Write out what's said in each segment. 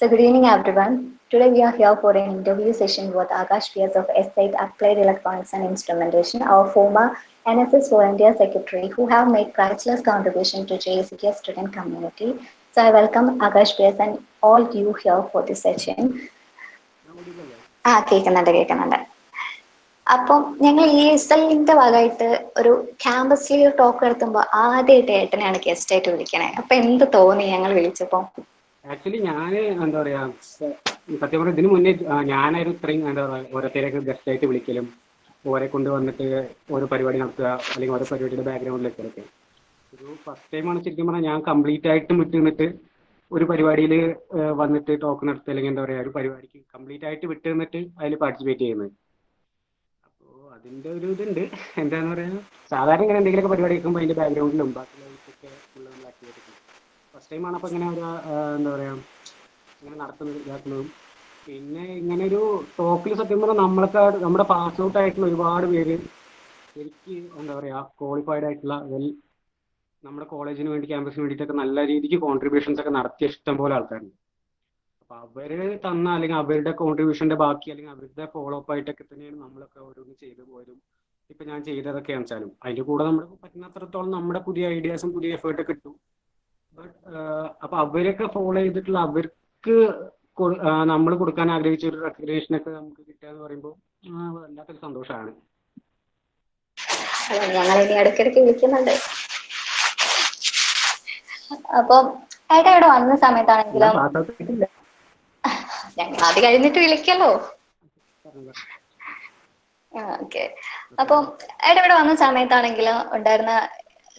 So good evening everyone. Today we are here for an interview session with Akash PS of Estate Applied Electronics and Instrumentation, our former NSS volunteer secretary who have made priceless contribution to JSK student community. So I welcome Akash PS and all you here for this session. കേൾക്കുന്നുണ്ട്. അപ്പം ഞങ്ങൾ ESLന്റെ ഭാഗമായിട്ട് ഒരു campus leave talk നടത്തുമ്പോൾ ആദ്യമായിട്ട് ഏട്ടനെയാണ് guest ആയിട്ട് വിളിക്കണേ. അപ്പൊ എന്ത് തോന്നി ഞങ്ങൾ വിളിച്ചപ്പോ? ആക്ച്വലി ഞാൻ എന്താ പറയാ, സത്യം പറഞ്ഞ ഇതിനു മുന്നേ ഞാനായിരുന്നു ഇത്രയും എന്താ പറയുക ഓരോരുത്തരെയൊക്കെ ഗസ്റ്റ് ആയിട്ട് വിളിക്കലും ഓരെ കൊണ്ട് വന്നിട്ട് ഓരോ പരിപാടി നടത്തുക അല്ലെങ്കിൽ ഓരോ പരിപാടിയുടെ ബാക്ക്ഗ്രൗണ്ടിലൊക്കെ ഒരു ഫസ്റ്റ് ടൈമാണ് ശരിക്കും പറഞ്ഞാൽ ഞാൻ കംപ്ലീറ്റ് ആയിട്ടും വിട്ട് നിന്നിട്ട് ഒരു പരിപാടിയിൽ വന്നിട്ട് ടോക്ക് നടത്തുക അല്ലെങ്കിൽ എന്താ പറയുക ഒരു പരിപാടിക്ക് കംപ്ലീറ്റ് ആയിട്ട് വിട്ട് നിന്നിട്ട് അതിൽ പാർട്ടിസിപ്പേറ്റ് ചെയ്യുന്നത്. അപ്പോൾ അതിൻ്റെ ഒരു ഇതുണ്ട്. എന്താണെന്ന് പറയുക, സാധാരണ ഇങ്ങനെ എന്തെങ്കിലുമൊക്കെ പരിപാടി വെക്കുമ്പോൾ അതിൻ്റെ ബാക്ക്ഗ്രൗണ്ടിലും ബാക്കിയുള്ളവർക്കൊക്കെ ഉള്ള നമ്മൾ ആക്ടിവേറ്റ് ഫസ്റ്റ് ടൈമാണ് അപ്പോൾ ഇങ്ങനെ ഒരു എന്താ പറയുക ഇങ്ങനെ നടത്തുന്നത് ഇതാക്കുന്നതും. പിന്നെ ഇങ്ങനെ ഒരു ടോക്കിൽ സത്യം പറഞ്ഞാൽ നമ്മുടെ പാസ് ഔട്ട് ആയിട്ടുള്ള ഒരുപാട് പേര് ശരിക്ക് എന്താ പറയുക ക്വാളിഫൈഡ് ആയിട്ടുള്ള നമ്മുടെ കോളേജിന് വേണ്ടി ക്യാമ്പസിന് വേണ്ടിയിട്ടൊക്കെ നല്ല രീതിക്ക് കോൺട്രിബ്യൂഷൻസ് ഒക്കെ നടത്തിയ ഇഷ്ടം പോലെ ആൾക്കാരുണ്ട്. അപ്പോൾ അവർ തന്ന അല്ലെങ്കിൽ അവരുടെ കോൺട്രിബ്യൂഷൻ്റെ ബാക്കി അല്ലെങ്കിൽ അവരുടെ ഫോളോ അപ്പ് ആയിട്ടൊക്കെ തന്നെയാണ് നമ്മളൊക്കെ ഓരോന്ന് ചെയ്തു പോയതും ഇപ്പം ഞാൻ ചെയ്തതൊക്കെയാണെന്ന് വെച്ചാലും അതിൻ്റെ കൂടെ നമ്മൾ പറ്റുന്നത്രത്തോളം നമ്മുടെ പുതിയ ഐഡിയാസും പുതിയ എഫേർട്ടൊക്കെ ഇട്ടു. ബട്ട് അപ്പോൾ അവരൊക്കെ ഫോളോ ചെയ്തിട്ടുള്ള അവർക്ക് നമ്മൾ കൊടുക്കാൻ ആഗ്രഹിച്ച ഒരു റെക്കഗ്നേഷനൊക്കെ നമുക്ക് കിട്ടുക എന്ന് പറയുമ്പോൾ വല്ലാത്തൊരു സന്തോഷമാണ്. ഞങ്ങൾ ഇനി ഇടയ്ക്കിടയ്ക്ക് വിളിക്കുന്നുണ്ട്. അപ്പം ഏട്ടാ ഇവിടെ വന്ന സമയത്താണെങ്കിലും ഞങ്ങൾ അത് കഴിഞ്ഞിട്ട് വിളിക്കല്ലോ. ഓക്കെ. അപ്പം ഏട്ടാ ഇവിടെ വന്ന സമയത്താണെങ്കിലും ഉണ്ടായിരുന്ന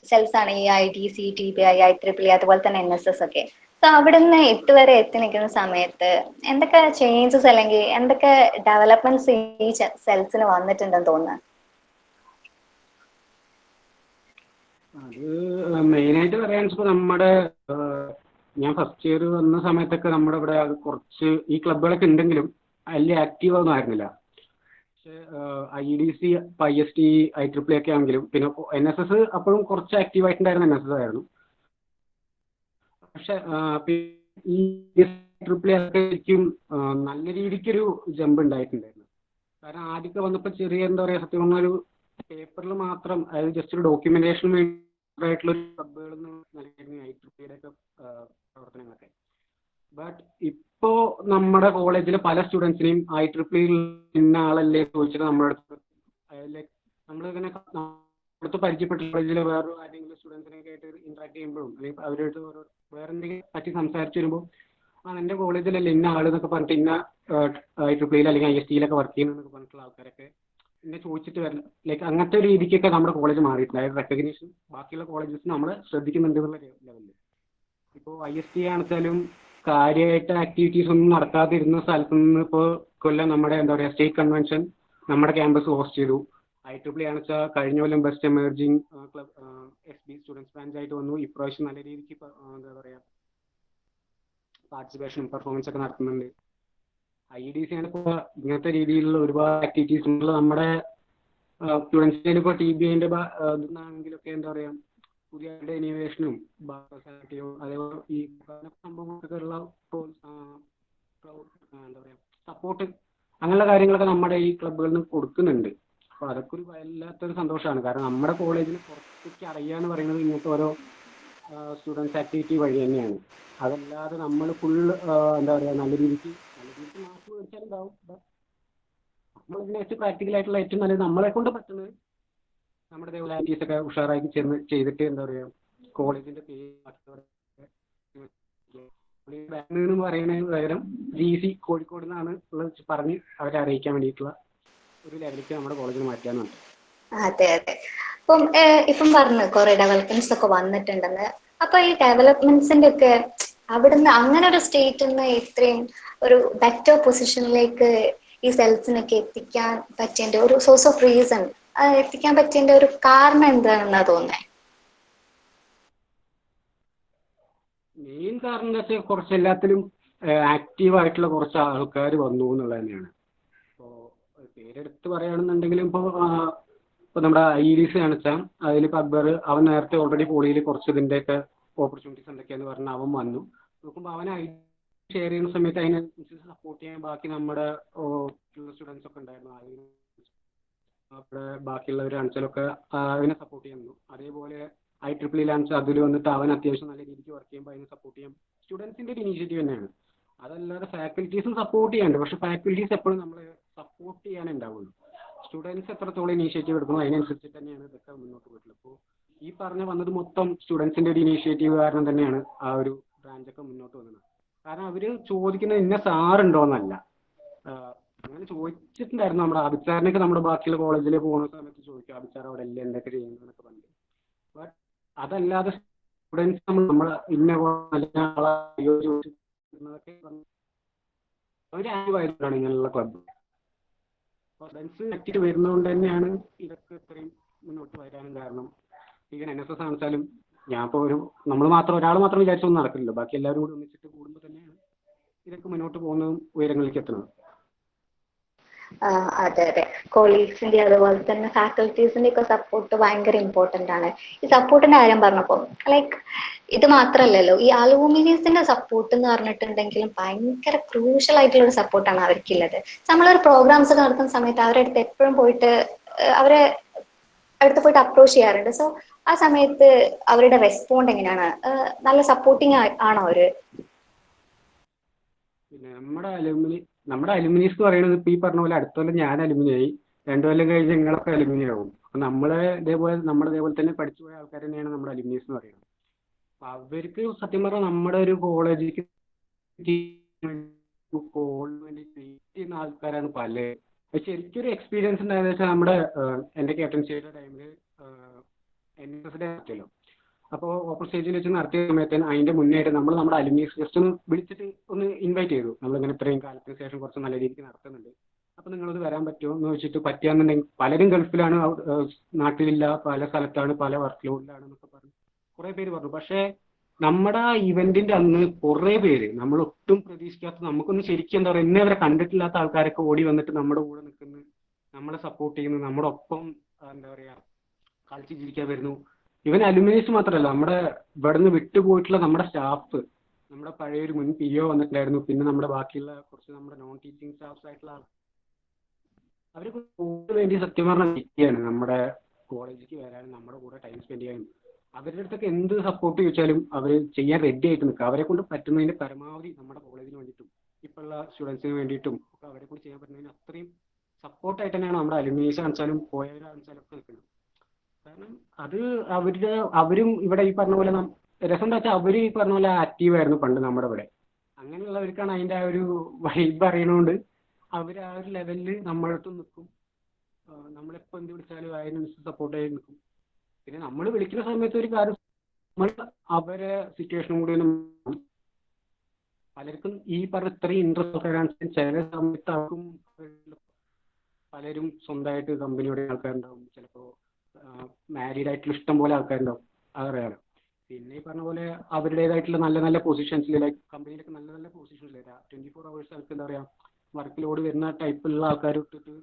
സെൽസ് ആണ് ഈ ITC, TPI, IEEE അതുപോലെ തന്നെ NSS ഒക്കെ. സോ അവിടുന്ന് 8 വരെ എത്തി നിൽക്കുന്ന സമയത്ത് എന്തൊക്കെ ചേഞ്ചസ് അല്ലെങ്കിൽ എന്തൊക്കെ ഡെവലപ്മെന്റ്സ് ഈ സെൽസിന് വന്നിട്ടുണ്ടെന്ന് തോന്നുന്നു? അത് മെയിനായിട്ട് പറയാൻ വെച്ചപ്പോൾ നമ്മുടെ ഞാൻ ഫസ്റ്റ് ഇയർ വന്ന സമയത്തൊക്കെ നമ്മുടെ ഇവിടെ കുറച്ച് ഈ ക്ലബ്ബുകളൊക്കെ ഉണ്ടെങ്കിലും വലിയ ആക്റ്റീവ് ഒന്നും ആയിരുന്നില്ല. പക്ഷേ IEDC, IST, IEEE ഒക്കെ ആണെങ്കിലും പിന്നെ NSS അപ്പോഴും കുറച്ച് ആക്റ്റീവ് ആയിട്ടുണ്ടായിരുന്ന NSS ആയിരുന്നു. പക്ഷെ ഈ IEEE ഒക്കെ ശരിക്കും നല്ല രീതിക്കൊരു ജമ്പ് ഉണ്ടായിട്ടുണ്ടായിരുന്നു. കാരണം ആദ്യമൊക്കെ വന്നപ്പോൾ ചെറിയ എന്താ പറയുക സത്യം പറഞ്ഞൊരു പേപ്പറിൽ മാത്രം അതായത് ജസ്റ്റ് ഒരു ഡോക്യുമെന്റേഷന് വേണ്ടിയിട്ടുള്ള ക്ലബ്ബുകൾ നൽകിയിരുന്നു IEEE ഒക്കെ പ്രവർത്തനങ്ങളൊക്കെ. ബട്ട് ഇപ്പോൾ നമ്മുടെ കോളേജിലെ പല സ്റ്റുഡൻസിനെയും IEEE ഇന്ന ആളല്ലേ ചോദിച്ചിട്ട് നമ്മുടെ അടുത്ത് നമ്മളിങ്ങനെ അടുത്ത് പരിചയപ്പെട്ട കോളേജിലെ വേറെ ആരെങ്കിലും സ്റ്റുഡൻസിനൊക്കെ ആയിട്ട് ഇന്ററാക്ട് ചെയ്യുമ്പോഴും അല്ലെങ്കിൽ അവരായിട്ട് വേറെ എന്തെങ്കിലും പറ്റി സംസാരിച്ച് വരുമ്പോൾ എൻ്റെ കോളേജിലല്ലേ ഇന്ന ആളെന്നൊക്കെ പറഞ്ഞിട്ട് ഇന്ന IEEE അല്ലെങ്കിൽ IST വർക്ക് ചെയ്യുന്നതെന്നൊക്കെ പറഞ്ഞിട്ടുള്ള ആൾക്കാരൊക്കെ എന്നെ ചോദിച്ചിട്ട് വരില്ല. ലൈക്ക് അങ്ങനത്തെ ഒരു രീതിക്കൊക്കെ നമ്മുടെ കോളേജ് മാറിയിട്ടുണ്ട്. അതായത് റെക്കഗ്നേഷൻ ബാക്കിയുള്ള കോളേജസ് നമ്മളെ ശ്രദ്ധിക്കുന്നുണ്ട് എന്നുള്ള ലെവലിൽ. ഇപ്പോൾ IST ആണെച്ചാലും കാര്യമായിട്ട് ആക്ടിവിറ്റീസ് ഒന്നും നടക്കാതിരുന്ന സ്ഥലത്ത് നിന്ന് ഇപ്പോൾ കൊല്ലം നമ്മുടെ എന്താ പറയുക സ്റ്റേറ്റ് കൺവെൻഷൻ നമ്മുടെ ക്യാമ്പസ് ഹോസ്റ്റ് ചെയ്തു. IEEE ആണെച്ചാൽ കഴിഞ്ഞ കൊല്ലം best emerging club SB students branch ആയിട്ട് വന്നു. ഇപ്രാവശ്യം നല്ല രീതിക്ക് എന്താ പറയുക പാർട്ടിസിപ്പേഷനും പെർഫോമൻസ് ഒക്കെ നടത്തുന്നുണ്ട്. IEDC ആണ് ഇപ്പോൾ ഇങ്ങനത്തെ രീതിയിലുള്ള ഒരുപാട് ആക്ടിവിറ്റീസ് നമ്മുടെ സ്റ്റുഡൻസിന് ഇപ്പോൾ TBIൻ്റെ ഇതെന്നാണെങ്കിലൊക്കെ എന്താ പറയുക പുതിയ ഇനോവേഷനും അതേപോലെ ഈ സംഭവങ്ങളൊക്കെ ഉള്ള എന്താ പറയുക സപ്പോർട്ട് അങ്ങനെയുള്ള കാര്യങ്ങളൊക്കെ നമ്മുടെ ഈ ക്ലബ്ബുകളിൽ നിന്ന് കൊടുക്കുന്നുണ്ട്. അപ്പോൾ അതൊക്കെ ഒരു വല്ലാത്തൊരു സന്തോഷമാണ്. കാരണം നമ്മുടെ കോളേജിന് പുറത്തേക്ക് അറിയാന്ന് പറയുന്നത് ഇങ്ങനത്തെ ഓരോ സ്റ്റുഡൻസ് ആക്ടിവിറ്റി വഴി തന്നെയാണ്. അതല്ലാതെ നമ്മൾ ഫുൾ എന്താ പറയുക നല്ല രീതിക്ക് മാർക്ക് മേടിച്ചാലുണ്ടാവും. നമ്മളിതിനെ ഏറ്റവും പ്രാക്ടിക്കലായിട്ടുള്ള ഏറ്റവും നല്ലത് നമ്മളെ കൊണ്ട് പറ്റുന്നത് നമ്മുടെ ഇതേപോലെ ആക്ടിവിറ്റീസൊക്കെ ഉഷാറാക്കി ചെയ്തിട്ട് എന്താ പറയുക കോളേജിൻ്റെ പേര് ബാംഗ്ലൂർ പറയുന്നതിന് പകരം GC കോഴിക്കോട് നിന്നാണ് ഉള്ളത് പറഞ്ഞ് അവരെ അറിയിക്കാൻ വേണ്ടിയിട്ടുള്ള ഒരു ലെവലിലേക്ക് നമ്മുടെ കോളേജിൽ മാറ്റാനുണ്ട്. അതെ അതെ. ഇപ്പം പറഞ്ഞു കുറെ ഡെവലപ്മെന്റ്സ് ഒക്കെ വന്നിട്ടുണ്ടെന്ന്. അപ്പൊ ഈ ഡെവലപ്മെന്റ്സിന്റെ ഒക്കെ അവിടുന്ന് അങ്ങനെ ഒരു സ്റ്റേറ്റിൽ നിന്ന് ഇത്രയും ഒരു ബെറ്റർ പൊസിഷനിലേക്ക് ഈ സെൽസിനൊക്കെ എത്തിക്കാൻ പറ്റിയതിന്റെ ഒരു സോഴ്സ് ഓഫ് റീസൺ എത്തിക്കാൻ പറ്റിയതിന്റെ ഒരു കാരണം എന്താണെന്നാ തോന്നുന്നത്? മെയിൻ കാരണം എന്താ വെച്ചാൽ കുറച്ച് എല്ലാത്തിലും ആക്റ്റീവായിട്ടുള്ള കുറച്ച് ആൾക്കാർ വന്നു എന്നുള്ളത് തന്നെയാണ്. ഇപ്പോൾ പേരെടുത്ത് പറയുകയാണെന്നുണ്ടെങ്കിലും ഇപ്പോൾ നമ്മുടെ IEDC കാണിച്ചാൽ അതിലിപ്പോൾ അക്ബർ അവൻ നേരത്തെ ഓൾറെഡി പോളിയിൽ കുറച്ച് ഇതിൻ്റെയൊക്കെ ഓപ്പർച്യൂണിറ്റീസ് എന്തൊക്കെയാന്ന് പറഞ്ഞാൽ അവൻ വന്നു നോക്കുമ്പോൾ അവൻ ഷെയർ ചെയ്യുന്ന സമയത്ത് അതിനനുസരിച്ച് സപ്പോർട്ട് ചെയ്യാൻ ബാക്കി നമ്മുടെ സ്റ്റുഡൻസ് ഒക്കെ ഉണ്ടായിരുന്നു. അവിടെ ബാക്കിയുള്ള ഒരു അഞ്ചലൊക്കെ അവനെ സപ്പോർട്ട് ചെയ്യുന്നു. അതേപോലെ IEEE ലാൻസ് അതിൽ വന്നിട്ട് അവൻ അത്യാവശ്യം നല്ല രീതിക്ക് വർക്ക് ചെയ്യുമ്പോൾ അതിനെ സപ്പോർട്ട് ചെയ്യാം. സ്റ്റുഡൻസിന്റെ ഒരു ഇനീഷ്യേറ്റീവ് തന്നെയാണ്. അതല്ലാതെ ഫാക്കൽറ്റീസും സപ്പോർട്ട് ചെയ്യാനുണ്ട്. പക്ഷെ ഫാക്കൽറ്റീസ് എപ്പോഴും നമ്മൾ സപ്പോർട്ട് ചെയ്യാനേ ഉണ്ടാവുള്ളൂ. സ്റ്റുഡൻസ് എത്രത്തോളം ഇനീഷ്യേറ്റീവ് എടുക്കുന്നു അതിനനുസരിച്ച് തന്നെയാണ് ഇതൊക്കെ മുന്നോട്ട് പോയിട്ടുള്ളത്. അപ്പോൾ ഈ പറഞ്ഞ വന്നത് മൊത്തം സ്റ്റുഡൻസിന്റെ ഒരു ഇനീഷ്യേറ്റീവ് കാരണം തന്നെയാണ് ആ ഒരു ബ്രാഞ്ചൊക്കെ മുന്നോട്ട് വന്നത്. കാരണം അവര് ചോദിക്കുന്നത് ഇന്ന സാറുണ്ടോന്നല്ല. അങ്ങനെ ചോദിച്ചിട്ടുണ്ടായിരുന്നു. നമ്മുടെ ആബിദ് നമ്മുടെ ബാക്കിയുള്ള കോളേജിൽ പോകുന്ന സമയത്ത് ചോദിക്കും, ആബിദ് സാർ അവിടെ ഇല്ല, എന്തൊക്കെ ചെയ്യുന്നു എന്നൊക്കെ പറഞ്ഞു. ബട്ട് അതല്ലാതെ സ്റ്റുഡൻസ് നമ്മളെ ഇന്ന അവർ ആക്റ്റീവായിട്ടാണ് ഇങ്ങനെയുള്ള ക്ലബ്ബ്. സ്റ്റുഡൻസ് ആക്റ്റീവ് വരുന്നതുകൊണ്ട് തന്നെയാണ് ഇതൊക്കെ ഇത്രയും മുന്നോട്ട് വരാനും കാരണം. ഈവൻ NSS ആണെച്ചാലും ഞാൻ ഇപ്പോൾ ഒരാൾ മാത്രം വിചാരിച്ചൊന്നും നടക്കില്ല. ബാക്കി എല്ലാവരും കൂടി ഒന്നിച്ചിട്ട് കൂടുമ്പോൾ തന്നെയാണ് ഇതൊക്കെ മുന്നോട്ട് പോകുന്നതും ഉയരങ്ങളിലേക്ക് എത്തുന്നത്. അതെ അതെ, കൊളീഗ്സിന്റെ അതുപോലെ തന്നെ ഫാക്കൽറ്റീസിന്റെ ഒക്കെ സപ്പോർട്ട് ഭയങ്കര ഇമ്പോർട്ടന്റ് ആണ്. ഈ സപ്പോർട്ടിന്റെ കാര്യം പറഞ്ഞപ്പോൾ ഇത് മാത്രല്ലല്ലോ, ഈ അലൂമിനീസിന്റെ സപ്പോർട്ട് എന്ന് പറഞ്ഞിട്ടുണ്ടെങ്കിലും ഭയങ്കര ക്രൂഷ്യൽ ആയിട്ടുള്ള ഒരു സപ്പോർട്ടാണ് അവർക്കുള്ളത്. നമ്മളൊരു പ്രോഗ്രാംസ് നടത്തുന്ന സമയത്ത് അവരുടെ അടുത്ത് എപ്പോഴും പോയിട്ട് അവരെ അടുത്ത് പോയിട്ട് അപ്രോച്ച് ചെയ്യാറുണ്ട്. സോ ആ സമയത്ത് അവരുടെ റെസ്പോണ്ട് എങ്ങനെയാണ്? നല്ല സപ്പോർട്ടിങ് ആണോ അവര്? പിന്നെ നമ്മുടെ അലുമിനീസ് എന്ന് പറയുന്നത് ഇപ്പൊ ഈ പറഞ്ഞ പോലെ അടുത്ത കൊല്ലം ഞാൻ അലുമിനിയായി, 2 കൊല്ലം കഴിഞ്ഞ് നിങ്ങളൊക്കെ അലുമിനിയം ആവും. അപ്പൊ നമ്മുടെ ഇതേപോലെ തന്നെ പഠിച്ചു പോയ ആൾക്കാർ തന്നെയാണ് നമ്മുടെ അലുമിനീസ് എന്ന് പറയുന്നത്. അപ്പൊ അവർക്ക് സത്യം പറഞ്ഞാൽ നമ്മുടെ ഒരു കോളേജിലേക്ക് ചെയ്യുന്ന ആൾക്കാരാണ് പല. ശരിക്കൊരു എക്സ്പീരിയൻസ് ഉണ്ടായെന്ന് വെച്ചാൽ എൻ്റെ ക്യാപ്റ്റൻസിയുടെ ടൈമിൽ NSS ഡേ നടത്തിയല്ലോ. അപ്പോൾ ഓപ്പൺ സ്റ്റേജിൽ വെച്ച് നടത്തിയ സമയത്ത് അതിന്റെ മുന്നേയായിട്ട് നമ്മുടെ അലുമിനീസ് ജസ്റ്റ് ഒന്ന് വിളിച്ചിട്ട് ഒന്ന് ഇൻവൈറ്റ് ചെയ്തു. നമ്മളിങ്ങനെ ഇത്രയും കാലത്തിന് ശേഷം കുറച്ച് നല്ല രീതിക്ക് നടത്തുന്നുണ്ട്, അപ്പോൾ നിങ്ങളത് വരാൻ പറ്റുമോ എന്ന് വെച്ചിട്ട്. പറ്റിയാന്നുണ്ടെങ്കിൽ പലരും ഗൾഫിലാണ്, നാട്ടിലില്ല, പല സ്ഥലത്താണ്, പല വർക്ക് ലോഡിലാണ് എന്നൊക്കെ പറഞ്ഞു കുറേ പേര് പറഞ്ഞു. പക്ഷേ നമ്മുടെ ആ ഇവന്റിന്റെ അന്ന് കുറേ പേര് നമ്മൾ ഒട്ടും പ്രതീക്ഷിക്കാത്ത, നമുക്കൊന്നും ശരിക്കും എന്താ പറയുക, ഇന്നേ വരെ കണ്ടിട്ടില്ലാത്ത ആൾക്കാരൊക്കെ ഓടി വന്നിട്ട് നമ്മുടെ കൂടെ നിൽക്കുന്നു, നമ്മളെ സപ്പോർട്ട് ചെയ്യുന്നു, നമ്മുടെ ഒപ്പം എന്താ പറയുക കളിച്ച് ജീവിക്കാൻ വരുന്നു. ഇവൻ അലുമിനീസ് മാത്രമല്ല, നമ്മുടെ ഇവിടെ നിന്ന് വിട്ടുപോയിട്ടുള്ള നമ്മുടെ സ്റ്റാഫ്, നമ്മുടെ പഴയൊരു മുൻ PO വന്നിട്ടുണ്ടായിരുന്നു, പിന്നെ നമ്മുടെ ബാക്കിയുള്ള കുറച്ച് നമ്മുടെ നോൺ ടീച്ചിങ് സ്റ്റാഫ്സ് ആയിട്ടുള്ള അവർ വേണ്ടി സത്യം പറഞ്ഞാൽ വ്യക്തിയാണ് നമ്മുടെ കോളേജിലേക്ക് വരാനും നമ്മുടെ കൂടെ ടൈം സ്പെൻഡ് ചെയ്യാനും. അവരുടെ അടുത്തൊക്കെ എന്ത് സപ്പോർട്ട് ചോദിച്ചാലും അവർ ചെയ്യാൻ റെഡി ആയിട്ട് നിൽക്കുക. അവരെ കൊണ്ട് പറ്റുന്നതിന്റെ പരമാവധി നമ്മുടെ കോളേജിന് വേണ്ടിയിട്ടും ഇപ്പോഴുള്ള സ്റ്റുഡൻസിന് വേണ്ടിയിട്ടും ഒക്കെ അവരെ കൊണ്ട് ചെയ്യാൻ പറ്റുന്നതിന് അത്രയും സപ്പോർട്ടായിട്ട് തന്നെയാണ് നമ്മുടെ അലുമിനീസ് കാണിച്ചാലും പോയവരാണെച്ചാലും ഒക്കെ നിൽക്കുന്നത്. കാരണം അത് അവരും ഇവിടെ ഈ പറഞ്ഞ പോലെ രസം എന്താ വെച്ചാൽ അവർ ഈ പറഞ്ഞ പോലെ ആക്റ്റീവായിരുന്നു പണ്ട് നമ്മുടെ ഇവിടെ. അങ്ങനെയുള്ളവർക്കാണ് അതിൻ്റെ ആ ഒരു വൈബ് അറിയണോണ്ട് അവർ ആ ഒരു ലെവലിൽ നമ്മളടുത്ത് നിൽക്കും. നമ്മളെപ്പോൾ എന്ത് വിളിച്ചാലും അതിനനുസരിച്ച് സപ്പോർട്ട് ചെയ്ത് നിൽക്കും. പിന്നെ നമ്മൾ വിളിക്കുന്ന സമയത്ത് ഒരു കാര്യം, നമ്മൾ അവരെ സിറ്റുവേഷനും കൂടി പലർക്കും ഈ പറഞ്ഞ ഇത്രയും ഇൻട്രസ്റ്റ് ചില സമയത്ത് ആർക്കും പലരും സ്വന്തമായിട്ട് കമ്പനിയുടെ ആൾക്കാരുണ്ടാവും, ചിലപ്പോൾ മാരീഡ് ആയിട്ടുള്ള ഇഷ്ടം പോലെ ആൾക്കാരുണ്ടാവും, അതറിയാലോ. പിന്നെ ഈ പറഞ്ഞ പോലെ അവരുടേതായിട്ടുള്ള നല്ല നല്ല പൊസിഷൻസിൽ, ലൈക്ക് കമ്പനിയിലൊക്കെ നല്ല നല്ല പൊസിഷൻസിൽ 24 hours അവർക്ക് എന്താ പറയുക വർക്ക് ലോഡ് വരുന്ന ടൈപ്പുള്ള ആൾക്കാർ ഇട്ടിട്ട്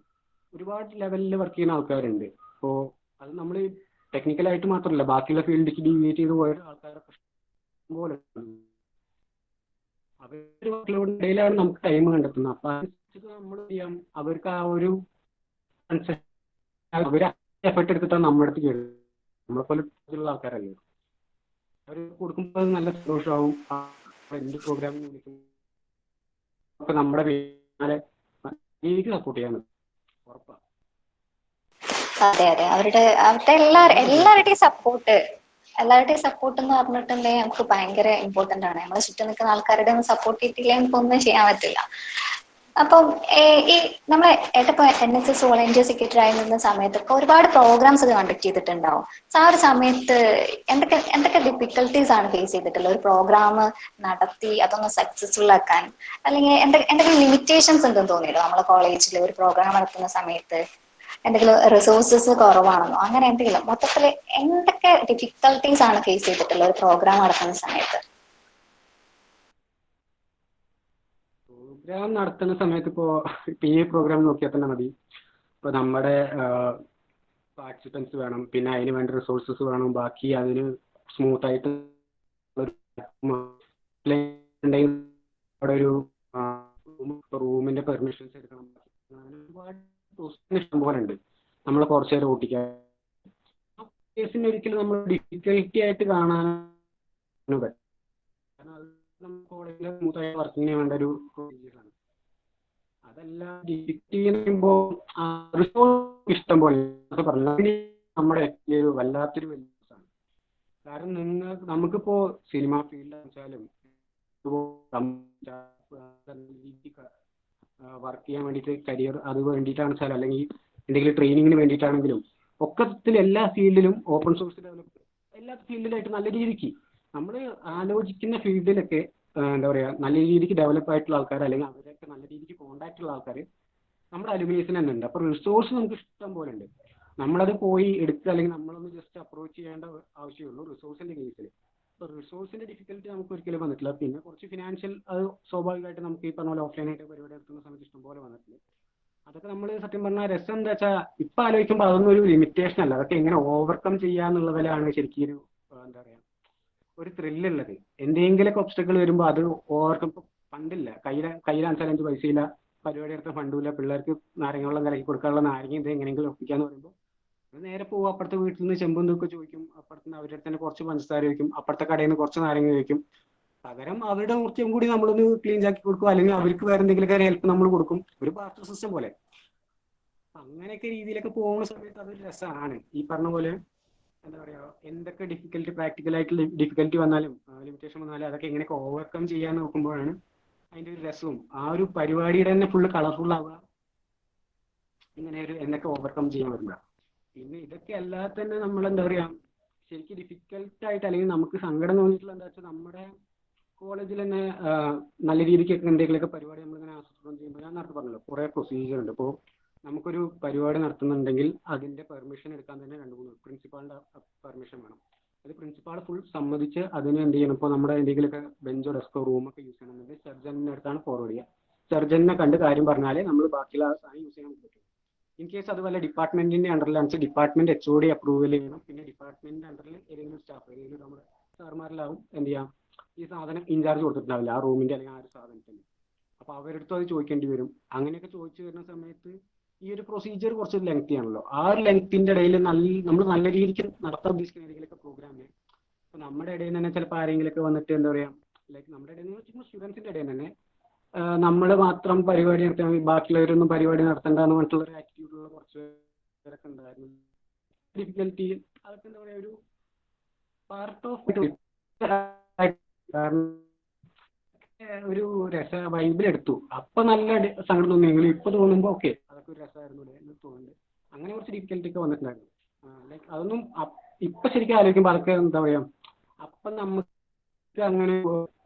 ഒരുപാട് ലെവലിൽ വർക്ക് ചെയ്യുന്ന ആൾക്കാരുണ്ട്. അപ്പോൾ അത് നമ്മൾ ടെക്നിക്കലായിട്ട് മാത്രമല്ല ബാക്കിയുള്ള ഫീൽഡിലേക്ക് ഡീവിയേറ്റ് ചെയ്ത് പോയ ആൾക്കാരൊക്കെ പോലെ അവരുടെ വർക്ക് ലോഡിൻ്റെ ഇടയിലാണ് നമുക്ക് ടൈം കണ്ടെത്തുന്നത്. അപ്പോൾ അതനുസരിച്ച് നമ്മൾ ചെയ്യാം, അവർക്ക് ആ ഒരു അവർ എഫർട്ട് എടുത്തിട്ടാണ് നമ്മുടെ അടുത്ത് ചെയ്യുന്നത്. നമ്മളെപ്പോലെ ഉള്ള ആൾക്കാരല്ലേ, അവർ കൊടുക്കുമ്പോൾ നല്ല സന്തോഷമാവും. എന്ത് പ്രോഗ്രാമിന് വിളിക്കും അപ്പൊ നമ്മുടെ പിന്നാലെ എനിക്ക് സപ്പോർട്ട് ചെയ്യാൻ ഉറപ്പാണ്. അതെ അതെ, അവരുടെ എല്ലാവരുടെയും സപ്പോർട്ട് എന്ന് പറഞ്ഞിട്ടുണ്ടെങ്കിൽ നമുക്ക് ഭയങ്കര ഇമ്പോർട്ടന്റ് ആണ്. നമ്മളെ ചുറ്റും നിൽക്കുന്ന ആൾക്കാരുടെ ഒന്നും സപ്പോർട്ട് ചെയ്തില്ലെങ്കിൽ നമുക്ക് ഒന്നും ചെയ്യാൻ പറ്റില്ല. അപ്പം ഈ നമ്മളെ ഏട്ടപ്പോ NSS വോളണ്ടിയർ സെക്രട്ടറി ആയി നിന്ന സമയത്തൊക്കെ ഒരുപാട് പ്രോഗ്രാംസ് ഒക്കെ കണ്ടക്ട് ചെയ്തിട്ടുണ്ടാവും. സോ ആ ഒരു സമയത്ത് എന്തൊക്കെ ഡിഫിക്കൽട്ടീസ് ആണ് ഫേസ് ചെയ്തിട്ടുള്ളത് ഒരു പ്രോഗ്രാം നടത്തി അതൊന്ന് സക്സസ്ഫുൾ ആക്കാൻ? അല്ലെങ്കിൽ എന്തെങ്കിലും ലിമിറ്റേഷൻസ് ഉണ്ടെന്ന് തോന്നിയോ നമ്മളെ കോളേജിൽ ഒരു പ്രോഗ്രാം നടത്തുന്ന സമയത്ത്? എന്തെങ്കിലും റിസോഴ്സസ് കുറവാണെന്നോ അങ്ങനെ എന്തെങ്കിലും? മൊത്തത്തിൽ എന്തൊക്കെ ഡിഫിക്കൽട്ടീസ് ആണ് ഫേസ് ചെയ്തിട്ടുള്ളത് ഒരു പ്രോഗ്രാം നടത്തുന്ന സമയത്ത്? പ്രോഗ്രാം നടത്തുന്ന സമയത്ത് ഇപ്പോൾ ഈ പ്രോഗ്രാം നോക്കിയാൽ തന്നെ മതി. ഇപ്പോൾ നമ്മുടെ പാർട്ടിസിപ്പൻസ് വേണം, പിന്നെ അതിന് വേണ്ട റിസോഴ്സസ് വേണം, ബാക്കി അതിന് സ്മൂത്തായിട്ട് അവിടെ ഒരു റൂമിന്റെ പെർമിഷൻസ് എടുക്കണം, അങ്ങനെ ഒരുപാട് പ്രോസസ് ഇഷ്ടം പോലെ ഉണ്ട് നമ്മളെ കുറച്ച് നേരം ഓട്ടിക്കാൻ. കേസിന് ഒരിക്കലും നമ്മൾ ഡിഫിക്കൽറ്റി ആയിട്ട് കാണാനും പറ്റും, കാരണം അത് നമ്മൾ കോളേജിലെ സ്മൂത്തായ വർക്കിങ്ങിന് വേണ്ട ഒരു പ്രൊസീജിയറാണ്. അതെല്ലാം ഡിഫിക്റ്റ് ചെയ്യുമ്പോൾ ഇഷ്ടം പോലെ പറഞ്ഞു നമ്മുടെ ഒരു വല്ലാത്തൊരു വലിയ ആണ്. കാരണം നമുക്കിപ്പോ സിനിമ ഫീൽഡ് വെച്ചാലും വർക്ക് ചെയ്യാൻ വേണ്ടിയിട്ട് കരിയർ അത് വേണ്ടിയിട്ടാണ് വെച്ചാൽ, അല്ലെങ്കിൽ എന്തെങ്കിലും ട്രെയിനിങ്ങിന് വേണ്ടിയിട്ടാണെങ്കിലും ഒക്കത്തിൽ എല്ലാ ഫീൽഡിലും ഓപ്പൺ സോഴ്സ് ഡെവലപ്പ് എല്ലാ ഫീൽഡിലായിട്ട് നല്ല രീതിക്ക് നമ്മൾ ആലോചിക്കുന്ന ഫീൽഡിലൊക്കെ എന്താ പറയുക നല്ല രീതിക്ക് ഡെവലപ്പ് ആയിട്ടുള്ള ആൾക്കാർ, അല്ലെങ്കിൽ അവരൊക്കെ നല്ല രീതിക്ക് കോൺടാക്ട് ഉള്ള ആൾക്കാർ നമ്മുടെ അലുമിനിയത്തിന് തന്നെ ഉണ്ട്. അപ്പോൾ റിസോഴ്സ് നമുക്ക് ഇഷ്ടം പോലെ ഉണ്ട്. നമ്മളത് പോയി എടുക്കുക അല്ലെങ്കിൽ നമ്മളൊന്ന് ജസ്റ്റ് അപ്രോച്ച് ചെയ്യേണ്ട ആവശ്യമുള്ളൂ റിസോഴ്സിന്റെ കേസിൽ. അപ്പോൾ റിസോഴ്സിന്റെ ഡിഫിക്കൽറ്റി നമുക്ക് ഒരിക്കലും വന്നിട്ടില്ല. പിന്നെ കുറച്ച് ഫിനാൻഷ്യൽ അത് സ്വാഭാവികമായിട്ട് നമുക്ക് ഈ പറഞ്ഞ പോലെ ഓഫ്ലൈനായിട്ട് പരിപാടി നടത്തുന്ന സമയത്ത് ഇഷ്ടം പോലെ വന്നിട്ടുണ്ട്. അതൊക്കെ നമ്മൾ സത്യം പറഞ്ഞാൽ രസം എന്താ വെച്ചാൽ ഇപ്പം ആലോചിക്കുമ്പോൾ അതൊന്നും ഒരു ലിമിറ്റേഷൻ അല്ല, അതൊക്കെ എങ്ങനെ ഓവർകം ചെയ്യാന്നുള്ളതിലാണ് ശരിക്കും ഒരു എന്താ പറയുക ഒരു ത്രില്ലുള്ളത്. എന്തെങ്കിലുമൊക്കെ ഒബ്സ്റ്റക്കിൾ വരുമ്പോൾ അത് ഓവർകം. ഫണ്ടില്ല, കയ്യിലാണെച്ചാൽ 5 പൈസയില്ല, പരിപാടി എടുത്ത ഫണ്ടുമില്ല, പിള്ളേർക്ക് നാരങ്ങ വെള്ളം കലക്കി കൊടുക്കാനുള്ള നാരങ്ങ ഇത് എങ്ങനെയെങ്കിലും ഒപ്പിക്കാന്ന് പറയുമ്പോൾ നേരെ പോകും. അപ്പുറത്തെ വീട്ടിൽ നിന്ന് ചെമ്പും തൂക്കെ ചോദിക്കും, അപ്പുറത്ത് നിന്ന് അവരുടെ തന്നെ കുറച്ച് പഞ്ചസാര ചോദിക്കും, അപ്പുറത്തെ കടയിൽ നിന്ന് കുറച്ച് നാരങ്ങ ചോദിക്കും. പകരം അവരുടെ കുറച്ചും കൂടി നമ്മളൊന്ന് ക്ലീൻ ആക്കി കൊടുക്കും, അല്ലെങ്കിൽ അവർക്ക് വേറെ എന്തെങ്കിലും ഹെൽപ്പ് നമ്മൾ കൊടുക്കും, ഒരു ബാർട്ടർ സിസ്റ്റം പോലെ. അങ്ങനെയൊക്കെ രീതിയിലൊക്കെ പോകുന്ന സമയത്ത് അതൊരു രസമാണ്. ഈ പറഞ്ഞ പോലെ എന്താ പറയുക, എന്തൊക്കെ പ്രാക്ടിക്കലായിട്ടുള്ള ഡിഫിക്കൽറ്റി വന്നാലും ലിമിറ്റേഷൻ വന്നാലും അതൊക്കെ എങ്ങനെയൊക്കെ ഓവർകം ചെയ്യാൻ നോക്കുമ്പോഴാണ് അതിൻ്റെ ഒരു രസവും ആ ഒരു പരിപാടിയുടെ തന്നെ ഫുള്ള് കളർഫുൾ ആവുക, ഇങ്ങനെ ഒരു എന്തൊക്കെ ഓവർകം ചെയ്യാൻ പറ്റില്ല. പിന്നെ ഇതൊക്കെ അല്ലാതെ തന്നെ നമ്മൾ എന്താ പറയുക ശരിക്കും ഡിഫിക്കൽട്ടായിട്ട് അല്ലെങ്കിൽ നമുക്ക് സങ്കടം തോന്നിയിട്ടുള്ള എന്താ വെച്ചാൽ നമ്മുടെ കോളേജിൽ തന്നെ നല്ല രീതിക്കൊക്കെ എന്തെങ്കിലുമൊക്കെ പരിപാടി നമ്മളിങ്ങനെ ആസൂത്രണം ചെയ്യുമ്പോൾ ഞാൻ നേരത്തെ പറഞ്ഞല്ലോ കുറേ പ്രൊസീജിയർ ഉണ്ട്. ഇപ്പോൾ നമുക്കൊരു പരിപാടി നടത്തുന്നുണ്ടെങ്കിൽ അതിൻ്റെ പെർമിഷൻ എടുക്കാൻ തന്നെ 2-3 പ്രിൻസിപ്പാളിൻ്റെ പെർമിഷൻ വേണം. അത് പ്രിൻസിപ്പാൾ ഫുൾ സമ്മതിച്ച് അതിന് എന്ത് ചെയ്യണം, ഇപ്പോൾ നമ്മുടെ എന്തെങ്കിലുമൊക്കെ ബെഞ്ചോ ഡെസ്കോ റൂമൊക്കെ യൂസ് ചെയ്യണമെന്നുണ്ടെങ്കിൽ സർജൻ്റെ അടുത്താണ് ഫോർവേഡ് ചെയ്യുക. സർജനെ കണ്ട് കാര്യം പറഞ്ഞാലേ നമ്മൾ ബാക്കിയുള്ള സാധനം യൂസ് ചെയ്യാൻ പറ്റും. ഇൻ കേസ് അത് വല്ല ഡിപ്പാർട്ട്മെന്റിന്റെ അണ്ടറിലാണെന്ന് ഡിപ്പാർട്ട്മെന്റ് HOD അപ്രൂവൽ ചെയ്യണം. പിന്നെ ഡിപ്പാർട്ട്മെന്റിന്റെ അണ്ടറിൽ ഏതെങ്കിലും സ്റ്റാഫ് ഏതെങ്കിലും നമ്മുടെ സാർമാരിലാവും എന്ത് ചെയ്യാം ഈ സാധനം ഇൻചാർജ് കൊടുത്തിട്ടുണ്ടാവില്ല ആ റൂമിന്റെ അല്ലെങ്കിൽ ആ ഒരു സാധനത്തിന്. അപ്പൊ അവരടുത്ത് അത് ചോദിക്കേണ്ടി വരും. അങ്ങനെയൊക്കെ ചോദിച്ചു വരുന്ന സമയത്ത് ഈ ഒരു പ്രൊസീജിയർ കുറച്ച് ലെങ്തി ആണല്ലോ. ആ ഒരു ലെങ്ത്തിന്റെ ഇടയിൽ നമ്മൾ നല്ല രീതിക്ക് നടത്താൻ ഉദ്ദേശിക്കുന്ന ഏതെങ്കിലുമൊക്കെ പ്രോഗ്രാമിന് ഇപ്പൊ നമ്മുടെ ഇടയിൽ നിന്ന് തന്നെ ചിലപ്പോൾ ആരെങ്കിലുമൊക്കെ വന്നിട്ട് എന്താ പറയാ ലൈക്ക് നമ്മുടെ ഇടയിൽ നിന്ന് സ്റ്റുഡൻസിന്റെ ഇടയിൽ തന്നെ നമ്മൾ മാത്രം പരിപാടി നടത്താൻ ബാക്കിയുള്ളവരൊന്നും പരിപാടി നടത്തേണ്ടെന്ന് പറഞ്ഞിട്ടുള്ള ഒരു ആറ്റിറ്റ്യൂഡുള്ള കുറച്ച് പേരൊക്കെ ഉണ്ടായിരുന്നു. ഡിഫിക്കൽറ്റി അതൊക്കെ എന്താ പറയാ ഒരു പാർട്ട് ഓഫ് ഒരു രസ വൈബിലെടുത്തു. അപ്പൊ നല്ല സങ്കടം തോന്നിയെങ്കിലും ഇപ്പൊ തോന്നുമ്പോ ഓക്കെ അതൊക്കെ ഒരു രസമായിരുന്നു എന്ന് തോന്നുന്നുണ്ട്. അങ്ങനെ കുറച്ച് ഡിഫിക്കൽറ്റി ഒക്കെ വന്നിട്ടുണ്ടായിരുന്നു. ലൈക്ക് അതൊന്നും ഇപ്പൊ ശരിക്കും ആലോചിക്കുമ്പോൾ അതൊക്കെ എന്താ പറയാ അപ്പൊ നമുക്ക് അങ്ങനെ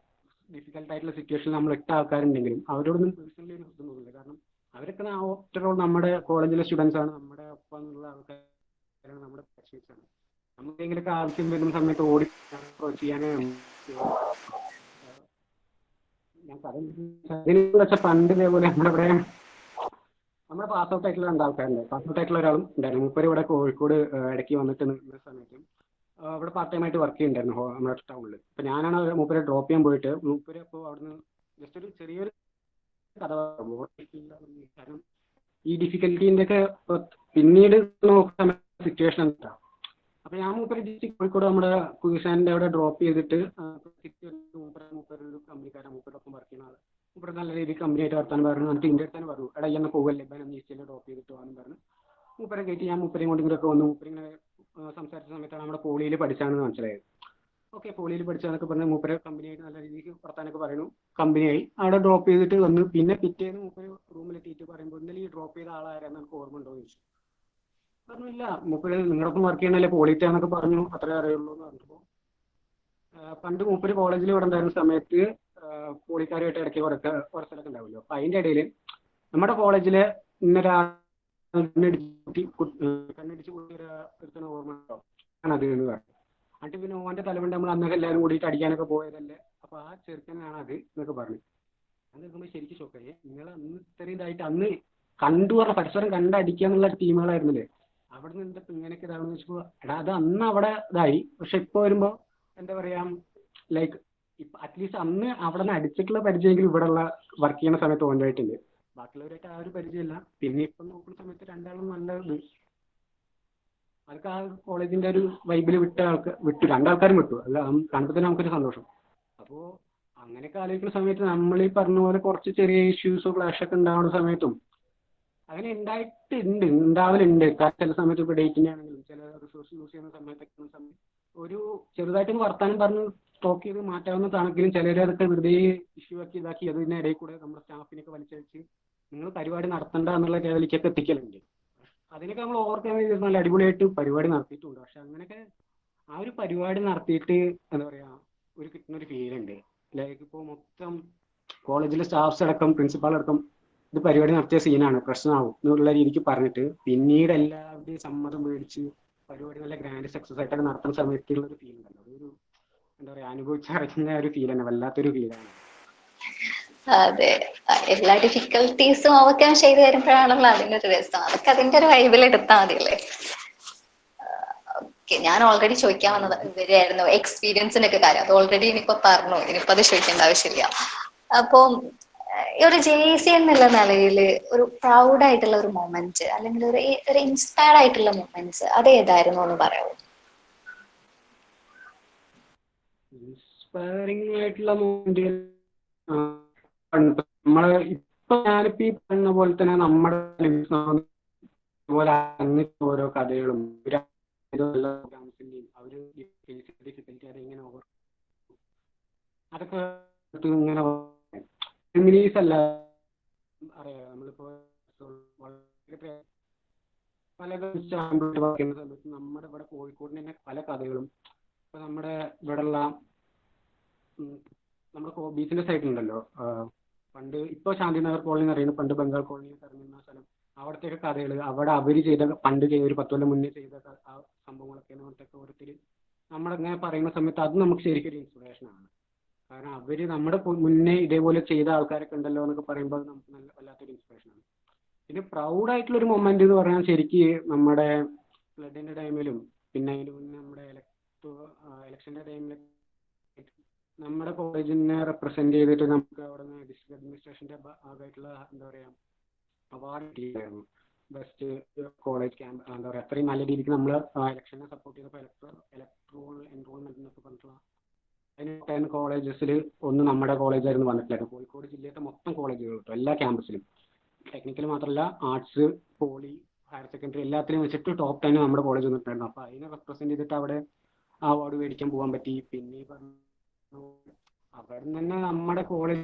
ഡിഫിക്കൽട്ടായിട്ടുള്ള സിറ്റുവേഷനിൽ നമ്മൾ 8 ആൾക്കാരുണ്ടെങ്കിലും അവരോടൊന്നും പേഴ്സണലി ഒരു ഇതൊന്നും തോന്നില്ല. കാരണം അവരൊക്കെ ആഫ്റ്റർ ഓൾ നമ്മുടെ കോളേജിലെ സ്റ്റുഡൻസ് ആണ്, നമ്മുടെ ഒപ്പം ഉള്ള ആൾക്കാരാണ്, നമ്മുടെ പാഷൻസ് ആണ്. നമുക്ക് എങ്കിലൊക്കെ ആവശ്യം വരുന്ന സമയത്ത് ഓടി ചെയ്യാനേ ഞാൻ പറയുന്നത് പണ്ട് ഇതേപോലെ നമ്മുടെ പാസ് ഔട്ട് ആയിട്ടുള്ള 2 ആൾക്കാരുണ്ട്. പാസ് ഔട്ട് ആയിട്ടുള്ള ഒരാളും ഉണ്ടായിരുന്നു. മൂപ്പര് ഇവിടെ കോഴിക്കോട് ഇടയ്ക്ക് വന്നിട്ട് നിൽക്കുന്ന സമയത്ത് അവിടെ പാർട്ട് ടൈം ആയിട്ട് വർക്ക് ചെയ്യുന്നുണ്ടായിരുന്നു നമ്മുടെ ടൗണിൽ. അപ്പൊ ഞാനാണ് മൂപ്പരെ ഡ്രോപ്പ് ചെയ്യാൻ പോയിട്ട് മൂപ്പര് അപ്പോൾ അവിടുന്ന് ജസ്റ്റ് ഒരു ചെറിയൊരു കഥ കാരണം ഈ ഡിഫിക്കൽറ്റീൻ്റെ ഒക്കെ പിന്നീട് നോക്കുന്ന സിറ്റുവേഷൻ എന്താ. അപ്പൊ ഞാൻ മൂപ്പര് ഡിസ്ട്രിക്ട് കോഴിക്കോട് നമ്മുടെ കുസാൻ്റെ അവിടെ ഡ്രോപ്പ് ചെയ്തിട്ട് മൂപ്പര് ഒരു കമ്പനിക്കാരൻ മൂപ്പരോടൊപ്പം വർക്ക് ചെയ്യുന്ന ആള് മൂപ്പര് നല്ല രീതിയിൽ കമ്പനിയായിട്ട് വർത്താൻ പറഞ്ഞു. എന്നിട്ട് ഇന്ത്യ അടുത്താണ് പറഞ്ഞു എടാ ഇന്ന് പോകല്ലേ ഈസ്റ്റേയിൽ ഡ്രോപ്പ് ചെയ്തിട്ട് പോകാനും പറഞ്ഞു. മൂപ്പരെ കയറ്റി ഞാൻ മൂപ്പരെയും കൊണ്ട് ഇങ്ങോട്ടൊക്കെ വന്നു. മൂപ്പരിങ്ങനെ സംസാരിച്ച സമയത്താണ് നമ്മുടെ പോളിയിൽ പഠിച്ചാണെന്ന് മനസ്സിലായത്. ഓക്കെ പോളിയിൽ പഠിച്ചാന്നൊക്കെ പറഞ്ഞ് മൂപ്പര് കമ്പനിയായിട്ട് നല്ല രീതിക്ക് വർത്താനൊക്കെ പറയുന്നു. കമ്പനിയായി അവിടെ ഡ്രോപ്പ് ചെയ്തിട്ട് വന്നു. പിന്നെ പിറ്റേന്ന് മൂപ്പര് റൂമിലെത്തിയിട്ട് പറയുമ്പോൾ ഇന്നലെ ഈ ഡ്രോപ്പ് ചെയ്ത ആളാരെന്ന് എനിക്ക് ഓർമ്മ ഉണ്ടോ എന്ന് ചോദിച്ചു. പറഞ്ഞില്ല മൂപ്പര് നിങ്ങളൊപ്പം വർക്ക് ചെയ്യണല്ലേ പോളിറ്റാന്നൊക്കെ പറഞ്ഞു, അത്രേ അറിയുള്ളൂ എന്ന് പറഞ്ഞപ്പോൾ പണ്ട് മൂപ്പര് കോളേജിൽ ഇവിടെ ഉണ്ടായിരുന്ന സമയത്ത് പോളിക്കാരുമായിട്ട് ഇടയ്ക്ക് കുറച്ച് സ്ഥലമൊക്കെ ഉണ്ടാവുമല്ലോ. അപ്പൊ അതിന്റെ ഇടയിൽ നമ്മുടെ കോളേജിലെ ഇന്നൊരാൾ കണ്ണടിച്ച് ഒരുത്തന ഓർമ്മ ഉണ്ടോ അത് എന്ന് പറഞ്ഞു. എന്നിട്ട് പിന്നെ ഓന്റെ തലമുണ്ട് നമ്മൾ അന്നൊക്കെ എല്ലാവരും കൂടിയിട്ട് അടിക്കാനൊക്കെ പോയതല്ലേ, അപ്പൊ ആ ചെറുക്കനാണ് അത് എന്നൊക്കെ പറഞ്ഞു. അത് നിൽക്കുമ്പോൾ ശരിക്കും ഷോക്കായി. നിങ്ങൾ അന്ന് ഇത്രയും ഇതായിട്ട് അന്ന് കണ്ടു പറഞ്ഞ പരസ്പരം കണ്ടടിക്കുക എന്നുള്ള ടീമുകളായിരുന്നില്ലേ, അവിടെ നിന്ന് എന്താ ഇങ്ങനെയൊക്കെ ഇതാണെന്ന് വെച്ചപ്പോൾ എടാ അത് അന്ന് അവിടെ ഇതായി. പക്ഷെ ഇപ്പൊ വരുമ്പോ എന്താ പറയാ ലൈക്ക് ഇപ്പൊ അറ്റ്ലീസ്റ്റ് അന്ന് അവിടെ നിന്ന് അടിച്ചിട്ടുള്ള പരിചയമെങ്കിലും ഇവിടെയുള്ള വർക്ക് ചെയ്യുന്ന സമയത്ത് ഓൻ്റായിട്ടുണ്ട്. ബാക്കിയുള്ളവരായിട്ട് ആ ഒരു പരിചയമില്ല. പിന്നെ ഇപ്പം നോക്കുന്ന സമയത്ത് രണ്ടാളും നല്ല അതൊക്കെ ആ കോളേജിന്റെ ഒരു വൈബിൽ വിട്ടു, രണ്ടാൾക്കാരും വിട്ടു. അല്ല കാണുമ്പോൾ തന്നെ നമുക്കൊരു സന്തോഷം. അപ്പോൾ അങ്ങനെയൊക്കെ ആലോചിക്കുന്ന സമയത്ത് നമ്മൾ ഈ പറഞ്ഞ പോലെ കുറച്ച് ചെറിയ ഇഷ്യൂസോ ക്ലാഷൊക്കെ ഉണ്ടാവുന്ന സമയത്തും അങ്ങനെ ഉണ്ടാവലുണ്ട്. ചില സമയത്ത് ഇപ്പോൾ ഡേറ്റിംഗ് ആണെങ്കിലും ചില റിസോഴ്സ് യൂസ് ചെയ്യുന്ന സമയത്തൊക്കെ ഒരു ചെറുതായിട്ടൊന്ന് വർത്താനം പറഞ്ഞ് സ്റ്റോക്ക് ചെയ്ത് മാറ്റാവുന്നതാണെങ്കിലും ചിലർ അതൊക്കെ വെറുതെ ഇഷ്യൂ ആക്കി ഇതാക്കി അതിൻ്റെ ഇടയിൽ കൂടെ നമ്മുടെ സ്റ്റാഫിനൊക്കെ വലിച്ചഴിച്ച് നിങ്ങൾ പരിപാടി നടത്തണ്ട എന്നുള്ള ലെവലിലേക്കൊക്കെ എത്തിക്കലുണ്ട്. അതിനൊക്കെ നമ്മൾ ഓവർകം ചെയ്ത് നല്ല അടിപൊളിയായിട്ട് പരിപാടി നടത്തിയിട്ടുണ്ട്. പക്ഷെ അങ്ങനെയൊക്കെ ആ ഒരു പരിപാടി നടത്തിയിട്ട് എന്താ പറയുക കിട്ടുന്ന ഒരു ഫീലുണ്ട്. ലൈക്ക് ഇപ്പോൾ മൊത്തം കോളേജിലെ സ്റ്റാഫ്സ് അടക്കം പ്രിൻസിപ്പാൾ അടക്കം ഇത് പരിപാടി നടത്തിയ സീനാണ്, പ്രശ്നമാവും എന്നുള്ള രീതിക്ക് പറഞ്ഞിട്ട് പിന്നീട് എല്ലാവരുടെയും സമ്മതം മേടിച്ച് പരിപാടി നല്ല ഗ്രാൻഡ് സക്സസ് ആയിട്ടൊക്കെ നടത്തുന്ന സമയത്തുള്ള ഒരു ഫീൽ ഉണ്ടല്ലോ, അതൊരു എന്താ പറയുക അനുഭവിച്ചറിഞ്ഞ ഒരു ഫീൽ തന്നെ, വല്ലാത്തൊരു ഫീലാണ്. അതെ, എല്ലാ ഡിഫിക്കൽട്ടീസും ഓവർകം ചെയ്ത് വരുമ്പോഴാണല്ലോ അതിനൊരു രസം. അതൊക്കെ അതിന്റെ ഒരു വൈബിൽ എടുത്താൽ മതിയല്ലേ. ഓക്കെ, ഞാൻ ഓൾറെഡി ചോദിക്കാൻ വരികയായിരുന്നു എക്സ്പീരിയൻസിന്റെ ഒക്കെ കാര്യം. അത് ഓൾറെഡി ഇനിയിപ്പോ പറഞ്ഞു, ഇനിയിപ്പോ അത് ചോദിക്കേണ്ട ആവശ്യമില്ല. അപ്പം ഈ ഒരു JC എന്നുള്ള നിലയിൽ ഒരു പ്രൗഡ് ആയിട്ടുള്ള ഒരു മൊമെന്റ് അല്ലെങ്കിൽ ഒരു ഇൻസ്പയർഡ് ആയിട്ടുള്ള മൊമെന്റ്സ് അത് ഏതായിരുന്നു എന്ന് പറയാമോ? ഇൻസ്പയറിംഗ് ആയിട്ടുള്ള മൊമെന്റുകൾ നമ്മള് ഇപ്പൊ ഞാനിപ്പോ ഈ പറഞ്ഞ പോലെ തന്നെ നമ്മുടെ പോലെ ഓരോ കഥകളും അവര് ഡിഫിക്കൽറ്റി അതെങ്ങനെ ഓവർ അതൊക്കെ ഇങ്ങനെ അല്ല അറിയാം. നമ്മളിപ്പോ പല സമയത്ത് നമ്മുടെ ഇവിടെ കോഴിക്കോടിന് തന്നെ പല കഥകളും ഇപ്പൊ നമ്മുടെ ഇവിടെയുള്ള നമ്മുടെ ബീച്ചിന്റെ സൈഡിലുണ്ടല്ലോ, പണ്ട് ഇപ്പോൾ ശാന്തിനഗർ കോളനി എന്ന് പറയുന്നത് പണ്ട് ബംഗാൾ കോളനി പറഞ്ഞിരുന്ന സ്ഥലം, അവിടത്തെയൊക്കെ കഥകൾ അവിടെ അവർ പണ്ട് ഒരു 10 കൊല്ലം മുന്നേ ചെയ്ത ആ സംഭവങ്ങളൊക്കെ ഓരോരുത്തർ നമ്മളങ്ങനെ പറയുന്ന സമയത്ത് അത് നമുക്ക് ശരിക്കും ഒരു ഇൻസ്പിറേഷൻ ആണ്. കാരണം അവർ നമ്മുടെ മുന്നേ ഇതേപോലെ ചെയ്ത ആൾക്കാരൊക്കെ ഉണ്ടല്ലോ എന്നൊക്കെ പറയുമ്പോൾ നമുക്ക് നല്ല വല്ലാത്തൊരു ഇൻസ്പിറേഷൻ ആണ്. പിന്നെ പ്രൗഡായിട്ടുള്ളൊരു മൊമെന്റ് എന്ന് പറഞ്ഞാൽ ശരിക്ക് നമ്മുടെ ഫ്ലഡിന്റെ ടൈമിലും പിന്നെ അതിന് മുന്നേ നമ്മുടെ ഇലക്ഷന്റെ ടൈമിൽ നമ്മുടെ കോളേജിനെ റെപ്രസെന്റ് ചെയ്തിട്ട് നമുക്ക് അവിടെ നിന്ന് ഡിസ്ട്രിക്ട് അഡ്മിനിസ്ട്രേഷന്റെ ഭാഗമായിട്ടുള്ള എന്താ പറയുക അവാർഡ് കിട്ടിയിരുന്നു. ബെസ്റ്റ് കോളേജ് ക്യാമ്പ് എന്താ പറയുക, അത്രയും നല്ല രീതിക്ക് നമ്മൾ ഇലക്ഷനെ സപ്പോർട്ട് ചെയ്തപ്പോൾ എൻറോൾമെന്റ് എന്നൊക്കെ പറഞ്ഞിട്ടുള്ള അതിന് 10 കോളേജസിൽ ഒന്ന് നമ്മുടെ കോളേജായിരുന്നു വന്നിട്ടുണ്ടായിരുന്നു. കോഴിക്കോട് ജില്ലയിലെ മൊത്തം കോളേജുകൾ കിട്ടും, എല്ലാ ക്യാമ്പസിലും. ടെക്നിക്കൽ മാത്രമല്ല ആർട്സ്, പോളി, ഹയർ സെക്കൻഡറി എല്ലാത്തിനും വെച്ചിട്ട് ടോപ്പ് 10 നമ്മുടെ കോളേജ് വന്നിട്ടുണ്ടായിരുന്നു. അപ്പോൾ അതിനെ റെപ്രസെന്റ് ചെയ്തിട്ട് അവിടെ അവാർഡ് മേടിക്കാൻ പോകാൻ പറ്റി. പിന്നെ അവിടെ നിന്ന് തന്നെ നമ്മുടെ കോളേജ്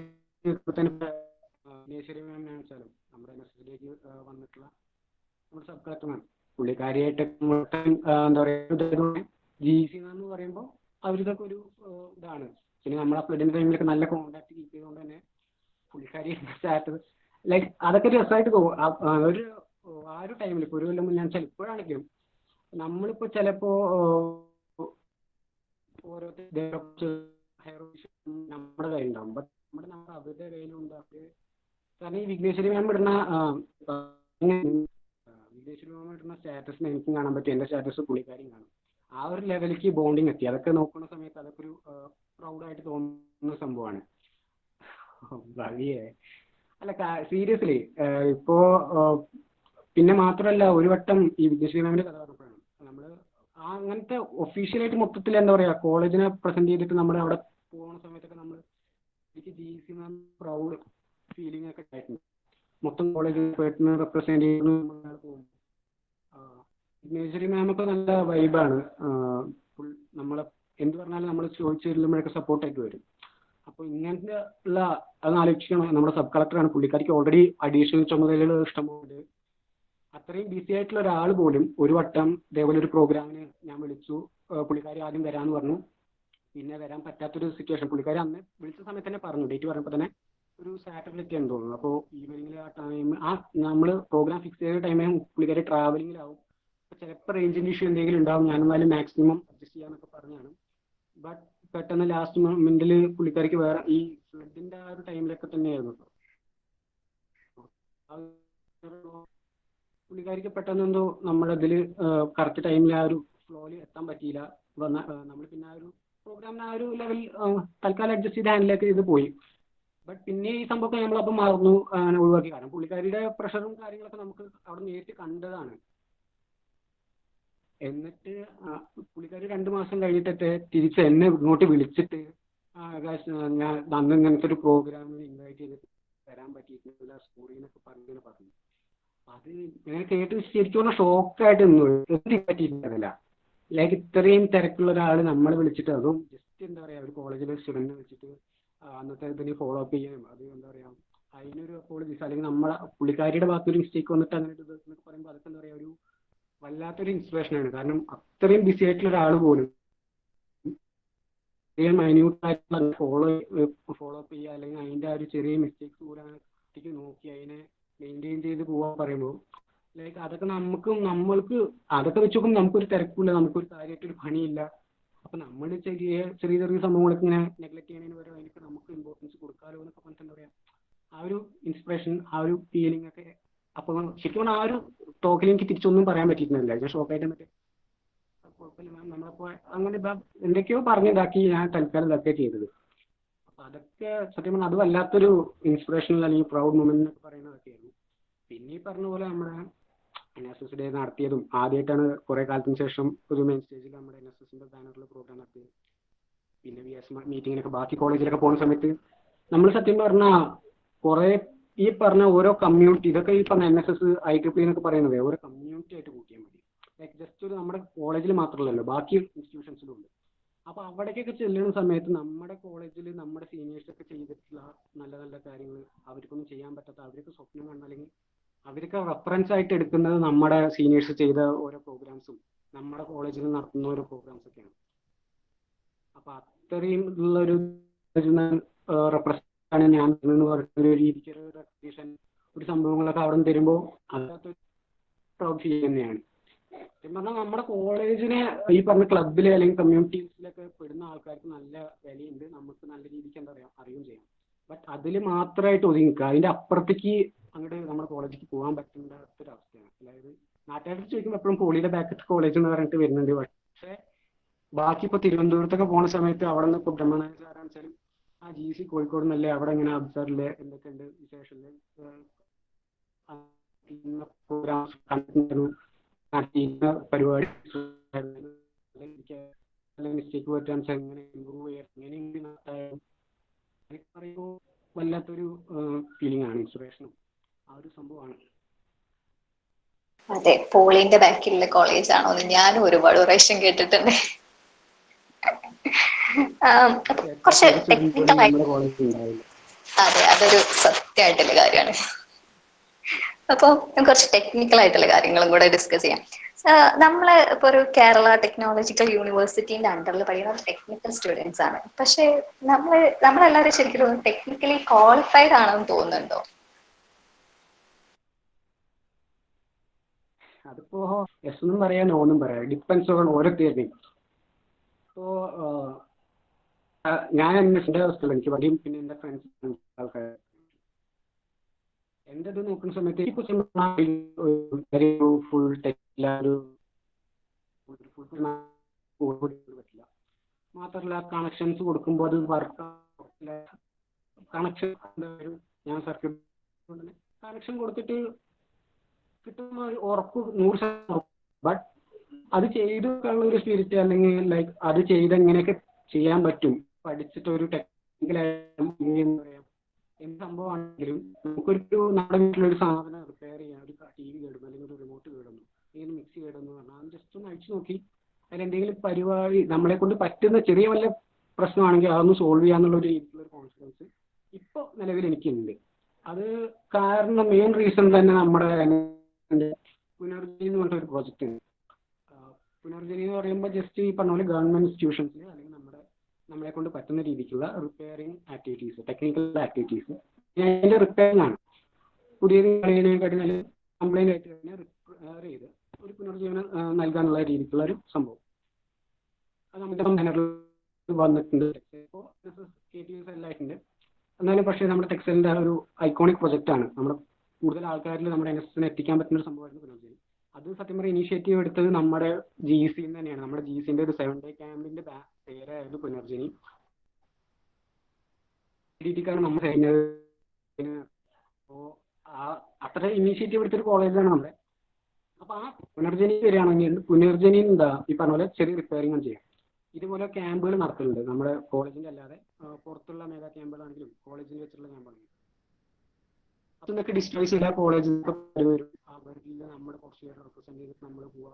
വെച്ചാലും നമ്മുടെ നെസസിലേക്ക് വന്നിട്ടുള്ള നമ്മുടെ സബ് കളക്ടർ പുള്ളിക്കാരിയായിട്ട് എന്താ പറയുക GC എന്ന് പറയുമ്പോൾ അവരിതൊക്കെ ഒരു ഇതാണ്. പിന്നെ നമ്മുടെ ഫ്ലഡിന്റെ ടൈമിലൊക്കെ നല്ല കോൺടാക്ട് കീപ്പ് ചെയ്തുകൊണ്ട് തന്നെ പുള്ളിക്കാരി സ്റ്റാറ്റസ് ലൈക്ക് അതൊക്കെ രസമായിട്ട് തോന്നും. ഒരു ആ ഒരു ടൈമിൽ ഇപ്പോൾ 1 കൊല്ലം മുന്നേ വെച്ചാൽ ഇപ്പോഴാണെങ്കിലും നമ്മളിപ്പോൾ ചിലപ്പോൾ ഓരോരുത്തർ നമ്മുടെ കയ്യിലുണ്ടാവും, ബട്ട് നമ്മുടെ അവരുടെ കയ്യിലുണ്ട്. അവർ കാരണം ഈ വിഘ്നേശ്വരി മാം ഇടുന്ന സ്റ്റാറ്റസിന് എനിക്കും കാണാൻ പറ്റും, എൻ്റെ സ്റ്റാറ്റസ് പുള്ളിക്കാരിയും കാണും. ആ ഒരു ലെവലിലേക്ക് ബോണ്ടിങ് എത്തി. അതൊക്കെ നോക്കുന്ന സമയത്ത് അതൊക്കെ ഒരു പ്രൗഡായിട്ട് തോന്നുന്ന സംഭവമാണ്. അല്ല സീരിയസ്ലി ഇപ്പോ പിന്നെ മാത്രമല്ല ഒരു വട്ടം ഈ വിഘ്നേശ്വരി മാമിന്റെ കഥ പറഞ്ഞപ്പോഴാണ് നമ്മൾ അങ്ങനത്തെ ഒഫീഷ്യലായിട്ട് മൊത്തത്തിൽ എന്താ പറയുക കോളേജിനെ പ്രസന്റ് ചെയ്തിട്ട് നമ്മൾ അവിടെ പോകുന്ന സമയത്തൊക്കെ നമ്മൾ എനിക്ക് GC മാം പ്രൗഡ് ഫീലിംഗ് ഒക്കെ ആയിട്ടുണ്ട്. മൊത്തം കോളേജ് റെപ്രസെന്റ് ചെയ്യുന്ന പോകും. വിഘ്നേശ്വരി മാമൊക്കെ നല്ല വൈബാണ്. നമ്മളെ എന്ത് പറഞ്ഞാലും നമ്മൾ ചോദിച്ചു ചെല്ലുമ്പോഴൊക്കെ സപ്പോർട്ടായിട്ട് വരും. അപ്പോൾ ഇങ്ങനത്തെ ഉള്ള അത് ആലോചിക്കണം. നമ്മുടെ സബ് കളക്ടറാണ്, പുള്ളിക്കാരിക്ക് ഓൾറെഡി അഡീഷണൽ ചുമതലകൾ ഇഷ്ടംപോലെ. അത്രയും ബിസി ആയിട്ടുള്ള ഒരാൾ പോലും ഒരു വട്ടം ഇതേപോലെ ഒരു പ്രോഗ്രാമിന് ഞാൻ വിളിച്ചു. പുള്ളിക്കാരി ആദ്യം വരാമെന്ന് പറഞ്ഞു, പിന്നെ വരാൻ പറ്റാത്തൊരു സിറ്റുവേഷൻ. പുള്ളിക്കാരി അന്ന് വിളിച്ച സമയത്ത് തന്നെ പറഞ്ഞു, ഡേറ്റ് പറഞ്ഞപ്പോൾ തന്നെ ഒരു സാറ്റർഡേ ആണെന്ന് തോന്നുന്നു. അപ്പോൾ ഈവനിങ്ങിൽ ആ ടൈം നമ്മൾ പ്രോഗ്രാം ഫിക്സ് ചെയ്ത ടൈമിൽ പുള്ളിക്കാരി ട്രാവലിങ്ങിലാവും. ചിലപ്പോൾ റേഞ്ചിൻ്റെ ഇഷ്യൂ എന്തെങ്കിലും ഉണ്ടാവും, ഞാനെന്നാലും മാക്സിമം അഡ്ജസ്റ്റ് ചെയ്യാന്നൊക്കെ പറഞ്ഞാണ്. ബട്ട് പെട്ടെന്ന് ലാസ്റ്റ് മൊമെന്റിൽ പുള്ളിക്കാരിക്ക് വേറെ ഈ ഫ്ലഡിന്റെ ആ ഒരു ടൈമിലൊക്കെ തന്നെയായിരുന്നു പുള്ളിക്കാരിക്ക് പെട്ടെന്ന് എന്തോ നമ്മുടെ ഇതിൽ കറക്റ്റ് ടൈമിൽ ആ ഒരു ഫ്ലോയിൽ എത്താൻ പറ്റിയില്ല. നമ്മൾ പിന്നെ ആ ഒരു പ്രോഗ്രാമിന് ആ ഒരു ലെവൽ തൽക്കാലം അഡ്ജസ്റ്റ് ചെയ്ത് ഹാൻഡിലൊക്കെ ചെയ്ത് പോയി. ബട്ട് പിന്നെ ഈ സംഭവമൊക്കെ നമ്മളപ്പം മറന്നു, അങ്ങനെ ഒഴിവാക്കി. കാരണം പുള്ളിക്കാരിയുടെ പ്രഷറും കാര്യങ്ങളൊക്കെ നമുക്ക് അവിടെ നേരിട്ട് കണ്ടതാണ്. എന്നിട്ട് പുള്ളിക്കാരി 2 മാസം കഴിഞ്ഞിട്ട് തിരിച്ച് എന്നെ ഇങ്ങോട്ട് വിളിച്ചിട്ട് ഞാൻ അന്ന് ഇങ്ങനത്തെ ഒരു പ്രോഗ്രാമിന് ഇൻവൈറ്റ് ചെയ്തിട്ട് വരാൻ പറ്റിയിട്ടില്ല സ്കൂളിന്നൊക്കെ പറഞ്ഞു. അത് ഞാൻ കേട്ട് ശരിക്കും പറഞ്ഞാൽ ഷോക്കായിട്ട് നിന്നു. പറ്റിയിട്ടില്ല. ലൈക്ക് ഇത്രയും തിരക്കുള്ള ഒരാൾ നമ്മളെ വിളിച്ചിട്ട്, അതും ജസ്റ്റ് എന്താ പറയുക, ഒരു കോളേജിലെ സ്റ്റുഡൻറ്റിനെ വിളിച്ചിട്ട് അന്നത്തെ ഇതിന് ഫോളോ അപ്പ് ചെയ്യാനും അത് എന്താ പറയുക അതിനൊരു അപ്പോളജീസ് അല്ലെങ്കിൽ നമ്മളെ പുള്ളിക്കാരിയുടെ ഭാഗത്തൊരു മിസ്റ്റേക്ക് വന്നിട്ട് അങ്ങനെ എന്നൊക്കെ പറയുമ്പോൾ അതൊക്കെ എന്താ പറയുക ഒരു വല്ലാത്തൊരു ഇൻസ്പിറേഷനാണ്. കാരണം അത്രയും ബിസി ആയിട്ടുള്ള ഒരാൾ പോലും മൈന്യൂട്ട് ആയിട്ടുള്ള ഫോളോ അപ്പ് ചെയ്യുക അല്ലെങ്കിൽ അതിൻ്റെ ആ ഒരു ചെറിയ മിസ്റ്റേക്സ് പോലും നോക്കി അതിനെ മെയിൻറ്റെയിൻ ചെയ്ത് പോകാൻ പറയുമ്പോൾ ലൈക്ക് അതൊക്കെ നമ്മൾക്ക് അതൊക്കെ വെച്ച് നോക്കുമ്പോൾ നമുക്കൊരു തിരക്കില്ല, നമുക്കൊരു കാര്യമായിട്ടൊരു പണിയില്ല. അപ്പൊ നമ്മൾ ചെറിയ സംഭവങ്ങളൊക്കെ ഇങ്ങനെ നെഗ്ലക്ട് ചെയ്യുന്നതിന് പകരം അതിനൊക്കെ നമുക്ക് ഇമ്പോർട്ടൻസ് കൊടുക്കാമല്ലോ എന്നൊക്കെ പറഞ്ഞിട്ട് എന്താ പറയാ ആ ഒരു ഇൻസ്പിറേഷൻ, ആ ഒരു ഫീലിംഗ് ഒക്കെ അപ്പൊ ശരിക്കും പറഞ്ഞാൽ ആ ഒരു ടോക്കിൽ എനിക്ക് തിരിച്ചൊന്നും പറയാൻ പറ്റിയിട്ടില്ല. ഞാൻ ഷോക്കായിട്ട് മറ്റേ കുഴപ്പമില്ല മാം നമ്മളപ്പോ അങ്ങനെ എന്തൊക്കെയോ പറഞ്ഞിതാക്കി ഞാൻ തൽക്കാലം ഇതൊക്കെ ചെയ്തത്. അപ്പൊ അതൊക്കെ സത്യം പറഞ്ഞാൽ അത് വല്ലാത്തൊരു ഇൻസ്പിറേഷണൽ അല്ലെങ്കിൽ പ്രൗഡ് മൊമെന്റ് എന്നൊക്കെ പറയുന്നതൊക്കെയായിരുന്നു. പിന്നെ ഈ പറഞ്ഞ പോലെ നമ്മുടെ NSS ഡേ നടത്തിയതും ആദ്യമായിട്ടാണ് കുറെ കാലത്തിന് ശേഷം ഒരു മെയിൻ സ്റ്റേജിൽ നമ്മുടെ NSSന്റെ ബാനറിൽ പ്രോഗ്രാം നടത്തിയത്. പിന്നെ VS മീറ്റിങ്ങിനൊക്കെ ബാക്കി കോളേജിലൊക്കെ പോകുന്ന സമയത്ത് നമ്മൾ സത്യം പറഞ്ഞാൽ കുറെ ഈ പറഞ്ഞ ഓരോ കമ്മ്യൂണിറ്റി, ഇതൊക്കെ ഈ പറഞ്ഞ NSS IEEE എന്നൊക്കെ പറയുന്നത് ഓരോ കമ്മ്യൂണിറ്റി ആയിട്ട് കൂട്ടിയാൽ മതി. ലൈക്ക് ജസ്റ്റ് ഒരു നമ്മുടെ കോളേജിൽ മാത്രമല്ലല്ലോ, ബാക്കി ഇൻസ്റ്റിറ്റ്യൂഷൻസിലും ഉണ്ട്. അപ്പൊ അവിടേക്കൊക്കെ ചെല്ലുന്ന സമയത്ത് നമ്മുടെ കോളേജിൽ നമ്മുടെ സീനിയേഴ്സ് ഒക്കെ ചെയ്തിട്ടുള്ള നല്ല നല്ല കാര്യങ്ങൾ അവർക്കൊന്നും ചെയ്യാൻ പറ്റാത്ത, അവർക്ക് സ്വപ്നം കണ്ട അല്ലെങ്കിൽ അവർക്ക് റെഫറൻസ് ആയിട്ട് എടുക്കുന്നത് നമ്മുടെ സീനിയേഴ്സ് ചെയ്ത ഓരോ പ്രോഗ്രാംസും നമ്മുടെ കോളേജിൽ നടത്തുന്ന ഓരോ പ്രോഗ്രാംസ് ഒക്കെയാണ്. അപ്പൊ അത്രയും ഉള്ളൊരു റെപ്രസെന്റ് ഞാൻ എന്ന് പറയുന്ന ഒരു രീതിക്ക് ഒരു സംഭവങ്ങളൊക്കെ അവിടെ നിന്ന് തരുമ്പോൾ അതിനകത്തൊരു പ്രൗഡ് ഫീൽ തന്നെയാണ്. പറഞ്ഞാൽ നമ്മുടെ കോളേജിനെ ഈ പറഞ്ഞ ക്ലബിലെ അല്ലെങ്കിൽ കമ്മ്യൂണിറ്റീസിലൊക്കെ പെടുന്ന ആൾക്കാർക്ക് നല്ല വിലയുണ്ട്, നമുക്ക് നല്ല രീതിക്ക് എന്താ പറയാ അറിയുകയും ചെയ്യാം. ബട്ട് അതിൽ മാത്രമായിട്ട് ഒതുങ്ങിക്കുക, അതിന്റെ അപ്പുറത്തേക്ക് അങ്ങോട്ട് നമ്മുടെ കോളേജിലേക്ക് പോകാൻ പറ്റുന്നൊരവസ്ഥയാണ്. അതായത് നാട്ടുകാർ ചോദിക്കുമ്പോൾ എപ്പോഴും പോളിയുടെ ബാക്കറ്റ് കോളേജ് എന്ന് പറഞ്ഞിട്ട് വരുന്നുണ്ട്. പക്ഷേ ബാക്കി ഇപ്പോൾ തിരുവനന്തപുരത്തൊക്കെ പോകുന്ന സമയത്ത് അവിടെ നിന്ന് ഇപ്പോൾ ബ്രഹ്മനായ സാറാണെന്ന് വെച്ചാലും ആ GC കോഴിക്കോട് നിന്നല്ലേ, അവിടെ ഇങ്ങനെ അബ്സറിലെ എന്തൊക്കെയുണ്ട് വിശേഷമില്ല പ്രോഗ്രാംസ് കണ്ടിട്ടുണ്ടായിരുന്നു, നടത്തിയിരുന്ന പരിപാടി മിസ്റ്റേക്ക് പറ്റാൻ എങ്ങനെ ഇമ്പ്രൂവ് ചെയ്യാം, എങ്ങനെ പറയുമ്പോൾ വല്ലാത്തൊരു ഫീലിംഗ് ആണ്, ഇൻസ്പിറേഷനും ആ ഒരു സംഭവമാണ്. അതെ, പോളിന്റെ ബാക്കിലുള്ള കോളേജ് ആണോ എന്ന് ഞാനും ഒരുപാട് പ്രാവശ്യം കേട്ടിട്ടുണ്ട്. കുറച്ച് ടെക്നിക്കൽ ആയിട്ട്, അതെ അതൊരു സത്യമായിട്ടുള്ള കാര്യമാണ്. അപ്പോൾ കുറച്ച് ടെക്നിക്കൽ ആയിട്ടുള്ള കാര്യങ്ങളും കൂടെ ഡിസ്കസ് ചെയ്യാം. നമ്മള് ഇപ്പൊ ഒരു കേരള ടെക്നോളജിക്കൽ യൂണിവേഴ്സിറ്റിന്റെ അണ്ടറിൽ പഠിക്കുന്ന ടെക്നിക്കൽ സ്റ്റുഡൻസ് ആണ്. പക്ഷെ നമ്മളെല്ലാവരും ശരിക്കും ടെക്നിക്കലി ക്വാളിഫൈഡ് ആണെന്ന് തോന്നുന്നുണ്ടോ? അതിപ്പോ എസ് എന്നും പറയാൻ ഓന്നും പറയാം, ഡിപ്പെൻസ് ഓൺ ഓരോ തിയറി. ഇപ്പോ ഞാൻ എൻ്റെ അവസ്ഥ എനിക്ക് പറയും, പിന്നെ എൻ്റെ ഫ്രണ്ട്സ് ആൾക്കാർ എൻ്റെ ഇത് നോക്കുന്ന സമയത്ത് ഫുൾ പറ്റില്ല. മാത്രമല്ല കണക്ഷൻസ് കൊടുക്കുമ്പോൾ അത് വർക്ക് കണക്ഷൻ ഞാൻ സർക്യൂട്ട് കണക്ഷൻ കൊടുത്തിട്ട് കിട്ടുന്ന ഉറപ്പ് 100%. ബട്ട് അത് ചെയ്ത് ഒരു സ്പിരിറ്റ് അല്ലെങ്കിൽ ലൈക്ക് അത് ചെയ്ത് എങ്ങനെയൊക്കെ ചെയ്യാൻ പറ്റും പഠിച്ചിട്ട് ഒരു ടെക്നിക്കൽ എന്താ പറയാ എന്ത് സംഭവമാണെങ്കിലും നമുക്കൊരു നമ്മുടെ വീട്ടിലൊരു സാധനം റിപ്പയർ ചെയ്യാൻ, ഒരു TV കേടുന്നു അല്ലെങ്കിൽ ഒരു റിമോട്ട് കേടുന്നു അല്ലെങ്കിൽ മിക്സി കേടുന്നു പറഞ്ഞാൽ അത് ജസ്റ്റ് ഒന്ന് അഴിച്ചു നോക്കി അതിലെന്തെങ്കിലും പരിപാടി നമ്മളെ കൊണ്ട് പറ്റുന്ന ചെറിയ വല്ല പ്രശ്നമാണെങ്കിൽ അതൊന്ന് സോൾവ് ചെയ്യാന്നുള്ള ഒരു രീതിയിലുള്ള കോൺഫിഡൻസ് ഇപ്പോൾ നിലവിൽ എനിക്കുണ്ട്. അത് കാരണം മെയിൻ റീസൺ തന്നെ നമ്മുടെ പുനർജനി എന്ന് പറഞ്ഞ ഒരു പ്രോജക്റ്റ് ഉണ്ട്. പുനർജനി എന്ന് പറയുമ്പോൾ ജസ്റ്റ് ഈ പറഞ്ഞ പോലെ ഗവൺമെന്റ് ഇൻസ്റ്റിറ്റ്യൂഷൻസിൽ അല്ലെങ്കിൽ നമ്മളെ കൊണ്ട് പറ്റുന്ന രീതിക്കുള്ള റിപ്പയറിംഗ് ആക്ടിവിറ്റീസ്, ടെക്നിക്കൽ ആക്ടിവിറ്റീസ് അതിന്റെ റിപ്പയറിംഗ് ആണ്. പുതിയ കളിയേക്കാട്ടി നല്ല കംപ്ലൈന്റ് ആയിട്ട് തന്നെ റിപ്പയർ ചെയ്ത് ഒരു പുനർജീവനം നൽകാനുള്ള രീതിക്കുള്ള ഒരു സംഭവം അത് നമ്മുടെ വന്നിട്ടുണ്ട്. ഇപ്പോൾ KTUs എല്ലായിട്ടുണ്ട്. എന്നാലും പക്ഷേ നമ്മുടെ ടെക്സ്റ്റൈലിന്റെ ഒരു ഐക്കോണിക് പ്രൊജക്റ്റ് ആണ്. നമ്മുടെ കൂടുതൽ ആൾക്കാരിൽ നമ്മുടെ NSSനെ എത്തിക്കാൻ പറ്റുന്ന ഒരു സംഭവമായിരുന്നു പുനർജനി. അത് സത്യം പറയുക ഇനീഷ്യേറ്റീവ് എടുത്തത് നമ്മുടെ GC തന്നെയാണ്. നമ്മുടെ GCന്റെ ഒരു 7 day ക്യാമ്പിന്റെ പേരായിരുന്നു പുനർജനി. ഡിക്കാണ് നമ്മൾ കഴിഞ്ഞത്. അപ്പോൾ അത്ര ഇനീഷ്യേറ്റീവ് എടുത്തൊരു കോളേജാണ് നമ്മുടെ. അപ്പൊ ആ പുനർജനി വരികയാണെങ്കിൽ പുനർജനി എന്താ ഈ പറഞ്ഞ പോലെ ചെറിയ റിപ്പയറിംഗ് ചെയ്യാം. ഇതുപോലെ ക്യാമ്പുകൾ നടത്തുന്നുണ്ട് നമ്മുടെ കോളേജിന്റെ അല്ലാതെ പുറത്തുള്ള മെഗാ ക്യാമ്പുകളാണെങ്കിലും കോളേജിൽ വെച്ചുള്ള ക്യാമ്പാണെങ്കിലും അതൊക്കെ ഡിസ്ട്രോയ്സ് ചെയ്ത കോളേജിൽ വരും. അവരിൽ നമ്മുടെ കുറച്ച് പേര് റെപ്രസെന്റ് ചെയ്തിട്ട് നമ്മൾ പോവുക.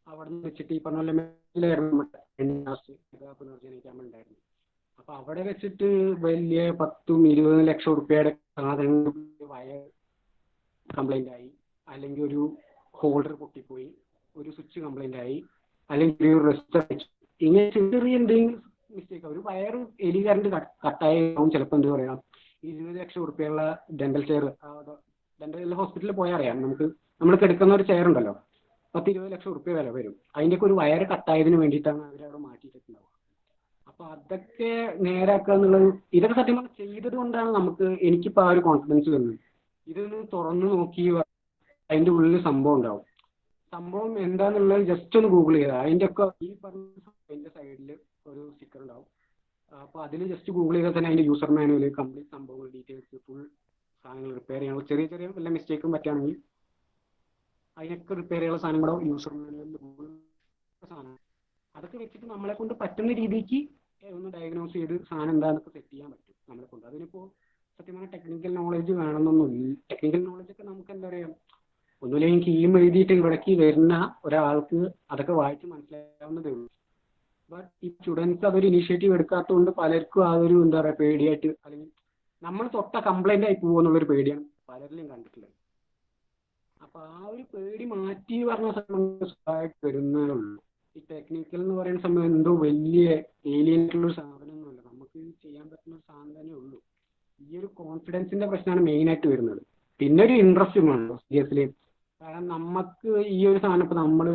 അവിടെ നിന്ന് വെച്ചിട്ട് ഈ പറഞ്ഞ പുനർജനി ക്യാമ്പ് ഉണ്ടായിരുന്നു. അപ്പൊ അവിടെ വെച്ചിട്ട് വലിയ 10-20 ലക്ഷം ഉറുപ്പ്യയുടെ സാധനങ്ങൾ വയർ കംപ്ലൈന്റ് ആയി, അല്ലെങ്കിൽ ഒരു ഹോൾഡർ പൊട്ടിപ്പോയി, ഒരു സ്വിച്ച് കംപ്ലൈന്റ് ആയി, അല്ലെങ്കിൽ ഒരു റെസിസ്റ്റർ അടിച്ചു. ഇങ്ങനെ ചെറിയ എന്തെങ്കിലും മിസ്റ്റേക്ക്, ഒരു വയർ എലി കറണ്ട് കട്ടായാവും ചിലപ്പോൾ എന്ത് പറയാം 20 ലക്ഷം ഉറുപ്പ്യുള്ള ഡെന്റൽ ചെയർ. ഡെന്റൽ ഹോസ്പിറ്റലിൽ പോയാൽ അറിയാം, നമ്മൾക്ക് എടുക്കുന്ന ഒരു ചെയർ ഉണ്ടല്ലോ 10-20 ലക്ഷം ഉറുപ്പ്യ വില വരും. അതിൻ്റെയൊക്കെ ഒരു വയർ കട്ടായതിന് വേണ്ടിയിട്ടാണ് അവരവിടെ മാറ്റിയിട്ടുണ്ടാവുക. അപ്പൊ അതൊക്കെ നേരാക്കുക എന്നുള്ളത്, ഇതൊക്കെ സത്യം പറഞ്ഞാൽ ചെയ്തത് കൊണ്ടാണ് എനിക്കിപ്പോൾ ആ ഒരു കോൺഫിഡൻസ് വരുന്നത്. ഇതൊന്ന് തുറന്നു നോക്കി അതിൻ്റെ ഉള്ളിൽ സംഭവം ഉണ്ടാവും. സംഭവം എന്താന്നുള്ളത് ജസ്റ്റ് ഒന്ന് ഗൂഗിൾ ചെയ്താൽ അതിൻ്റെ ഒക്കെ ഈ പറഞ്ഞ സൈഡിൽ ഒരു സ്റ്റിക്കർ ഉണ്ടാവും. അപ്പോൾ അതിൽ ജസ്റ്റ് ഗൂഗിൾ ചെയ്താൽ തന്നെ അതിൻ്റെ യൂസർ മാനുവൽ, കംപ്ലീറ്റ് സംഭവങ്ങൾ, ഡീറ്റെയിൽസ്, ഫുൾ സാധനങ്ങൾ റിപ്പയർ ചെയ്യാനുള്ള ചെറിയ ചെറിയ വല്ല മിസ്റ്റേക്കും പറ്റുകയാണെങ്കിൽ അതിനൊക്കെ റിപ്പയർ ചെയ്യാനുള്ള സാധനം കൂടെ യൂസർ മാനുവലിൽ സാധനം അതൊക്കെ വെച്ചിട്ട് നമ്മളെ കൊണ്ട് പറ്റുന്ന രീതിക്ക് ഒന്ന് ഡയഗ്നോസ് ചെയ്ത് സാധനം എന്താണെന്നൊക്കെ സെറ്റ് ചെയ്യാൻ പറ്റും നമ്മളെ കൊണ്ട്. അതിനിപ്പോൾ സത്യം പറഞ്ഞാൽ ടെക്നിക്കൽ നോളജ് വേണമെന്നൊന്നുമില്ല. ടെക്നിക്കൽ നോളജ് ഒക്കെ നമുക്ക് എന്താ പറയുക, ഒന്നുമില്ലെങ്കിൽ കീം എഴുതിയിട്ട് ഇവിടേക്ക് വരുന്ന ഒരാൾക്ക് അതൊക്കെ വായിച്ച് മനസ്സിലാവുന്നതേ ഉള്ളൂ. ബട്ട് ഈ സ്റ്റുഡൻസ് അതൊരു ഇനീഷ്യേറ്റീവ് എടുക്കാത്തതുകൊണ്ട് പലർക്കും ആ ഒരു എന്താ പറയുക പേടിയായിട്ട്, അല്ലെങ്കിൽ നമ്മൾ തൊട്ട കംപ്ലൈന്റ് ആയി പോകുമെന്നുള്ളൊരു പേടിയാണ് പലരിലും കണ്ടിട്ടുള്ളത്. അപ്പൊ ആ ഒരു പേടി മാറ്റി പറഞ്ഞ സമയത്ത് വരുന്നേ ഉള്ളൂ. ഈ ടെക്നിക്കൽ എന്ന് പറയുന്ന സമയം എന്തോ വലിയ ഏലിയനായിട്ടുള്ളൊരു സാധനമൊന്നുമല്ല, നമുക്ക് ചെയ്യാൻ പറ്റുന്ന ഒരു സാധനം തന്നെ ഉള്ളൂ. ഈ ഒരു കോൺഫിഡൻസിന്റെ പ്രശ്നമാണ് മെയിൻ ആയിട്ട് വരുന്നത്. പിന്നെ ഒരു ഇൻട്രസ്റ്റും വേണം സീരിയസ്ലി. കാരണം നമുക്ക് ഈ ഒരു സാധനം ഇപ്പൊ നമ്മൾ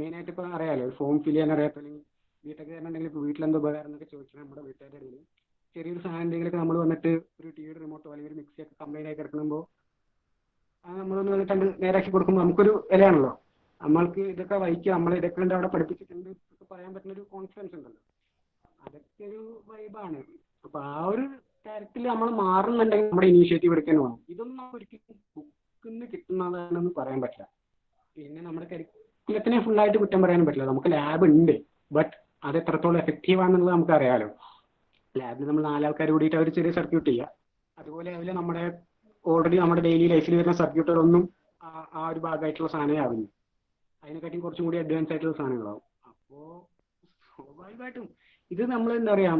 മെയിനായിട്ട് ഇപ്പൊ അറിയാലോ, ഫോം ഫിൽ ചെയ്യാൻ അറിയാത്ത, അല്ലെങ്കിൽ വീട്ടൊക്കെ ഉണ്ടെങ്കിൽ ഇപ്പോൾ വീട്ടിലെന്തോ ഉപകാരം എന്നൊക്കെ ചോദിച്ചാൽ നമ്മുടെ വീട്ടുകാരുടെ ഇടയിൽ ചെറിയൊരു സാധനം എന്തെങ്കിലുമൊക്കെ നമ്മൾ വന്നിട്ട് ഒരു ടിവിയുടെ റിമോട്ടോ അല്ലെങ്കിൽ ഒരു മിക്സിയൊക്കെ കംപ്ലൈന്റ് ആയി കിടക്കുമ്പോൾ നമ്മളൊന്ന് വന്നിട്ട് നേരാക്കി കൊടുക്കുമ്പോൾ നമുക്കൊരു വിലയാണല്ലോ. നമ്മൾക്ക് ഇതൊക്കെ വൈക്കുക, നമ്മൾ ഇതൊക്കെ ഉണ്ട് അവിടെ പഠിപ്പിച്ചിട്ടുണ്ട് ഒക്കെ പറയാൻ പറ്റുന്ന ഒരു കോൺഫിഡൻസ് ഉണ്ടല്ലോ, അതൊക്കെ ഒരു വൈബാണ്. അപ്പൊ ആ ഒരു തരത്തിൽ നമ്മൾ മാറുന്നുണ്ടെങ്കിൽ നമ്മുടെ ഇനീഷ്യേറ്റീവ് എടുക്കാൻ വേണം. ഇതൊന്നും നമുക്ക് ഒരിക്കലും ബുക്കിൽ നിന്ന് കിട്ടുന്നതാണെന്ന് പറയാൻ പറ്റില്ല. പിന്നെ നമ്മുടെ കരിക്കുലത്തിനെ ഫുള്ളായിട്ട് കുറ്റം പറയാനും പറ്റില്ല. നമുക്ക് ലാബ് ഉണ്ട്, ബട്ട് അത് എത്രത്തോളം എഫക്റ്റീവ് ആണെന്നുള്ളത് നമുക്ക് അറിയാലോ. ലാബിൽ നമ്മൾ 4 ആൾക്കാർ കൂടിയിട്ട് അവർ ചെറിയ സർക്യൂട്ട് ചെയ്യുക, അതുപോലെ അതിൽ നമ്മുടെ ഓൾറെഡി നമ്മുടെ ഡെയിലി ലൈഫിൽ വരുന്ന സർക്യൂട്ടുകളൊന്നും ആ ഒരു ഭാഗമായിട്ടുള്ള സാധനമേ ആവില്ല. അതിനെക്കാട്ടിയും കുറച്ചും കൂടി അഡ്വാൻസ് ആയിട്ടുള്ള സാധനങ്ങളാവും. അപ്പോൾ സ്വാഭാവികമായിട്ടും ഇത് നമ്മൾ എന്താ പറയാ,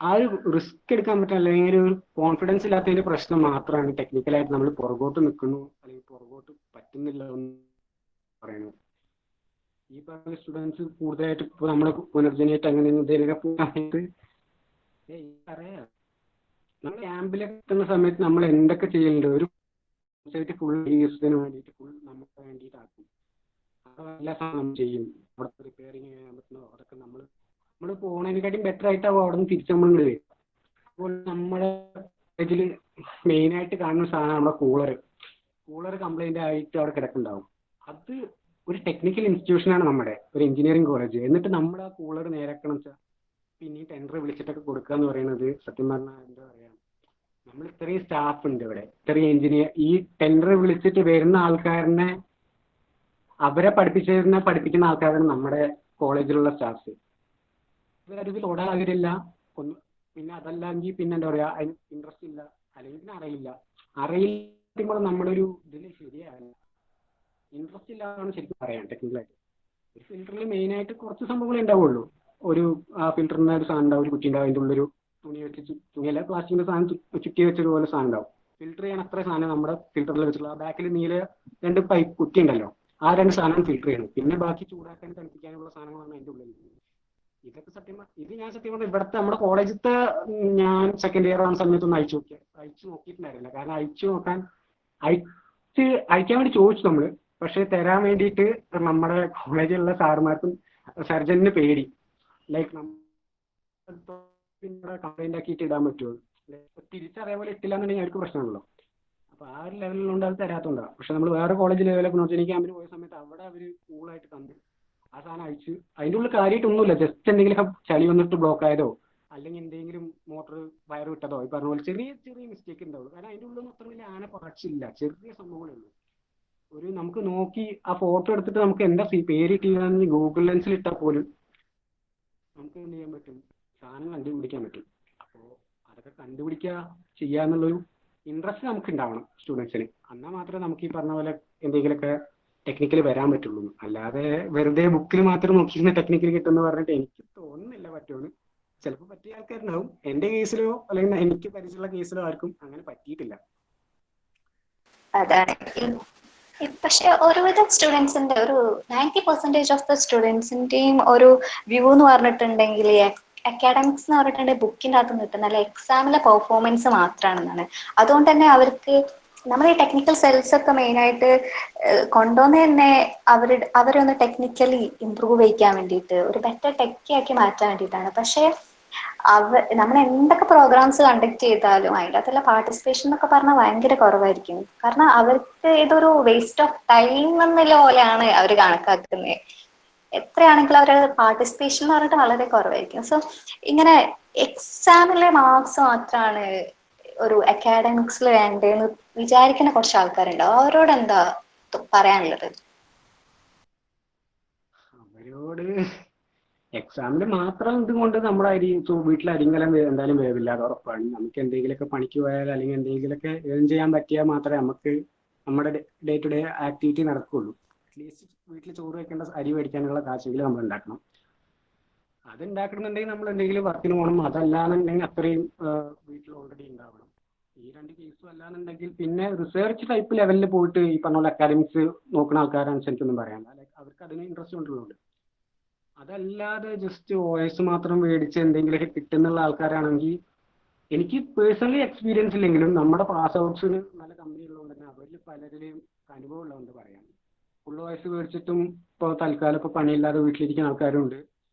ആ ഒരു റിസ്ക് എടുക്കാൻ പറ്റില്ല, അല്ലെങ്കിൽ ഒരു കോൺഫിഡൻസ് ഇല്ലാത്തതിന്റെ പ്രശ്നം മാത്രമാണ് ടെക്നിക്കലായിട്ട് നമ്മൾ പുറകോട്ട് നിൽക്കുന്നു അല്ലെങ്കിൽ പുറകോട്ട് പറ്റുന്നില്ല എന്ന് പറയുന്നത്. ഈ പറഞ്ഞ സ്റ്റുഡൻസ് കൂടുതലായിട്ട് ഇപ്പോൾ നമ്മൾ പുനർജനിയായിട്ട് അങ്ങനെ എന്തെങ്കിലുമൊക്കെ പോയിട്ട് അറിയാം, നമ്മൾ ക്യാമ്പിലൊക്കെ എത്തുന്ന സമയത്ത് നമ്മൾ എന്തൊക്കെ ചെയ്യേണ്ടത്, ഒരു സൊസൈറ്റി ഫുൾ യൂസിന് വേണ്ടിയിട്ട് ഫുൾ നമുക്ക് വേണ്ടിയിട്ടാക്കും. എല്ലാ സാധനം ചെയ്യും. അവിടെ റിപ്പയറിങ് ചെയ്യാൻ പറ്റുന്നോ അതൊക്കെ നമ്മൾ പോകുന്നതിനെക്കാട്ടും ബെറ്റർ ആയിട്ടാവും അവിടെ നിന്ന് തിരിച്ച് നമ്മൾ വരും. അപ്പോൾ നമ്മുടെ കോളേജിൽ മെയിനായിട്ട് കാണുന്ന സാധനം നമ്മുടെ കൂളർ കംപ്ലൈന്റ് ആയിട്ട് അവിടെ കിടക്കുന്നുണ്ടാവും. അത് ഒരു ടെക്നിക്കൽ ഇൻസ്റ്റിറ്റ്യൂഷനാണ് നമ്മുടെ ഒരു എഞ്ചിനീയറിംഗ് കോളേജ്. എന്നിട്ട് നമ്മൾ ആ കൂളർ നേരാക്കണം വെച്ചാൽ പിന്നെ ഈ ടെൻഡർ വിളിച്ചിട്ടൊക്കെ കൊടുക്കുക എന്ന് പറയുന്നത് സത്യം പറഞ്ഞാൽ എന്താ പറയാ, നമ്മൾ ഇത്രയും സ്റ്റാഫ് ഉണ്ട് ഇവിടെ, ഇത്രയും എഞ്ചിനീയർ, ഈ ടെൻഡർ വിളിച്ചിട്ട് വരുന്ന ആൾക്കാരനെ അവരെ പഠിപ്പിക്കുന്ന ആൾക്കാരാണ് നമ്മുടെ കോളേജിലുള്ള സ്റ്റാഫ്സ്. ഇവരതിൽ ഓടാകില്ല ഒന്ന്. പിന്നെ അതല്ലെങ്കിൽ പിന്നെ എന്താ പറയാ, അതിന് ഇൻട്രസ്റ്റ് ഇല്ല, അല്ലെങ്കിൽ പിന്നെ അറിയില്ല നമ്മുടെ ഒരു ഇതിൽ ശരിയാവില്ല. ഇൻട്രസ്റ്റ് ഇല്ലാതാണ് ശരിക്കും പറയാം ടെക്നിക്കലായിട്ട്. ഒരു ഫിൽറ്ററിൽ മെയിനായിട്ട് കുറച്ച് സംഭവങ്ങളേ ഉണ്ടാവുള്ളൂ. ഒരു ഫിൽറ്ററിന് ഒരു സാധനം ഉണ്ടാവും, ഒരു കുറ്റി ഉണ്ടാവും, അതിൻ്റെ ഉള്ളൊരു തുണി വെച്ച്, തുണിയല്ല പ്ലാസ്റ്റിക്കിന്റെ സാധനം ചുറ്റി വെച്ചൊരു പോലെ സാധനം ഉണ്ടാവും. ഫിൽറ്റർ ചെയ്യാൻ അത്ര സാധനം നമ്മുടെ ഫിൽറ്ററിൽ വെച്ചിട്ടുള്ള ആ ബാക്കിൽ നീല 2 പൈപ്പ് കുറ്റി ഉണ്ടല്ലോ, ആ 2 സാധനം ഫിൽറ്റർ ചെയ്യണം. പിന്നെ ബാക്കി ചൂടാക്കാൻ തണുപ്പിക്കാനുള്ള സാധനങ്ങളാണ് അതിൻ്റെ ഉള്ളിൽ. ഇതൊക്കെ ഇത് ഞാൻ സത്യം പറഞ്ഞാൽ ഇവിടുത്തെ നമ്മുടെ കോളേജിലത്തെ ഞാൻ സെക്കൻഡ് ഇയർ ആവുന്ന സമയത്തൊന്നും അയച്ചു നോക്കിയിട്ടുണ്ടായിരുന്നില്ല. കാരണം അയക്കാൻ വേണ്ടി ചോദിച്ചു നമ്മള്, പക്ഷെ തരാൻ വേണ്ടിയിട്ട് നമ്മുടെ കോളേജിലുള്ള സാറുമാർക്കും സർജനിന് പേടി. ലൈക്ക് കംപ്ലൈന്റ് ആക്കിയിട്ട് ഇടാൻ പറ്റുമോ, തിരിച്ചറിയാൻ ഇട്ടില്ല എന്നുണ്ടെങ്കിൽ അവർക്ക് പ്രശ്നമാണല്ലോ. അപ്പൊ ആ ഒരു ലെവലിലുണ്ട് അത് തരാത്തതുകൊണ്ടാണ്. പക്ഷെ നമ്മൾ വേറെ കോളേജ് ലെവലൊക്കെ പുനർജനി ക്യാമ്പിന് പോയ സമയത്ത് അവിടെ അവർ കൂളായിട്ട് തന്നു. ആ സാധനം അഴിച്ച് അതിൻ്റെ ഉള്ളിൽ കാര്യമായിട്ടൊന്നുമില്ല, ജസ്റ്റ് എന്തെങ്കിലും ചളി വന്നിട്ട് ബ്ലോക്ക് ആയതോ അല്ലെങ്കിൽ എന്തെങ്കിലും മോട്ടർ വയർ വിട്ടതോ ഈ പറഞ്ഞ പോലെ ചെറിയ ചെറിയ മിസ്റ്റേക്ക് ഉണ്ടാവുള്ളൂ. കാരണം അതിൻ്റെ ഉള്ളിൽ അത്ര വലിയ ആന പാർട്സ് ഇല്ല, ചെറിയ സംഭവങ്ങളേ ഉള്ളൂ. ഒരു നമുക്ക് നോക്കി ആ ഫോട്ടോ എടുത്തിട്ട് നമുക്ക് എന്താ പേര് ഇട്ടാൽ ഗൂഗിൾ ലെൻസിൽ ഇട്ടാൽ പോലും നമുക്ക് എന്ത് ചെയ്യാൻ പറ്റും, സാധനം കണ്ടുപിടിക്കാൻ പറ്റും. അപ്പോൾ അതൊക്കെ കണ്ടുപിടിക്കുക ചെയ്യുക എന്നുള്ളൊരു ഇൻട്രസ്റ്റ് നമുക്ക് ഉണ്ടാവണം സ്റ്റുഡൻസിന്. എന്നാൽ മാത്രമേ നമുക്ക് ഈ പറഞ്ഞ പോലെ എന്തെങ്കിലുമൊക്കെ ടെക്നിക്കൽ വരാൻ പറ്റുള്ളൂ. അല്ലാതെ വെറുതെ ബുക്കിൽ മാത്രം നോക്കിയിരുന്ന ടെക്നിക്കൽ കിട്ടുമെന്ന് പറഞ്ഞിട്ട് എനിക്ക് തോന്നുന്നില്ല പറ്റുമെന്ന്. ചിലപ്പോൾ പറ്റിയ ആൾക്കാരുണ്ടാവും. എൻ്റെ കേസിലോ അല്ലെങ്കിൽ എനിക്ക് പരിചയമുള്ള കേസിലോ ആർക്കും അങ്ങനെ പറ്റിയിട്ടില്ല. അതാണ്. പക്ഷെ ഒരുവിധം സ്റ്റുഡൻസിന്റെ ഒരു 90% ഓഫ് ദ സ്റ്റുഡൻസിന്റെയും ഒരു വ്യൂ എന്ന് പറഞ്ഞിട്ടുണ്ടെങ്കിൽ അക്കാഡമിക്സ് എന്ന് പറഞ്ഞിട്ടുണ്ടെങ്കിൽ ബുക്കിൻ്റെ അകത്ത് നിൽക്കുന്ന അല്ല എക്സാമിലെ പെർഫോമൻസ് മാത്രമാണെന്നാണ്. അതുകൊണ്ട് തന്നെ അവർക്ക് നമ്മുടെ ഈ ടെക്നിക്കൽ സെൽസ് ഒക്കെ മെയിനായിട്ട് കൊണ്ടുവന്ന് തന്നെ അവരെ ഒന്ന് ടെക്നിക്കലി ഇമ്പ്രൂവ് ചെയ്യിക്കാൻ വേണ്ടിയിട്ട് ഒരു ബെറ്റർ ടെക്കി ആക്കി മാറ്റാൻ വേണ്ടിയിട്ടാണ്. പക്ഷേ നമ്മൾ എന്തൊക്കെ പ്രോഗ്രാംസ് കണ്ടക്ട് ചെയ്താലും അതിൻ്റെ അകത്തുള്ള പാർട്ടിസിപ്പേഷൻ എന്നൊക്കെ പറഞ്ഞാൽ ഭയങ്കര കുറവായിരിക്കും. കാരണം അവർക്ക് ഇതൊരു വേസ്റ്റ് ഓഫ് ടൈം എന്നുള്ള പോലെയാണ് അവർ കണക്കാക്കുന്നത്. എത്രയാണെങ്കിലും അവരുടെ പാർട്ടിസിപ്പേഷൻ എന്ന് പറഞ്ഞിട്ട് വളരെ കുറവായിരിക്കും. സോ ഇങ്ങനെ എക്സാമിലെ മാർക്സ് മാത്രമാണ് ഒരു അക്കാഡമിക്സിൽ വേണ്ടതെന്ന് വിചാരിക്കുന്ന കുറച്ച് ആൾക്കാരുണ്ടാവും. അവരോട് എന്താ പറയാനുള്ളത്? അവരോട് എക്സാമിന് മാത്രം ഇതുകൊണ്ട് നമ്മുടെ വീട്ടിൽ അരിങ്കലം എന്തായാലും വേവില്ല, അത് ഉറപ്പാണ്. നമുക്ക് എന്തെങ്കിലുമൊക്കെ പണിക്ക് പോയാൽ അല്ലെങ്കിൽ എന്തെങ്കിലുമൊക്കെ ഏൺ ചെയ്യാൻ പറ്റിയാൽ മാത്രമേ നമുക്ക് നമ്മുടെ ഡേ ടു ഡേ ആക്ടിവിറ്റി നടക്കുകയുള്ളൂ. അറ്റ്ലീസ്റ്റ് വീട്ടിൽ ചോറ് വയ്ക്കേണ്ട അരി മേടിക്കാനുള്ള കാശെങ്കിലും നമ്മൾ ഉണ്ടാക്കണം. അത് ഉണ്ടാക്കണമെന്നുണ്ടെങ്കിൽ നമ്മൾ എന്തെങ്കിലും വർക്കിന് പോകണം. അതല്ലാന്നുണ്ടെങ്കിൽ അത്രയും വീട്ടിൽ ഓൾറെഡി ഉണ്ടാവണം. ഈ രണ്ട് കേസും അല്ലാന്നുണ്ടെങ്കിൽ പിന്നെ റിസർച്ച് ടൈപ്പ് ലെവലിൽ പോയിട്ട് ഈ പറഞ്ഞ പോലെ അക്കാഡമിക്സ് നോക്കുന്ന ആൾക്കാരനുസരിച്ചൊന്നും പറയാം, അവർക്ക് അതിന് ഇൻട്രസ്റ്റ് കൊണ്ടുള്ളതുകൊണ്ട്. അതല്ലാതെ ജസ്റ്റ് വോയിസ് മാത്രം മേടിച്ച് എന്തെങ്കിലുമൊക്കെ കിട്ടുന്നുള്ള ആൾക്കാരാണെങ്കിൽ എനിക്ക് പേഴ്സണലി എക്സ്പീരിയൻസ് ഇല്ലെങ്കിലും നമ്മുടെ പാസ് ഔട്ട്സിന് നല്ല കമ്പനി ഉള്ളതുകൊണ്ട് തന്നെ അവരിൽ പലരിലും അനുഭവം ഉള്ളതുകൊണ്ട് പറയാം. ഫുൾ വോയിസ് മേടിച്ചിട്ടും ഇപ്പോൾ തൽക്കാലം ഇപ്പോൾ പണിയില്ലാതെ വീട്ടിലിരിക്കുന്ന ആൾക്കാരുണ്ട്.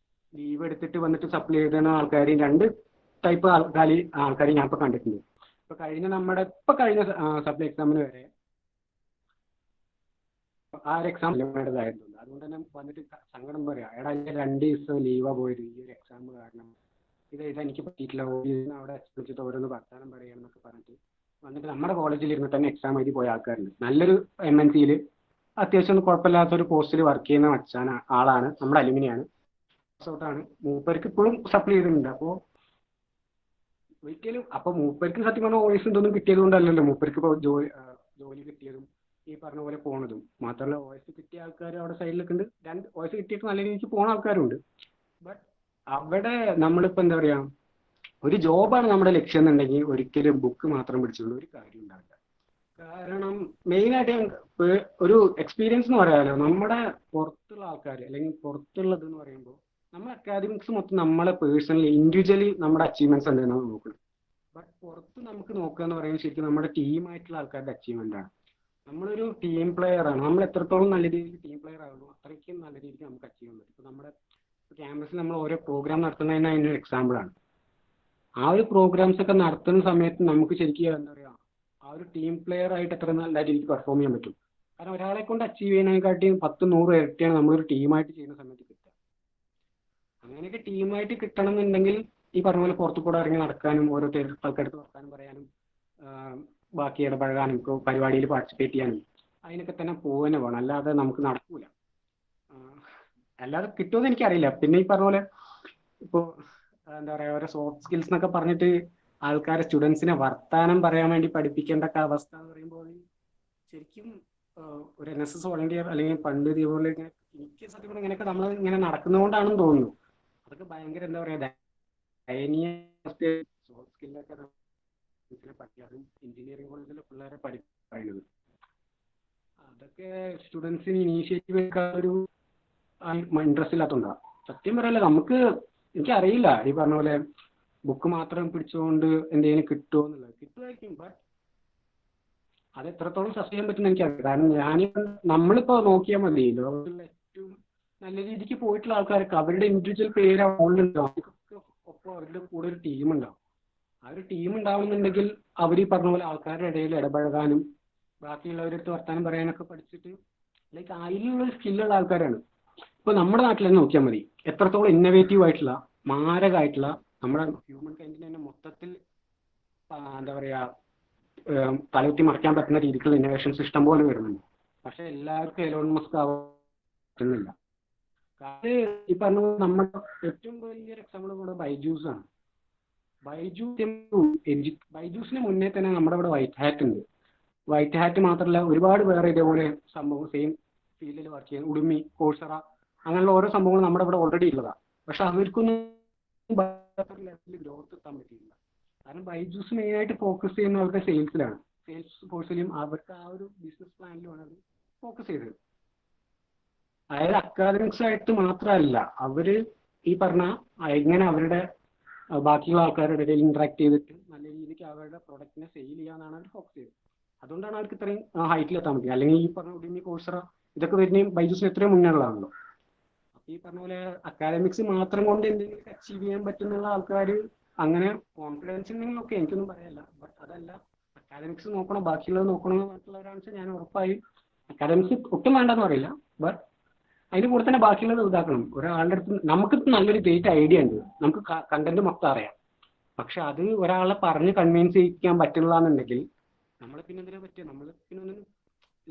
ലീവ് എടുത്തിട്ട് വന്നിട്ട് സപ്ലൈ ചെയ്തുന്ന ആൾക്കാർ രണ്ട് ടൈപ്പ് ആൾക്കാർ ഞാൻ ഇപ്പോൾ കണ്ടിട്ടുണ്ട്. ഇപ്പോൾ കഴിഞ്ഞ സപ്ലൈ എക്സാമിന് വരെ ആ ഒരു എക്സാം വേണ്ടതായിരുന്നു. അതുകൊണ്ട് തന്നെ വന്നിട്ട് സങ്കടം പറയാം, എടാ ഞാൻ 2 ദിവസം ലീവാ പോയത് ഈ ഒരു എക്സാം കാരണം, ഇതെനിക്ക് പറ്റിയിട്ടില്ല. അവിടെ വിളിച്ചിട്ട് ഓരോന്ന് വർത്താനം പറയാന്നൊക്കെ പറഞ്ഞിട്ട് വന്നിട്ട് നമ്മുടെ കോളേജിൽ ഇരുന്നിട്ട് തന്നെ എക്സാം എഴുതി പോയ ആൾക്കാരുണ്ട്. നല്ലൊരു MNC-യിൽ അത്യാവശ്യം കുഴപ്പമില്ലാത്തൊരു പോസ്റ്റിൽ വർക്ക് ചെയ്യുന്ന ആളാണ്, നമ്മുടെ അലുമിനിയാണ്, പാസ് ഔട്ടാണ്. മൂപ്പർക്ക് ഇപ്പോഴും സപ്ലൈ ചെയ്തിട്ടുണ്ട്. അപ്പോൾ മൂപ്പർക്ക് സത്യം പറഞ്ഞാൽ വോയിസ് ഇതൊന്നും കിട്ടിയത് കൊണ്ടല്ലല്ലോ മൂപ്പർക്ക് ഇപ്പോൾ ജോലി കിട്ടിയതും ഈ പറഞ്ഞ പോലെ പോണതും. മാത്രമല്ല വോയിസ് കിട്ടിയ ആൾക്കാർ അവിടെ സൈഡിലൊക്കെ ഉണ്ട്, വോയിസ് കിട്ടിയിട്ട് നല്ല രീതിക്ക് പോണ ആൾക്കാരുണ്ട്. ബട്ട് അവിടെ നമ്മളിപ്പോൾ എന്താ പറയുക, ഒരു ജോബാണ് നമ്മുടെ ലക്ഷ്യം എന്നുണ്ടെങ്കിൽ ഒരിക്കലും ബുക്ക് മാത്രം പിടിച്ചുകൊണ്ട് ഒരു കാര്യം ഉണ്ടാവില്ല. കാരണം മെയിനായിട്ട് ഒരു എക്സ്പീരിയൻസ് എന്ന് പറയാമല്ലോ, നമ്മുടെ പുറത്തുള്ള ആൾക്കാർ അല്ലെങ്കിൽ പുറത്തുള്ളത് എന്ന് പറയുമ്പോൾ നമ്മൾ അക്കാദമിക്സ് മൊത്തം നമ്മളെ പേഴ്സണലി ഇൻഡിവിജ്വലി നമ്മുടെ അച്ചീവ്മെന്റ്സ് എന്തെന്നാണ് നോക്കുന്നത്. ബട്ട് പുറത്ത് നമുക്ക് നോക്കുക എന്ന് പറയുന്നത് ശരിക്കും നമ്മുടെ ടീമായിട്ടുള്ള ആൾക്കാരുടെ അച്ചീവ്മെന്റ് ആണ്. നമ്മളൊരു ടീം പ്ലെയർ ആണ്. നമ്മൾ എത്രത്തോളം നല്ല രീതിയിൽ ടീം പ്ലെയർ ആകുന്നു അത്രയ്ക്കും നല്ല രീതിക്ക് നമുക്ക് അച്ചീവ് ചെയ്യാൻ പറ്റും. ഇപ്പോൾ നമ്മുടെ ക്യാമ്പസിൽ നമ്മൾ ഓരോ പ്രോഗ്രാം നടത്തുന്നതിന് അതിനൊരു എക്സാമ്പിളാണ്. ആ ഒരു പ്രോഗ്രാംസ് ഒക്കെ നടത്തുന്ന സമയത്ത് നമുക്ക് ശരിക്കും എന്താ പറയുക, ആ ഒരു ടീം പ്ലെയർ ആയിട്ട് എത്ര നല്ല രീതിക്ക് പെർഫോം ചെയ്യാൻ പറ്റും. കാരണം ഒരാളെ കൊണ്ട് അച്ചീവ് ചെയ്യുന്നതിനെക്കാട്ടിയും 10-100 ഇരട്ടിയാണ് നമ്മളൊരു ടീമായിട്ട് ചെയ്യുന്ന സമയത്ത് കിട്ടുക. അങ്ങനെയൊക്കെ ടീമായിട്ട് കിട്ടണം എന്നുണ്ടെങ്കിൽ ഈ പറഞ്ഞ പോലെ പുറത്തു കൂടെ ഇറങ്ങി നടക്കാനും ഓരോ ആൾക്കാർക്ക് വർത്താനം പറയാനും ബാക്കി ഇടപഴകാനും പരിപാടിയിൽ പാർട്ടിസിപ്പേറ്റ് ചെയ്യാനും അതിനൊക്കെ തന്നെ പോകാനും വേണം. അല്ലാതെ നമുക്ക് നടക്കൂല. അല്ലാതെ കിട്ടുമെന്ന് എനിക്കറിയില്ല. പിന്നെ ഈ പറഞ്ഞ പോലെ ഇപ്പോൾ എന്താ പറയുക, ഓരോ സോഫ്റ്റ് സ്കിൽസ് എന്നൊക്കെ പറഞ്ഞിട്ട് ആൾക്കാരെ സ്റ്റുഡൻസിനെ വർത്താനം പറയാൻ വേണ്ടി പഠിപ്പിക്കേണ്ട അവസ്ഥ എന്ന് പറയുമ്പോൾ ശരിക്കും ഒരു NSS വോളണ്ടിയർ അല്ലെങ്കിൽ പണ്ട് ഇതേപോലെ എനിക്ക് സത്യം പറഞ്ഞാൽ ഇങ്ങനെയൊക്കെ നമ്മൾ ഇങ്ങനെ നടക്കുന്നതുകൊണ്ടാണെന്ന് തോന്നുന്നു. അതൊക്കെ ഭയങ്കര എന്താ പറയുക ദയനീയ സോഫ്റ്റ് സ്കില്ലൊക്കെ പഠിക്കാറും എഞ്ചിനീയറിംഗ് കോളേജിലെ പിള്ളേരെ പറയുന്നത്. അതൊക്കെ സ്റ്റുഡൻസിന് ഇനീഷ്യേറ്റീവ് എടുക്കാൻ ഒരു ഇൻട്രസ്റ്റ് ഇല്ലാത്തതുകൊണ്ടാണ്. സത്യം പറയല്ല, എനിക്കറിയില്ല ഈ പറഞ്ഞ പോലെ ബുക്ക് മാത്രം പിടിച്ചുകൊണ്ട് എന്തെങ്കിലും കിട്ടുമോ എന്നുള്ളത്. കിട്ടുമായിരിക്കും, ബട്ട് അത് എത്രത്തോളം സസ് ചെയ്യാൻ പറ്റുമെന്ന് എനിക്കറിയാം. കാരണം നമ്മളിപ്പോൾ നോക്കിയാൽ മതി, ലോകത്തിലുള്ള ഏറ്റവും നല്ല രീതിക്ക് പോയിട്ടുള്ള ആൾക്കാരൊക്കെ അവരുടെ ഇൻഡിവിജ്വൽ പേര് ഓൺലുണ്ടാവും. അവർക്കൊക്കെ ഒപ്പം അവരുടെ കൂടെ ഒരു ടീം ഉണ്ടാവും. ആ ഒരു ടീം ഉണ്ടാവുന്നുണ്ടെങ്കിൽ അവർ ഈ പറഞ്ഞ പോലെ ആൾക്കാരുടെ ഇടയിൽ ഇടപഴകാനും ബാക്കിയുള്ളവരടുത്ത് വർത്താനം പറയാനൊക്കെ പഠിച്ചിട്ട് ലൈക്ക് അതിലുള്ള സ്കില്ലുള്ള ആൾക്കാരാണ്. ഇപ്പൊ നമ്മുടെ നാട്ടിൽ തന്നെ നോക്കിയാൽ മതി, എത്രത്തോളം ഇന്നോവേറ്റീവ് ആയിട്ടുള്ള മാരകമായിട്ടുള്ള നമ്മുടെ ഹ്യൂമൻ കൈൻഡിനെ തന്നെ മൊത്തത്തിൽ എന്താ പറയാ തലകുത്തി മറിക്കാൻ പറ്റുന്ന രീതിക്കുള്ള ഇന്നോവേഷൻസ് ഇഷ്ടം പോലെ വരുന്നുണ്ട്. പക്ഷെ എല്ലാവർക്കും എലോൺ മസ്ക് പറ്റുന്നില്ല. അത് ഈ പറഞ്ഞ നമ്മുടെ ഏറ്റവും വലിയൊരു എക്സാമ്പിൾ കൂടെ ബൈജൂസ് ആണ്. ബൈജൂസിന് മുന്നേ തന്നെ നമ്മുടെ ഇവിടെ വൈറ്റ് ഹാറ്റ് ഉണ്ട്. വൈറ്റ് ഹാറ്റ് മാത്രമല്ല, ഒരുപാട് വേറെ ഇതേപോലെ സംഭവം സെയിം ഫീൽഡിൽ വർക്ക് ചെയ്യുന്ന ഉടുമി, കോഴ്സറ, അങ്ങനെയുള്ള ഓരോ സംഭവങ്ങളും നമ്മുടെ ഇവിടെ ഓൾറെഡി ഉള്ളതാണ്. പക്ഷെ അവർക്കൊന്നും ലെവലിൽ ഗ്രോത്ത് എത്താൻ പറ്റിയില്ല. കാരണം ബൈജൂസ് മെയിനായിട്ട് ഫോക്കസ് ചെയ്യുന്ന അവരുടെ സെയിൽസിലാണ്. സെയിൽസ് ഫോഴ്സിലും അവർക്ക് ആ ഒരു ബിസിനസ് പ്ലാനിലുമാണ് അവർ ഫോക്കസ് ചെയ്തത്. അതായത് അക്കാദമിക്സ് ആയിട്ട് മാത്രമല്ല, അവര് ഈ പറഞ്ഞ എങ്ങനെ അവരുടെ ബാക്കിയുള്ള ആൾക്കാരുടെ ഇടയിൽ ഇന്ററാക്ട് ചെയ്തിട്ട് നല്ല രീതിക്ക് അവരുടെ പ്രൊഡക്റ്റിനെ സെയിൽ ചെയ്യാന്നാണ് അവർ ഫോക്കസ് ചെയ്തത്. അതുകൊണ്ടാണ് അവർക്ക് ഇത്രയും ഹൈറ്റിൽ എത്താൻ പറ്റുക. അല്ലെങ്കിൽ ഈ പറഞ്ഞ ഉടമി, കോഴ്സറ ഇതൊക്കെ വരുന്നതും ബൈജൂസിന് എത്രയും മുന്നേ ഉള്ളതാണല്ലോ. അപ്പൊ ഈ പറഞ്ഞ പോലെ അക്കാദമിക്സ് മാത്രം കൊണ്ട് എന്തെങ്കിലും അച്ചീവ് ചെയ്യാൻ പറ്റുന്നുള്ള ആൾക്കാർ അങ്ങനെ കോൺഫിഡൻസ് ഉണ്ടെങ്കിലൊക്കെ എനിക്കൊന്നും പറയാനില്ല. ബട്ട് അതല്ല, അക്കാദമിക്സ് നോക്കണം, ബാക്കിയുള്ളത് നോക്കണം എന്ന് പറഞ്ഞിട്ടുള്ളവരാണെന്ന് വെച്ചാൽ ഞാൻ ഉറപ്പായും അക്കാദമിക്സ് ഒട്ടും വേണ്ടെന്ന് പറയില്ല. ബട്ട് അതിന് കൂടെ തന്നെ ബാക്കിയുള്ളത് ഇതാക്കണം. ഒരാളുടെ അടുത്ത് നമുക്ക് നല്ലൊരു ഗ്രേറ്റ് ഐഡിയ ഉണ്ട്, നമുക്ക് കണ്ടന്റ് മൊത്തം അറിയാം, പക്ഷെ അത് ഒരാളെ പറഞ്ഞ് കൺവിൻസ് ചെയ്യിക്കാൻ പറ്റില്ല എന്നുണ്ടെങ്കിൽ നമ്മൾ പിന്നെ എന്തിനാ പറ്റുക? നമ്മൾ പിന്നെ ഒന്നും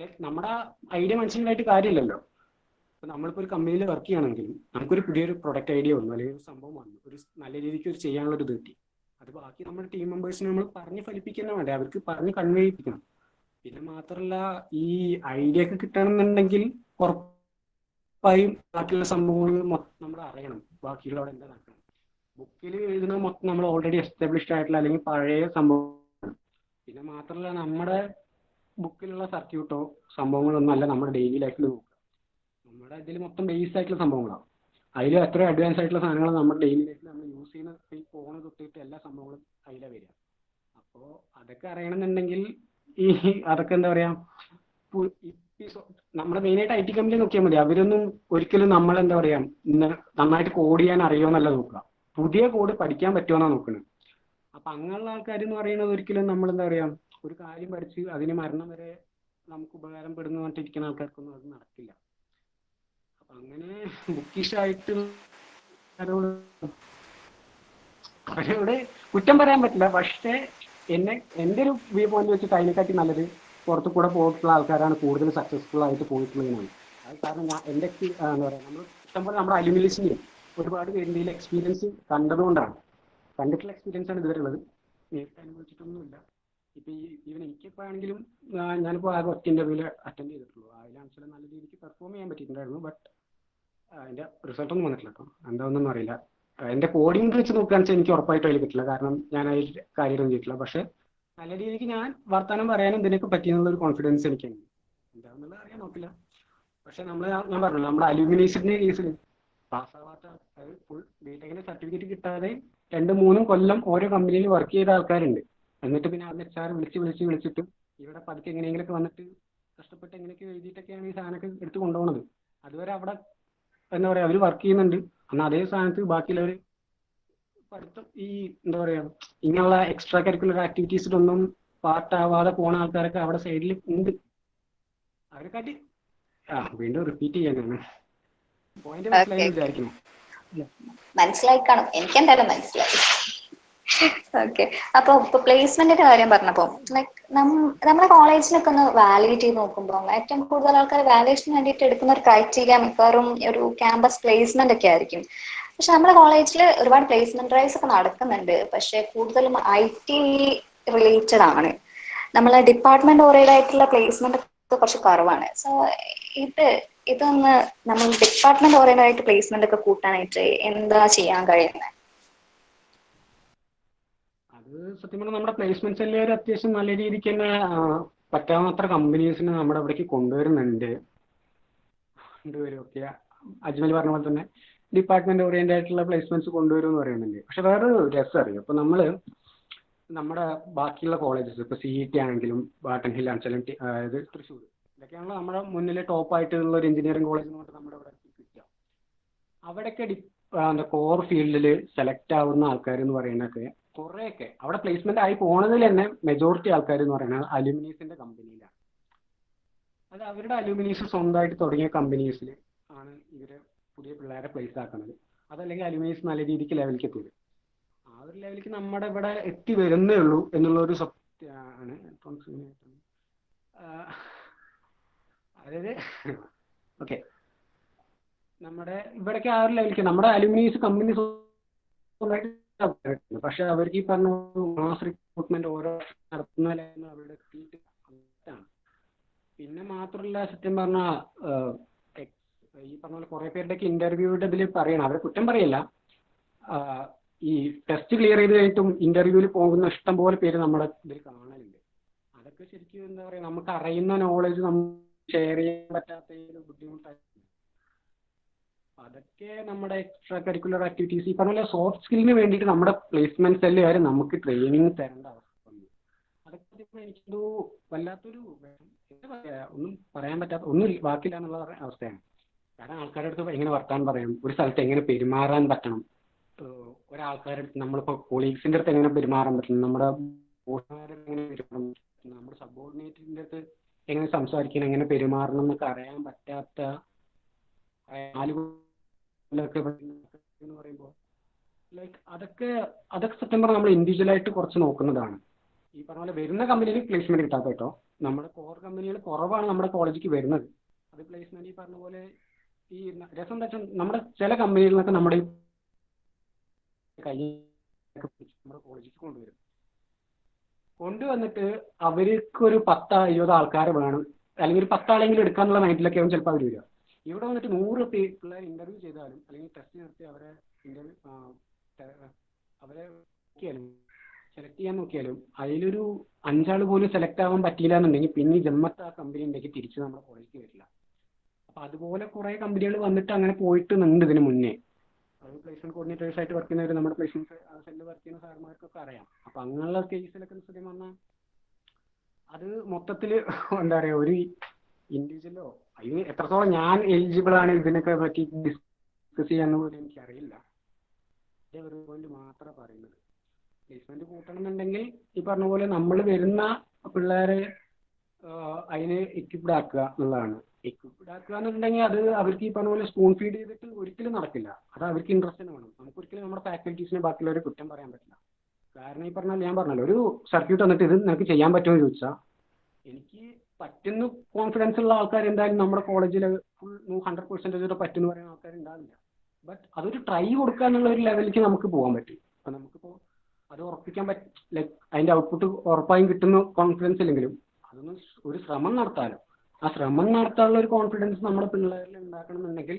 ലൈക്ക് നമ്മുടെ ഐഡിയ മനസ്സിലായിട്ട് കാര്യമില്ലല്ലോ. ഇപ്പൊ നമ്മളിപ്പോൾ ഒരു കമ്പനിയിൽ വർക്ക് ചെയ്യുകയാണെങ്കിൽ നമുക്കൊരു പുതിയൊരു പ്രൊഡക്റ്റ് ഐഡിയ വന്നു, അല്ലെങ്കിൽ ഒരു സംഭവം വന്നു, ഒരു നല്ല രീതിക്ക് ഒരു ചെയ്യാനുള്ള ഒരു ഇത് കിട്ടി. അത് ബാക്കി നമ്മുടെ ടീം മെമ്പേഴ്സിനെ നമ്മൾ പറഞ്ഞ് ഫലിപ്പിക്കുന്ന വേണ്ടേ, അവർക്ക് പറഞ്ഞ് കൺവേ ചെയ്യിപ്പിക്കണം. പിന്നെ മാത്രമല്ല, ഈ ഐഡിയ ഒക്കെ കിട്ടണമെന്നുണ്ടെങ്കിൽ ഉറപ്പായും ബാക്കിയുള്ള സംഭവങ്ങൾ മൊത്തം നമ്മൾ അറിയണം, ബാക്കിയുള്ളവിടെ എന്താ നടക്കണം. ബുക്കിൽ എഴുതുന്ന മൊത്തം നമ്മൾ ഓൾറെഡി എസ്റ്റാബ്ലിഷ്ഡ് ആയിട്ടുള്ള അല്ലെങ്കിൽ പഴയ സംഭവം. പിന്നെ മാത്രമല്ല, നമ്മുടെ ബുക്കിലുള്ള സർക്യൂട്ടോ സംഭവങ്ങളൊന്നും അല്ല നമ്മുടെ ഡെയിലി ലൈഫിൽ നോക്കുക. നമ്മുടെ ഇതിൽ മൊത്തം ബേസ് ആയിട്ടുള്ള സംഭവങ്ങളാണ്. അതിൽ എത്ര അഡ്വാൻസ് ആയിട്ടുള്ള സാധനങ്ങൾ നമ്മുടെ ഡെയിലി ലൈഫിൽ നമ്മൾ യൂസ് ചെയ്യുന്ന ഈ ഫോൺ തൊട്ടിട്ട് എല്ലാ സംഭവങ്ങളും അതിലാണ് വരിക. അപ്പോൾ അതൊക്കെ അറിയണമെന്നുണ്ടെങ്കിൽ ഈ അതൊക്കെ എന്താ പറയാ, നമ്മുടെ മെയിനായിട്ട് IT കമ്പനി നോക്കിയാൽ മതി. അവരൊന്നും ഒരിക്കലും നമ്മൾ എന്താ പറയാ നന്നായിട്ട് കോഡ് ചെയ്യാൻ അറിയുമെന്നല്ല നോക്കുക, പുതിയ കോഡ് പഠിക്കാൻ പറ്റുമെന്നാണ് നോക്കുന്നത്. അപ്പൊ അങ്ങനെയുള്ള ആൾക്കാർ എന്ന് പറയുന്നത് ഒരിക്കലും നമ്മൾ എന്താ പറയാ ഒരു കാര്യം പഠിച്ച് അതിന് മരണം വരെ നമുക്ക് ഉപകാരപ്പെടുന്നു പറഞ്ഞിട്ടിരിക്കുന്ന ആൾക്കാർക്കൊന്നും അത് നടക്കില്ല. അപ്പൊ അങ്ങനെ ബുക്കിഷായിട്ട് അവരോട് കുറ്റം പറയാൻ പറ്റില്ല. പക്ഷേ എൻ്റെ ഒരു വ്യൂ പോയിന്റ് വെച്ചിട്ട് അതിനെക്കാട്ടി നല്ലത് പുറത്തു കൂടെ പോയിട്ടുള്ള ആൾക്കാരാണ് കൂടുതൽ സക്സസ്ഫുൾ ആയിട്ട് പോയിട്ടുള്ളതാണ്. അത് കാരണം എൻ്റെ എന്താ പറയുക, നമ്മൾ ഇഷ്ടംപോലെ നമ്മുടെ അലുമിനിസിൽ ഒരുപാട് പേരുടെ എക്സ്പീരിയൻസ് കണ്ടതുകൊണ്ടാണ്, കണ്ടിട്ടുള്ള എക്സ്പീരിയൻസ് ആണ് ഇതുവരെ ഉള്ളത്, നേരിട്ട് അനുഭവിച്ചിട്ടൊന്നുമില്ല. ഇപ്പൊ ഈവൻ എനിക്കിപ്പോൾ ആണെങ്കിലും ഞാനിപ്പോൾ ആകെ ഒറ്റ ഇന്റർവ്യൂവിൽ അറ്റൻഡ് ചെയ്തിട്ടുള്ളൂ. അതിലാണെച്ചാൽ നല്ല രീതിക്ക് പെർഫോം ചെയ്യാൻ പറ്റിയിട്ടുണ്ടായിരുന്നു. ബട്ട് അതിന്റെ റിസൾട്ട് ഒന്നും വന്നിട്ടില്ല കേട്ടോ, എന്താണെന്നൊന്നും അറിയില്ല. എന്റെ കോഡിംഗ് വെച്ച് നോക്കുകയാണെന്ന് വെച്ചാൽ എനിക്ക് ഉറപ്പായിട്ടും അതിൽ കിട്ടില്ല, കാരണം ഞാൻ അതിൽ കാര്യമൊന്നും ചെയ്തിട്ടില്ല. പക്ഷെ നല്ല രീതിക്ക് ഞാൻ വർത്താനം പറയാനും ഇതിനൊക്കെ പറ്റിയെന്നുള്ള ഒരു കോൺഫിഡൻസ് എനിക്കുണ്ട്. എന്താണെന്നുള്ളത് അറിയാൻ നോക്കില്ല. പക്ഷെ ഞാൻ പറഞ്ഞല്ലോ, നമ്മുടെ അലുമിനേഷന്റെ കേസിൽ പാസ്സാവാത്ത, അതായത് ഫുൾ ബിടെക്കിന്റെ സർട്ടിഫിക്കറ്റ് കിട്ടാതെ 2-3 കൊല്ലം ഓരോ കമ്പനിയിൽ വർക്ക് ചെയ്ത ആൾക്കാരുണ്ട്. എന്നിട്ട് പിന്നെ അതിന് HR വിളിച്ചിട്ടും ഇവിടെ പതുക്കെ എങ്ങനെയെങ്കിലൊക്കെ വന്നിട്ട് കഷ്ടപ്പെട്ട് എങ്ങനെയൊക്കെ എഴുതിയിട്ടൊക്കെയാണ് ഈ സാധനമൊക്കെ എടുത്ത് കൊണ്ടുപോകുന്നത്. അതുവരെ അവിടെ എന്താ പറയാ അവർ വർക്ക് ചെയ്യുന്നുണ്ട്, എന്നാൽ അതേ സ്ഥാനത്ത് ബാക്കിയുള്ളവർ പഠിത്തം ഈ എന്താ പറയാ ഇങ്ങനെയുള്ള എക്സ്ട്രാ കരിക്കുലർ ആക്ടിവിറ്റീസിലൊന്നും പാർട്ടാവാതെ പോണ ആൾക്കാരൊക്കെ അവിടെ സൈഡിൽ ഉണ്ട്. അവരെക്കാട്ടി വീണ്ടും റിപ്പീറ്റ് ചെയ്യാനാണ് പോയിന്റ്. മനസ്സിലായി വിചാരിക്കുന്നു. മനസ്സിലായി കാണും, എനിക്ക് എന്തായാലും മനസ്സിലായി. ഓക്കെ, അപ്പൊ ഇപ്പൊ പ്ലേസ്മെന്റിന്റെ കാര്യം പറഞ്ഞപ്പോ ലൈക് നമ്മുടെ കോളേജിലൊക്കെ ഒന്ന് വാലിഡേറ്റ് ചെയ്ത് നോക്കുമ്പോൾ ഏറ്റവും കൂടുതൽ ആൾക്കാർ വാലിഡേഷന് വേണ്ടിയിട്ട് എടുക്കുന്ന ഒരു ക്രൈറ്റീരിയ മിക്കവാറും ഒരു ക്യാമ്പസ് പ്ലേസ്മെന്റ് ഒക്കെ ആയിരിക്കും. പക്ഷെ നമ്മുടെ കോളേജിൽ ഒരുപാട് പ്ലേസ്മെന്റ് ഡ്രൈവ്സ് ഒക്കെ നടക്കുന്നുണ്ട്, പക്ഷെ കൂടുതലും IT റിലേറ്റഡ് ആണ്. നമ്മളെ ഡിപ്പാർട്ട്മെന്റ് ഓറിയന്റഡ് ആയിട്ടുള്ള പ്ലേസ്മെന്റ് ഒക്കെ കുറച്ച് കുറവാണ്. സോ ഇതൊന്ന് നമ്മൾ ഡിപ്പാർട്ട്മെന്റ് ഓറിയന്റഡ് ആയിട്ട് പ്ലേസ്മെന്റ് ഒക്കെ കൂട്ടാനായിട്ട് എന്താ ചെയ്യാൻ കഴിയുന്നത്? അത് സത്യം പറഞ്ഞാൽ നമ്മുടെ പ്ലേസ്മെന്റ് സെല്ലുകാർ അത്യാവശ്യം നല്ല രീതിക്ക് തന്നെ പറ്റാവുന്നത്ര കമ്പനീസിന് നമ്മുടെ അവിടേക്ക് കൊണ്ടുവരുന്നുണ്ട്. രണ്ടുപേരും അജ്മൽ പറഞ്ഞ പോലെ തന്നെ ഡിപ്പാർട്ട്മെന്റ് ഓറിയന്റഡ് ആയിട്ടുള്ള പ്ലേസ്മെന്റ്സ് കൊണ്ടുവരും എന്ന് പറയുന്നുണ്ട്. പക്ഷെ വേറൊരു രസം അറിയാം, ഇപ്പൊ നമ്മുടെ ബാക്കിയുള്ള കോളേജസ് ഇപ്പൊ CET ആണെങ്കിലും ബാട്ടൺ ഹിൽ ആണെങ്കിലും അതായത് തൃശ്ശൂർ, ഇതൊക്കെയാണല്ലോ നമ്മുടെ മുന്നിലെ ടോപ്പ് ആയിട്ടുള്ള ഒരു എഞ്ചിനീയറിംഗ് കോളേജ് എന്ന് പറഞ്ഞിട്ട് നമ്മുടെ അവിടെ കിട്ടുക. അവിടെയൊക്കെ കോർ ഫീൽഡിൽ സെലക്ട് ആവുന്ന ആൾക്കാർ എന്ന് പറയുന്നതൊക്കെ കുറേയൊക്കെ അവിടെ പ്ലേസ്മെന്റ് ആയി പോണതിൽ തന്നെ മെജോറിറ്റി ആൾക്കാർ എന്ന് പറയുന്നത് അലുമിനീസിന്റെ കമ്പനിയിലാണ്. അത് അവരുടെ അലുമിനീസ് സ്വന്തമായിട്ട് തുടങ്ങിയ കമ്പനീസിൽ ആണ് ഇവരെ പുതിയ പിള്ളേരെ പ്ലേസ് ആക്കുന്നത്. അതല്ലെങ്കിൽ അലുമിനീസ് നല്ല രീതിക്ക് ലെവലിലേക്ക് എത്തിയത്. ആ ഒരു ലെവലിലേക്ക് നമ്മുടെ ഇവിടെ എത്തി വരുന്നേ ഉള്ളൂ എന്നുള്ളൊരു സത്യമാണ്. അതായത് ഓക്കെ, നമ്മുടെ ഇവിടേക്ക് ആ ഒരു ലെവലിലേക്ക് നമ്മുടെ അലുമിനീസ് കമ്പനി, പക്ഷെ അവർക്ക് ഈ പറഞ്ഞ മാസ് റിക്രൂട്ട്മെന്റ് ഓരോ നടത്തുന്ന അവിടെ എത്തിയിട്ട്. പിന്നെ മാത്രമല്ല, സത്യം പറഞ്ഞാൽ ഈ പറഞ്ഞ പോലെ കുറെ പേരുടെയൊക്കെ ഇന്റർവ്യൂയുടെ ഇതിൽ പറയണം, അവരെ കുറ്റം പറയില്ല, ഈ ടെസ്റ്റ് ക്ലിയർ ചെയ്ത് കഴിഞ്ഞിട്ടും ഇന്റർവ്യൂവിൽ പോകുന്ന ഇഷ്ടം പോലെ പേര് നമ്മുടെ ഇതിൽ കാണലുണ്ട്. അതൊക്കെ ശരിക്കും എന്താ പറയുക, നമുക്ക് അറിയുന്ന നോളജ് നമുക്ക് ഷെയർ ചെയ്യാൻ പറ്റാത്ത ബുദ്ധിമുട്ടായിരുന്നു. അതൊക്കെ നമ്മുടെ എക്സ്ട്രാ കരിക്കുലർ ആക്ടിവിറ്റീസ്, ഈ പറഞ്ഞ സോഫ്റ്റ് സ്കില്ലിന് വേണ്ടിയിട്ട് നമ്മുടെ പ്ലേസ്മെന്റ് സെല്ലുകാർ നമുക്ക് ട്രെയിനിങ് തരേണ്ട അവസ്ഥ വന്നു. അതൊക്കെ എനിക്കൊരു വല്ലാത്തൊരു എന്താ പറയാ, ഒന്നും പറയാൻ പറ്റാത്ത, ഒന്നും വാക്കില്ല എന്നുള്ള അവസ്ഥയാണ്. കാരണം ആൾക്കാരുടെ അടുത്ത് എങ്ങനെ വർത്താനം പറയാം, ഒരു സ്ഥലത്ത് എങ്ങനെ പെരുമാറാൻ പറ്റണം, ഒരാൾക്കാരുടെ അടുത്ത് നമ്മളിപ്പോൾ കൊളീഗ്സിന്റെ അടുത്ത് എങ്ങനെ പെരുമാറാൻ പറ്റണം, നമ്മുടെ ബോസുമാരെ എങ്ങനെ പെരുമാറണം, നമ്മുടെ സബോർഡിനേറ്റിന്റെ അടുത്ത് എങ്ങനെ സംസാരിക്കണം, എങ്ങനെ പെരുമാറണം എന്നൊക്കെ അറിയാൻ പറ്റാത്ത ആളുകളൊക്കെ എന്ന് പറയുമ്പോൾ ലൈക്ക് അതൊക്കെ സത്യം പറഞ്ഞാൽ നമ്മൾ ഇൻഡിവിജ്വലായിട്ട് കുറച്ച് നോക്കുന്നതാണ്. ഈ പറഞ്ഞ പോലെ വരുന്ന കമ്പനിയിൽ പ്ലേസ്മെന്റ് കിട്ടാത്ത കേട്ടോ, നമ്മുടെ കോർ കമ്പനികൾ കുറവാണ് നമ്മുടെ കോളേജിലേക്ക് വരുന്നത്. അത് പ്ലേസ്മെന്റ് ഈ പറഞ്ഞ പോലെ ഈ രസം എന്താ വെച്ചാൽ നമ്മുടെ ചില കമ്പനികളിൽ നിന്നൊക്കെ നമ്മുടെ നമ്മുടെ കോളേജിലേക്ക് കൊണ്ടുവന്നിട്ട് അവർക്ക് ഒരു 10-20 ആൾക്കാരെ വേണം, അല്ലെങ്കിൽ ഒരു 10 ആളെങ്കിലും എടുക്കാന്നുള്ള മൈൻഡിലൊക്കെ ആവും ചിലപ്പോൾ അവർ വരിക. ഇവിടെ വന്നിട്ട് 100 പിള്ളേർ ഇന്റർവ്യൂ ചെയ്താലും അല്ലെങ്കിൽ ടെസ്റ്റ് നടത്തി അവരെ സെലക്ട് ചെയ്യാൻ നോക്കിയാലും അതിലൊരു 5 ആൾ പോലും സെലക്ട് ആവാൻ പറ്റിയില്ല എന്നുണ്ടെങ്കിൽ പിന്നെ ജന്മത്ത് ആ കമ്പനി ഉണ്ടെങ്കിൽ തിരിച്ച് നമ്മുടെ കോളേജിലേക്ക് വരില്ല. അപ്പൊ അതുപോലെ കുറെ കമ്പനികൾ വന്നിട്ട് അങ്ങനെ പോയിട്ടുണ്ട് ഇതിന് മുന്നേ. അത് പ്ലേസ്മെന്റ് കോർഡിനേറ്റേഴ്സ് ആയിട്ട് വർക്ക് ചെയ്യുന്നവർ, നമ്മുടെ പ്ലേസ്മെന്റ് സെല്ലിൽ വർക്ക് ചെയ്യുന്ന സാർമാർക്കൊക്കെ അറിയാം. അപ്പൊ അങ്ങനെയുള്ള കേസിലൊക്കെ സത്യം പറഞ്ഞാൽ അത് മൊത്തത്തിൽ എന്താ പറയുക, ഒരു ഇൻഡിവിജ്വലോ അതിന് എത്രത്തോളം ഞാൻ എലിജിബിൾ ആണ് ഇതിനൊക്കെ പറ്റി ഡിസ്കസ് ചെയ്യാന്ന് പോലും എനിക്കറിയില്ല. ഒരു പോയിന്റ് മാത്രമേ പറയുന്നത്, പ്ലേസ്മെന്റ് കൂട്ടണം എന്നുണ്ടെങ്കിൽ ഈ പറഞ്ഞ പോലെ നമ്മൾ വരുന്ന പിള്ളേരെ അതിന് എക്വിപ്ഡ് ആക്കുക എന്നുള്ളതാണ്. എക്വിപ്ഡ് ആക്കുക എന്നുണ്ടെങ്കിൽ അത് അവർക്ക് ഈ പറഞ്ഞ പോലെ സ്പൂൺ ഫീഡ് ചെയ്തിട്ട് ഒരിക്കലും നടക്കില്ല. അത് അവർക്ക് ഇൻട്രസ്റ്റിന് വേണം. നമുക്ക് ഒരിക്കലും നമ്മുടെ ഫാക്കൽറ്റീസിനെ ബാക്കിയുള്ളവരെ കുറ്റം പറയാൻ പറ്റില്ല. കാരണം ഈ പറഞ്ഞാൽ ഞാൻ പറഞ്ഞല്ലോ, ഒരു സർക്യൂട്ട് വന്നിട്ട് ഇത് നിനക്ക് ചെയ്യാൻ പറ്റുമോ എന്ന് ചോദിച്ചാൽ എനിക്ക് പറ്റുന്ന കോൺഫിഡൻസ് ഉള്ള ആൾക്കാർ എന്തായാലും നമ്മുടെ കോളേജിൽ ഫുൾ 100% പറ്റുന്ന പറയുന്ന ആൾക്കാർ ഉണ്ടാവില്ല. ബട്ട് അതൊരു ട്രൈ കൊടുക്കുക എന്നുള്ള ഒരു ലെവലിലേക്ക് നമുക്ക് പോകാൻ പറ്റും. അപ്പൊ നമുക്കിപ്പോൾ അത് ഉറപ്പിക്കാൻ പറ്റും, ലൈക്ക് അതിന്റെ ഔട്ട്പുട്ട് ഉറപ്പായും കിട്ടുന്ന കോൺഫിഡൻസ് ഇല്ലെങ്കിലും അതൊന്നും ഒരു ശ്രമം നടത്താലോ. ആ ശ്രമം നടത്താനുള്ള ഒരു കോൺഫിഡൻസ് നമ്മുടെ പിള്ളേരിൽ ഉണ്ടാക്കണമെന്നുണ്ടെങ്കിൽ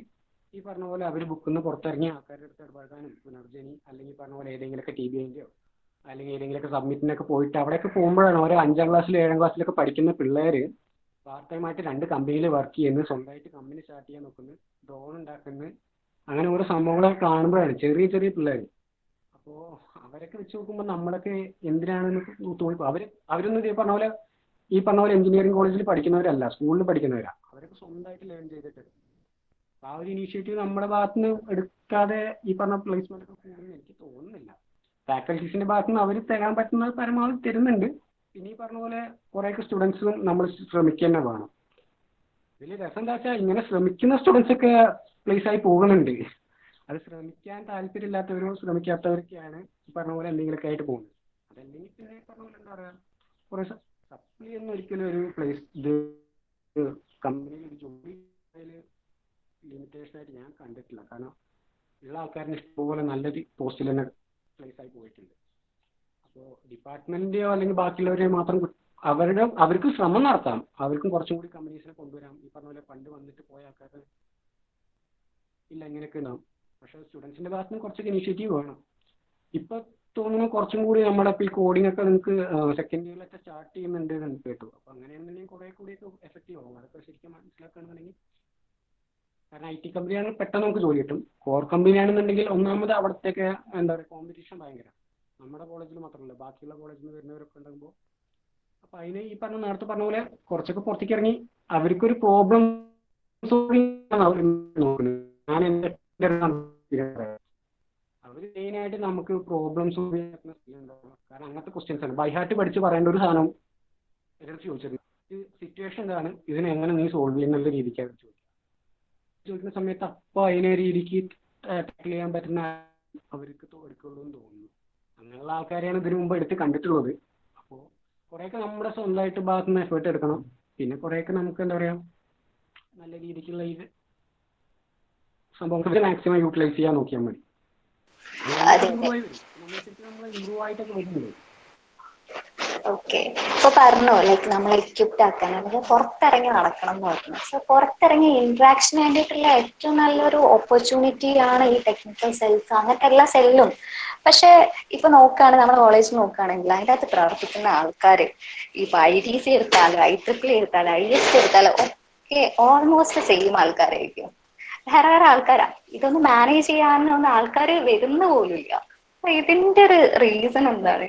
ഈ പറഞ്ഞ പോലെ അവർ ബുക്കിൽ നിന്ന് പുറത്തിറങ്ങിയ ആൾക്കാരുടെ അടുത്ത് ഇടപഴകാനും പുനർജനി അല്ലെങ്കിൽ പറഞ്ഞ പോലെ ഏതെങ്കിലുമൊക്കെ TBIൻ്റെയോ അല്ലെങ്കിൽ ഏതെങ്കിലുമൊക്കെ സബ്മിറ്റിനൊക്കെ പോയിട്ട് അവിടെയൊക്കെ പോകുമ്പോഴാണ് ഓരോ 5ാം ക്ലാസ്സിലും 7ാം ക്ലാസ്സിലൊക്കെ പഠിക്കുന്ന പിള്ളേർ പാർട്ട് ടൈം ആയിട്ട് 2 കമ്പനിയിൽ വർക്ക് ചെയ്യുന്നത്, സ്വന്തമായിട്ട് കമ്പനി സ്റ്റാർട്ട് ചെയ്യാൻ നോക്കുന്നത്, ഡ്രോൺ ഉണ്ടാക്കുന്നത്, അങ്ങനെ ഓരോ സംഭവങ്ങളൊക്കെ കാണുമ്പോഴാണ് ചെറിയ ചെറിയ പിള്ളേർ. അപ്പോൾ അവരൊക്കെ വെച്ച് നോക്കുമ്പോൾ നമ്മളൊക്കെ എന്തിനാണെന്ന് തോന്നിപ്പോ അവരൊന്നും ഈ പറഞ്ഞ പോലെ എഞ്ചിനീയറിംഗ് കോളേജിൽ പഠിക്കുന്നവരല്ല, സ്കൂളിൽ പഠിക്കുന്നവരാണ്. അവരൊക്കെ സ്വന്തമായിട്ട് ലേൺ ചെയ്തിട്ട് ആ ഒരു ഇനീഷ്യേറ്റീവ് നമ്മുടെ ഭാഗത്ത് നിന്ന് എടുക്കാതെ ഈ പറഞ്ഞ പ്ലേസ്മെന്റ് ഒക്കെ കൂടുമെന്ന് എനിക്ക് തോന്നുന്നില്ല. ഫാക്കൽറ്റീസിന്റെ ഭാഗത്ത് നിന്ന് അവർ തരാൻ പറ്റുന്നത് പരമാവധി തരുന്നുണ്ട്. പിന്നെ ഈ പറഞ്ഞ പോലെ കുറേയൊക്കെ സ്റ്റുഡൻസും നമ്മൾ ശ്രമിക്കുക തന്നെ വേണം. ഇതിൽ രസം എന്താ വെച്ചാൽ ഇങ്ങനെ ശ്രമിക്കുന്ന സ്റ്റുഡൻസ് ഒക്കെ പ്ലേസ് ആയി പോകുന്നുണ്ട്. അത് ശ്രമിക്കാൻ താല്പര്യമില്ലാത്തവരോ ശ്രമിക്കാത്തവരൊക്കെയാണ് ഈ പറഞ്ഞ പോലെ എന്തെങ്കിലുമൊക്കെ ആയിട്ട് പോകുന്നത്. അതല്ലെങ്കിൽ പിന്നെ പറഞ്ഞ പോലെ എന്താ പറയുക, കുറേ സപ്ലി ഒന്നും ഒരിക്കലും ഒരു പ്ലേസ് ഇത് കമ്പനിയിൽ ഒരു ജോലി ലിമിറ്റേഷൻ ആയിട്ട് ഞാൻ കണ്ടിട്ടില്ല. കാരണം ഉള്ള ആൾക്കാരിന് ഇഷ്ടംപോലെ നല്ലൊരു പോസ്റ്റിൽ തന്നെ പ്ലേസ് ആയി പോയിട്ടുണ്ട്. അപ്പോൾ ഡിപ്പാർട്ട്മെന്റിന്റെയോ അല്ലെങ്കിൽ ബാക്കിയുള്ളവരെയോ മാത്രം അവർക്ക് ശ്രമം നടത്താം, അവർക്കും കുറച്ചും കൂടി കമ്പനീസിനെ കൊണ്ടുവരാം. ഈ പറഞ്ഞ പോലെ പണ്ട് വന്നിട്ട് പോയ ആൾക്കാർ ഇല്ല ഇങ്ങനെയൊക്കെ ഉണ്ടാവും. പക്ഷേ സ്റ്റുഡൻസിന്റെ ഭാഗത്ത് നിന്ന് കുറച്ചൊക്കെ ഇനീഷ്യേറ്റീവ് വേണം. ഇപ്പൊ തോന്നുന്നു കുറച്ചും കൂടി നമ്മുടെ ഇപ്പോൾ ഈ കോഡിംഗ് ഒക്കെ നിങ്ങൾക്ക് സെക്കൻഡ് ഇയറിലൊക്കെ സ്റ്റാർട്ട് ചെയ്യുന്നുണ്ട് എന്ന് കേട്ടു. അപ്പൊ അങ്ങനെയാണെന്നുണ്ടെങ്കിൽ കുറെ കൂടിയൊക്കെ എഫക്റ്റീവ് ആവും. അതൊക്കെ ശരിക്കും മനസ്സിലാക്കുകയാണെന്നുണ്ടെങ്കിൽ, കാരണം IT കമ്പനിയാണ് പെട്ടെന്ന് നമുക്ക് ജോലി കിട്ടും. കോർ കമ്പനി ആണെന്നുണ്ടെങ്കിൽ ഒന്നാമത് അവിടത്തേക്ക് എന്താ പറയുക കോമ്പറ്റീഷൻ ഭയങ്കര, നമ്മുടെ കോളേജിൽ മാത്രമല്ല ബാക്കിയുള്ള കോളേജിൽ നിന്ന് വരുന്നവരൊക്കെ ഉണ്ടാകുമ്പോൾ. അപ്പൊ അതിന് ഈ പറഞ്ഞ നേരത്തെ പറഞ്ഞ പോലെ കുറച്ചൊക്കെ പുറത്തേക്ക് ഇറങ്ങി അവർക്കൊരു പ്രോബ്ലം നോക്കുന്നത്. ഞാൻ എൻ്റെ അവർ മെയിനായിട്ട് നമുക്ക് പ്രോബ്ലം സോൾവ് ചെയ്യുന്ന സ്കിൽ ഉണ്ടാവും. കാരണം അങ്ങനത്തെ ക്വസ്റ്റ്യൻസ് ആണ് ബൈഹാർട്ട് പഠിച്ച് പറയേണ്ട ഒരു സാധനം എതിർത്ത് ചോദിച്ചത്. ഈ സിറ്റുവേഷൻ എന്താണ്, ഇതിനെ എങ്ങനെ നീ സോൾവ് ചെയ്യുന്നുള്ള രീതിക്കാണ് ചോദിക്കുക. ചോദിക്കുന്ന സമയത്ത് അപ്പോൾ അതിനെ രീതിക്ക് ടാക്കിൾ ചെയ്യാൻ പറ്റുന്ന അവർക്ക് എടുക്കുള്ളൂ എന്ന് തോന്നുന്നു. അങ്ങനെയുള്ള ആൾക്കാരെയാണ് ഇതിനു മുമ്പ് എടുത്ത് കണ്ടിട്ടുള്ളത്. അപ്പോൾ കുറേയൊക്കെ നമ്മുടെ സ്വന്തമായിട്ട് ഭാഗത്തു നിന്ന് എഫേർട്ട് എടുക്കണം. പിന്നെ കുറേയൊക്കെ നമുക്ക് എന്താ പറയുക നല്ല രീതിക്കുള്ള ഇത് സംഭവം മാക്സിമം യൂട്ടിലൈസ് ചെയ്യാൻ നോക്കിയാൽ മതി. നമ്മൾ ഇമ്പ്രൂവ് ആയിട്ടൊക്കെ വരുന്നുണ്ട്. ഓക്കെ, ഇപ്പൊ പറഞ്ഞു ലൈക്ക് നമ്മൾ എക്യുപ്ഡ് ആക്കാൻ അല്ലെങ്കിൽ പുറത്തിറങ്ങി നടക്കണം എന്ന് പറഞ്ഞു. സോ പുറത്തിറങ്ങി ഇന്ററാക്ഷന് വേണ്ടിയിട്ടുള്ള ഏറ്റവും നല്ലൊരു ഓപ്പർച്യൂണിറ്റി ആണ് ഈ ടെക്നിക്കൽ സെൽസ്, അങ്ങനത്തെ എല്ലാ സെല്ലും. പക്ഷെ ഇപ്പൊ നോക്കുകയാണെങ്കിൽ നമ്മുടെ കോളേജ് നോക്കുകയാണെങ്കിൽ അതിൻ്റെ അകത്ത് പ്രവർത്തിക്കുന്ന ആൾക്കാർ ഇപ്പൊ ITC എടുത്താലും IEEE എടുത്താലും IS എടുത്താലും ഒക്കെ ഓൾമോസ്റ്റ് സെയിം ആൾക്കാരായിരിക്കും. വേറെ വേറെ ആൾക്കാരാ. ഇതൊന്നും മാനേജ് ചെയ്യാനൊന്നും ആൾക്കാർ വരുന്ന പോലും ഇല്ല. അപ്പൊ ഇതിന്റെ ഒരു റീസൺ എന്താണ്?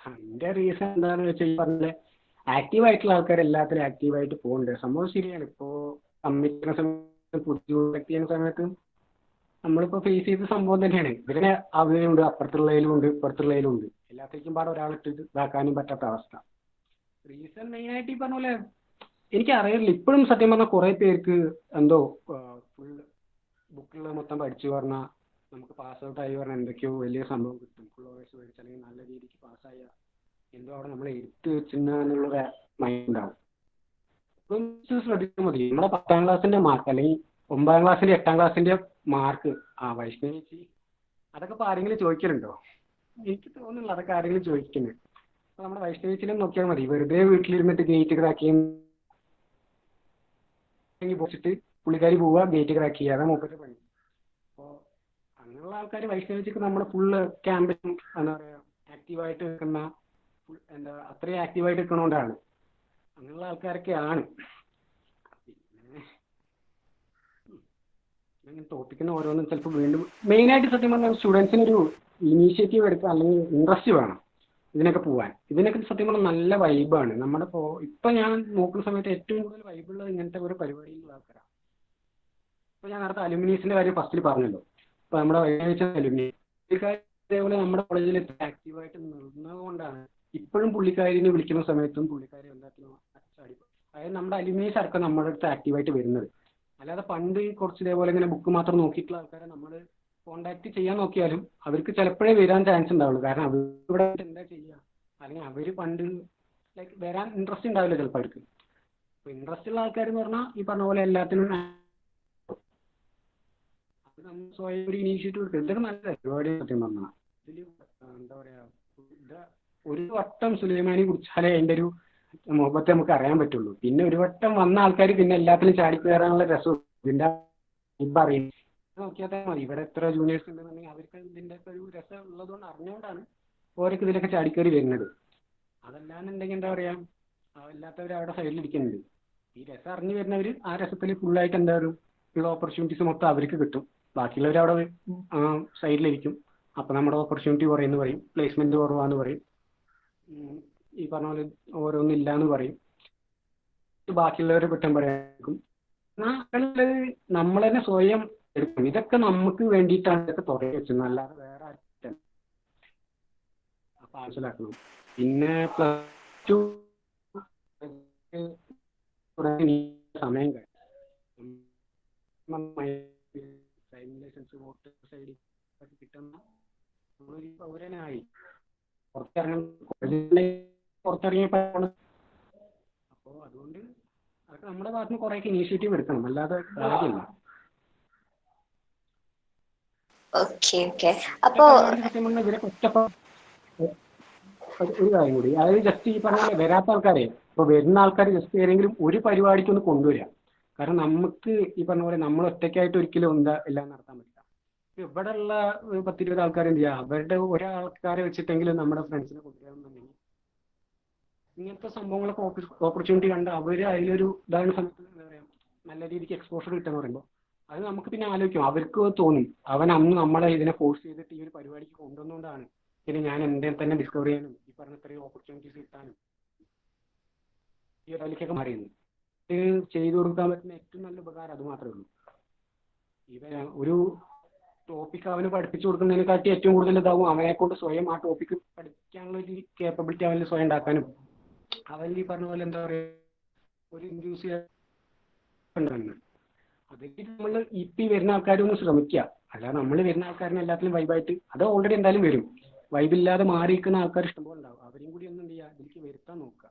അതിന്റെ റീസൺ എന്താണെന്ന് വെച്ചാൽ ഈ പറഞ്ഞ ആക്റ്റീവ് ആയിട്ടുള്ള ആൾക്കാർ എല്ലാത്തിലും ആക്റ്റീവായിട്ട് പോകുന്നുണ്ട്. സംഭവം ശരിയാണ്. ഇപ്പോൾ കമ്മിറ്റുന്ന സമയത്ത് പുതിയ ചെയ്യുന്ന സമയത്ത് നമ്മളിപ്പോ ഫേസ് ചെയ്ത സംഭവം തന്നെയാണ്. ഇതിനെ അവരുണ്ട്, അപ്പുറത്തുള്ളതിലും ഉണ്ട്, ഇപ്പുറത്തുള്ളതിലും ഉണ്ട്. എല്ലാത്തേക്കും പാടെ ഒരാളിട്ട് ഇതാക്കാനും പറ്റാത്ത അവസ്ഥ. റീസൺ മെയിനായിട്ട് ഈ പറഞ്ഞ പോലെ എനിക്ക് അറിയില്ല. ഇപ്പോഴും സത്യം പറഞ്ഞാൽ കുറെ പേർക്ക് എന്തോ ഫുൾ ബുക്കിലുള്ള മൊത്തം പഠിച്ചു പറഞ്ഞാൽ നമുക്ക് പാസ് ഔട്ട് ആയി പറഞ്ഞാൽ എന്തൊക്കെയോ വലിയ സംഭവം കിട്ടും. ഫുൾ ഓവേഴ്സ് മേടിച്ച് അല്ലെങ്കിൽ നല്ല രീതിക്ക് പാസ്സായ എന്തോ അവിടെ നമ്മൾ എടുത്ത് വെച്ചെന്നുള്ളൊരു മൈൻഡ് ഉണ്ടാവും. ഇപ്പം ശ്രദ്ധിച്ചാൽ മതി, നമ്മുടെ 10ാം ക്ലാസ്സിന്റെ മാർക്ക് അല്ലെങ്കിൽ 9ാം ക്ലാസ്സിന്റെ 8ാം ക്ലാസ്സിന്റെ മാർക്ക് വൈഷ്ണവി അതൊക്കെ ഇപ്പോൾ ആരെങ്കിലും ചോദിക്കലുണ്ടോ? എനിക്ക് തോന്നുന്നില്ല അതൊക്കെ ആരെങ്കിലും ചോദിക്കുന്നത്. അപ്പോൾ നമ്മുടെ വൈഷ്ണവിച്ചിലും നോക്കിയാൽ മതി, വെറുതെ വീട്ടിലിരുന്നിട്ട് ഗേറ്റ് ക്രാക്ക് പോയിട്ട് പുള്ളിക്കാരി പോവുക, ഗേറ്റ് ക്രാക്ക് ചെയ്യുക, അതാണ് മൂപ്പരുടെ പണി. അപ്പോൾ അങ്ങനെയുള്ള ആൾക്കാർ വൈഷ്ണവിച്ചിക്ക് നമ്മുടെ ഫുള്ള് ക്യാമ്പസും എന്താ പറയുക ആക്റ്റീവായിട്ട് നിൽക്കുന്ന അത്രയും ആക്റ്റീവായിട്ട് നിൽക്കണോണ്ടാണ്. അങ്ങനെയുള്ള ആൾക്കാരൊക്കെയാണ്. പിന്നെ ടോപ്പിക്കിന് ഓരോന്നും ചിലപ്പോൾ വീണ്ടും മെയിനായിട്ട് സത്യം പറഞ്ഞാൽ സ്റ്റുഡൻസിനൊരു ഇനീഷ്യേറ്റീവ് എടുക്കുക അല്ലെങ്കിൽ ഇൻട്രസ്റ്റ് വേണം ഇതിനൊക്കെ പോകാൻ. ഇതിനൊക്കെ സത്യം പറഞ്ഞാൽ നല്ല വൈബാണ്. നമ്മുടെ ഇപ്പം ഞാൻ നോക്കുന്ന സമയത്ത് ഏറ്റവും കൂടുതൽ വൈബുള്ളത് ഇങ്ങനത്തെ ഒരു പരിപാടിയിലുള്ള ആൾക്കാരാണ്. ഇപ്പോൾ ഞാൻ നേരത്തെ അലുമിനീസിന്റെ കാര്യം ഫസ്റ്റിൽ പറഞ്ഞല്ലോ. ഇപ്പോൾ നമ്മുടെ അലുമിനി ഇതേപോലെ നമ്മുടെ കോളേജിൽ എത്ര ആക്റ്റീവായിട്ട് നിന്നതുകൊണ്ടാണ് ഇപ്പോഴും പുള്ളിക്കാരിനെ വിളിക്കുന്ന സമയത്തും പുള്ളിക്കാരി എന്തായാലും അതായത് നമ്മുടെ അലുമിനീസ് അടക്കം നമ്മുടെ അടുത്ത് ആക്റ്റീവായിട്ട് വരുന്നത്. അല്ലാതെ പണ്ട് കുറച്ച് ഇതേപോലെ ഇങ്ങനെ ബുക്ക് മാത്രം നോക്കിയിട്ടുള്ള ആൾക്കാരെ നമ്മൾ കോണ്ടാക്ട് ചെയ്യാൻ നോക്കിയാലും അവർക്ക് ചിലപ്പോഴേ വരാൻ ചാൻസ് ഉണ്ടാവുള്ളൂ. കാരണം അവർ ഇവിടെ എന്താ ചെയ്യുക, അല്ലെങ്കിൽ അവർ പണ്ട് ലൈക്ക് വരാൻ ഇൻട്രസ്റ്റ് ഉണ്ടാവില്ല ചിലപ്പോൾ അവർക്ക്. അപ്പോൾ ഇൻട്രസ്റ്റ് ഉള്ള ആൾക്കാർ പറഞ്ഞാൽ ഈ പറഞ്ഞ പോലെ എല്ലാത്തിനും അത് നമ്മൾ സ്വയം ഒരു ഇനീഷ്യേറ്റീവ് എടുക്കും. ഇതൊക്കെ നല്ല പരിപാടി സത്യം പറഞ്ഞാൽ. ഇതിൽ എന്താ പറയുക, ഒരു വട്ടം സുലൈമാനി കുറിച്ചാലേ അതിൻ്റെ ഒരു മുഖത്തെ നമുക്ക് അറിയാൻ പറ്റുള്ളൂ. പിന്നെ ഒരു വട്ടം വന്ന ആൾക്കാർ പിന്നെ എല്ലാത്തിലും ചാടിക്കയറാനുള്ള രസം ഇതിൻ്റെ ഇപ്പം അറിയും. നോക്കിയാൽ മതി, ഇവിടെ എത്ര ജൂനിയേഴ്സ് ഉണ്ടെന്നുണ്ടെങ്കിൽ അവർക്ക് ഇതിൻ്റെ ഒക്കെ ഒരു രസം ഉള്ളതുകൊണ്ട് അറിഞ്ഞുകൊണ്ടാണ് ഓരൊക്കെ ഇതിലൊക്കെ ചാടിക്കയറി വരുന്നത്. അതല്ലാന്നുണ്ടെങ്കിൽ എന്താ പറയുക, അല്ലാത്തവർ അവിടെ സൈഡിലിരിക്കുന്നുണ്ട്. ഈ രസം അറിഞ്ഞു വരുന്നവർ ആ രസത്തിൽ ഫുള്ളായിട്ട് എന്താ ഉള്ള ഓപ്പർച്യൂണിറ്റീസ് മൊത്തം അവർക്ക് കിട്ടും. ബാക്കിയുള്ളവർ അവിടെ സൈഡിലിരിക്കും. അപ്പം നമ്മുടെ ഓപ്പർച്യൂണിറ്റി കുറയുന്നു പറയും, പ്ലേസ്മെന്റ് കുറവാന്ന് പറയും, ഈ പറഞ്ഞ പോലെ ഓരോന്നും ഇല്ലാന്ന് പറയും, ബാക്കിയുള്ളവരെ കുറ്റം പറയാൻ. നമ്മൾ തന്നെ സ്വയം എടുക്കും. ഇതൊക്കെ നമുക്ക് വേണ്ടിയിട്ടാണ് ഇതൊക്കെ തുടങ്ങി വെച്ചത്, അല്ലാതെ വേറെ ആരും. അപ്പൊ മനസ്സിലാക്കണം. പിന്നെ +2 സമയം കിട്ടുന്ന പൗരനായി പുറത്തിറങ്ങിയപ്പോഴാണ്. അപ്പോൾ അതുകൊണ്ട് അതൊക്കെ നമ്മുടെ ഭാഗത്ത് നിന്ന് കുറേയൊക്കെ ഇനീഷ്യേറ്റീവ് എടുക്കണം, അല്ലാതെ കാര്യമില്ല. ഒരു കാര്യം കൂടി, അതായത് ജസ്റ്റ് ഈ പറഞ്ഞ പോലെ വരാത്ത ആൾക്കാരെ ഇപ്പോൾ വരുന്ന ആൾക്കാർ ജസ്റ്റ് ഏതെങ്കിലും ഒരു പരിപാടിക്ക് ഒന്ന് കൊണ്ടുവരിക. കാരണം നമുക്ക് ഈ പറഞ്ഞ പോലെ നമ്മൾ ഒറ്റയ്ക്കായിട്ട് ഒരിക്കലും എല്ലാം നടത്താൻ പറ്റില്ല. ഇവിടെ ഉള്ള 10-20 ആൾക്കാർ എന്ത് ചെയ്യുക, അവരുടെ ഒരാൾക്കാരെ വെച്ചിട്ടെങ്കിലും നമ്മുടെ ഫ്രണ്ട്സിനെ കൊണ്ടുവരാമെന്നുണ്ടെങ്കിൽ ഇങ്ങനത്തെ സംഭവങ്ങളൊക്കെ ഓപ്പർച്യൂണിറ്റി കണ്ട് അവർ അതിലൊരു ഇതാണ് സമയത്ത് എന്താ പറയുക നല്ല രീതിക്ക് എക്സ്പോഷർ കിട്ടുമെന്ന് പറയുമ്പോൾ അത് നമുക്ക് പിന്നെ ആലോചിക്കും. അവർക്ക് തോന്നും അവൻ അന്ന് നമ്മളെ ഇതിനെ ഫോഴ്സ് ചെയ്തിട്ട് ഈ ഒരു പരിപാടിക്ക് കൊണ്ടുവന്നുകൊണ്ടാണ് പിന്നെ ഞാൻ എൻ്റെ തന്നെ ഡിസ്കവർ ചെയ്യാനും ഈ പറഞ്ഞ ഇത്രയും ഓപ്പർച്യൂണിറ്റീസ് കിട്ടാനും ഈ ഒരു അതിലേക്കൊക്കെ മാറിയുന്നു. ഇത് ചെയ്തു കൊടുക്കാൻ പറ്റുന്ന ഏറ്റവും നല്ല ഉപകാരം അത് മാത്രമേ ഉള്ളൂ. ഒരു ടോപ്പിക് അവന് പഠിപ്പിച്ചു കൊടുക്കുന്നതിനെക്കാട്ടി ഏറ്റവും കൂടുതൽ ഇതാവും അവനെ കൊണ്ട് സ്വയം ആ ടോപ്പിക്ക് പഠിക്കാനുള്ള ഒരു കേപ്പബിലിറ്റി അവന് സ്വയം ഉണ്ടാക്കാനും അവൻ ഈ പറഞ്ഞ പോലെ എന്താ പറയുക ഒരു ഇൻഡ്യൂസ് ഉണ്ടെന്ന്. അതിൽ നമ്മൾ ഇപ്പം വരുന്ന ആൾക്കാരൊന്ന് ശ്രമിക്കുക. അല്ലാതെ നമ്മൾ വരുന്ന ആൾക്കാരിനെ എല്ലാത്തിലും വൈബായിട്ട് അത് ഓൾറെഡി എന്തായാലും വരും. വൈബില്ലാതെ മാറി നിൽക്കുന്ന ആൾക്കാർ ഇഷ്ടംപോലെ ഉണ്ടാവും. അവരെയും കൂടി ഒന്നും ചെയ്യുക, ഇതിലേക്ക് വരുത്താൻ നോക്കുക.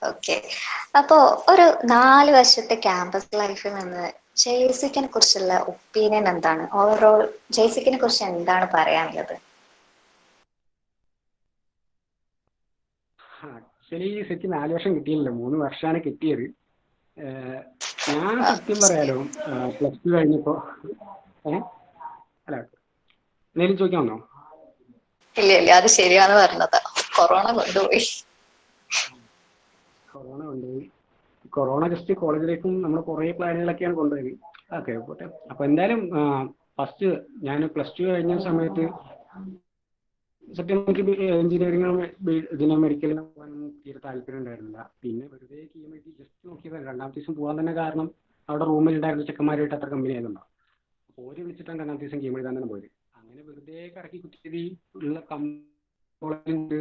ഓക്കെ, അപ്പോ ഒരു 4 വർഷത്തെ ക്യാമ്പസ് ലൈഫിൽ നിന്ന് ജെയ്സിക്കിനെ കുറിച്ചുള്ള ഒപ്പീനിയൻ എന്താണ്? ഓവറോൾ ജെയ്സിക്കിനെ കുറിച്ച് എന്താണ് പറയാനുള്ളത്? ആക്ച്വലി ശരിക്ക് 4 വർഷം കിട്ടിയില്ല, 3 വർഷമാണ് കിട്ടിയത്. ഞാൻ സത്യം പറയാലോ, പ്ലസ് ടു കഴിഞ്ഞപ്പോ അല്ല എന്തെങ്കിലും ചോദിക്കാൻ വന്നോ? ഇല്ല ഇല്ല, അത് ശരിയാന്ന് പറഞ്ഞത്. കൊറോണ കൊണ്ടുപോയി. കൊറോണ കൊണ്ടുപോയി. കൊറോണ ജസ്റ്റ് കോളേജിലേക്കും നമ്മൾ കുറേ പ്ലാനുകളൊക്കെയാണ് കൊണ്ടുപോയി. ഓക്കെ പോട്ടെ. അപ്പൊ എന്തായാലും ഫസ്റ്റ് ഞാൻ പ്ലസ് ടു കഴിഞ്ഞ സമയത്ത് സത്യം എനിക്ക് എഞ്ചിനീയറിംഗും ഇതിനും മെഡിക്കലിനും പോകാനൊന്നും തീരെ താല്പര്യം ഉണ്ടായിരുന്നില്ല. പിന്നെ വെറുതെ കീമേറ്റി ജസ്റ്റ് നോക്കിയതാണ്. 2ാമത്തെ ദിവസം പോകാൻ തന്നെ കാരണം അവിടെ റൂമിൽ ഉണ്ടായിരുന്ന ചെക്കന്മാരുമായിട്ട് അത്ര കമ്പനി ആയതുണ്ടോ. അപ്പോൾ ഓര് വിളിച്ചിട്ടാണ് 2ാമത്തെ ദിവസം കീം എഴുതാൻ തന്നെ പോയത്. അങ്ങനെ വെറുതെ കറക്കി കുത്തിയത് ഉള്ള കോളേജുണ്ട്.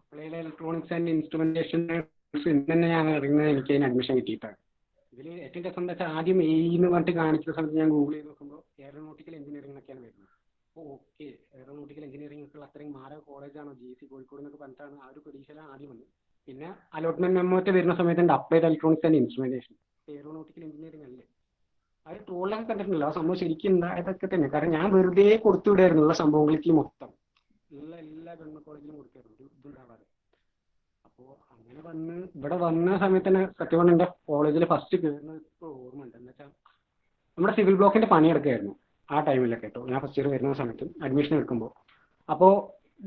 അപ്ലൈയിലെ ഇലക്ട്രോണിക്സ് ആൻഡ് ഇൻസ്ട്രുമെന്റേഷൻ തന്നെ ഞാൻ ഇറങ്ങുന്നത് എനിക്ക് അതിന് അഡ്മിഷൻ കിട്ടിയിട്ടാണ്. ഇതിൽ ഏറ്റവും രസം എന്താ വെച്ചാൽ ആദ്യം എന്ന് പറഞ്ഞിട്ട് കാണിക്കുന്ന സമയത്ത് ഞാൻ ഗൂഗിൾ ചെയ്ത് നോക്കുമ്പോൾ എയറോനോട്ടിക്കൽ എഞ്ചിനീയറിംഗ് എന്നൊക്കെയാണ് വരുന്നത്. അപ്പോൾ ഓക്കെ, എയറോനോട്ടിക്കൽ എഞ്ചിനീയറിംഗ് ഒക്കെ അത്രയും മാറ കോളേജാണോ GC കോഴിക്കോട് എന്നൊക്കെ പറഞ്ഞിട്ടാണ് ആ ഒരു പ്രതീക്ഷയിലാണ് ആദ്യം വന്നത്. പിന്നെ അലോട്ട്മെന്റ് മെമ്മോറ്റ് വരുന്ന സമയത്തുണ്ട് applied electronics and instrumentation. Aeronautical engineering അല്ലേ? അത് ട്രോളിലൊക്കെ കണ്ടിട്ടില്ല. ആ സംഭവം ശരിക്കും ഉണ്ടായതൊക്കെ തന്നെ. കാരണം ഞാൻ വെറുതെ കൊടുത്തുവിടായിരുന്നു ഉള്ള സംഭവങ്ങൾക്ക് മൊത്തം. ഉള്ള എല്ലാ ഗവൺമെന്റ് കോളേജിലും കൊടുക്കായിരുന്നു, ഒരു ഇതുണ്ടാവാതെ. അപ്പോൾ അങ്ങനെ ഇവിടെ വന്ന സമയത്ത് തന്നെ സത്യം പറഞ്ഞാൽ എൻ്റെ കോളേജിൽ ഫസ്റ്റ് കയറുന്നത് ഇപ്പോൾ ഓർമ്മയുണ്ട്. എന്ന് വെച്ചാൽ നമ്മുടെ സിവിൽ ബ്ലോക്കിന്റെ പണിയെടുക്കായിരുന്നു ആ ടൈമിലൊക്കെ കേട്ടോ. ഞാൻ ഫസ്റ്റ് ഇയർ വരുന്ന സമയത്ത് അഡ്മിഷൻ എടുക്കുമ്പോൾ. അപ്പോൾ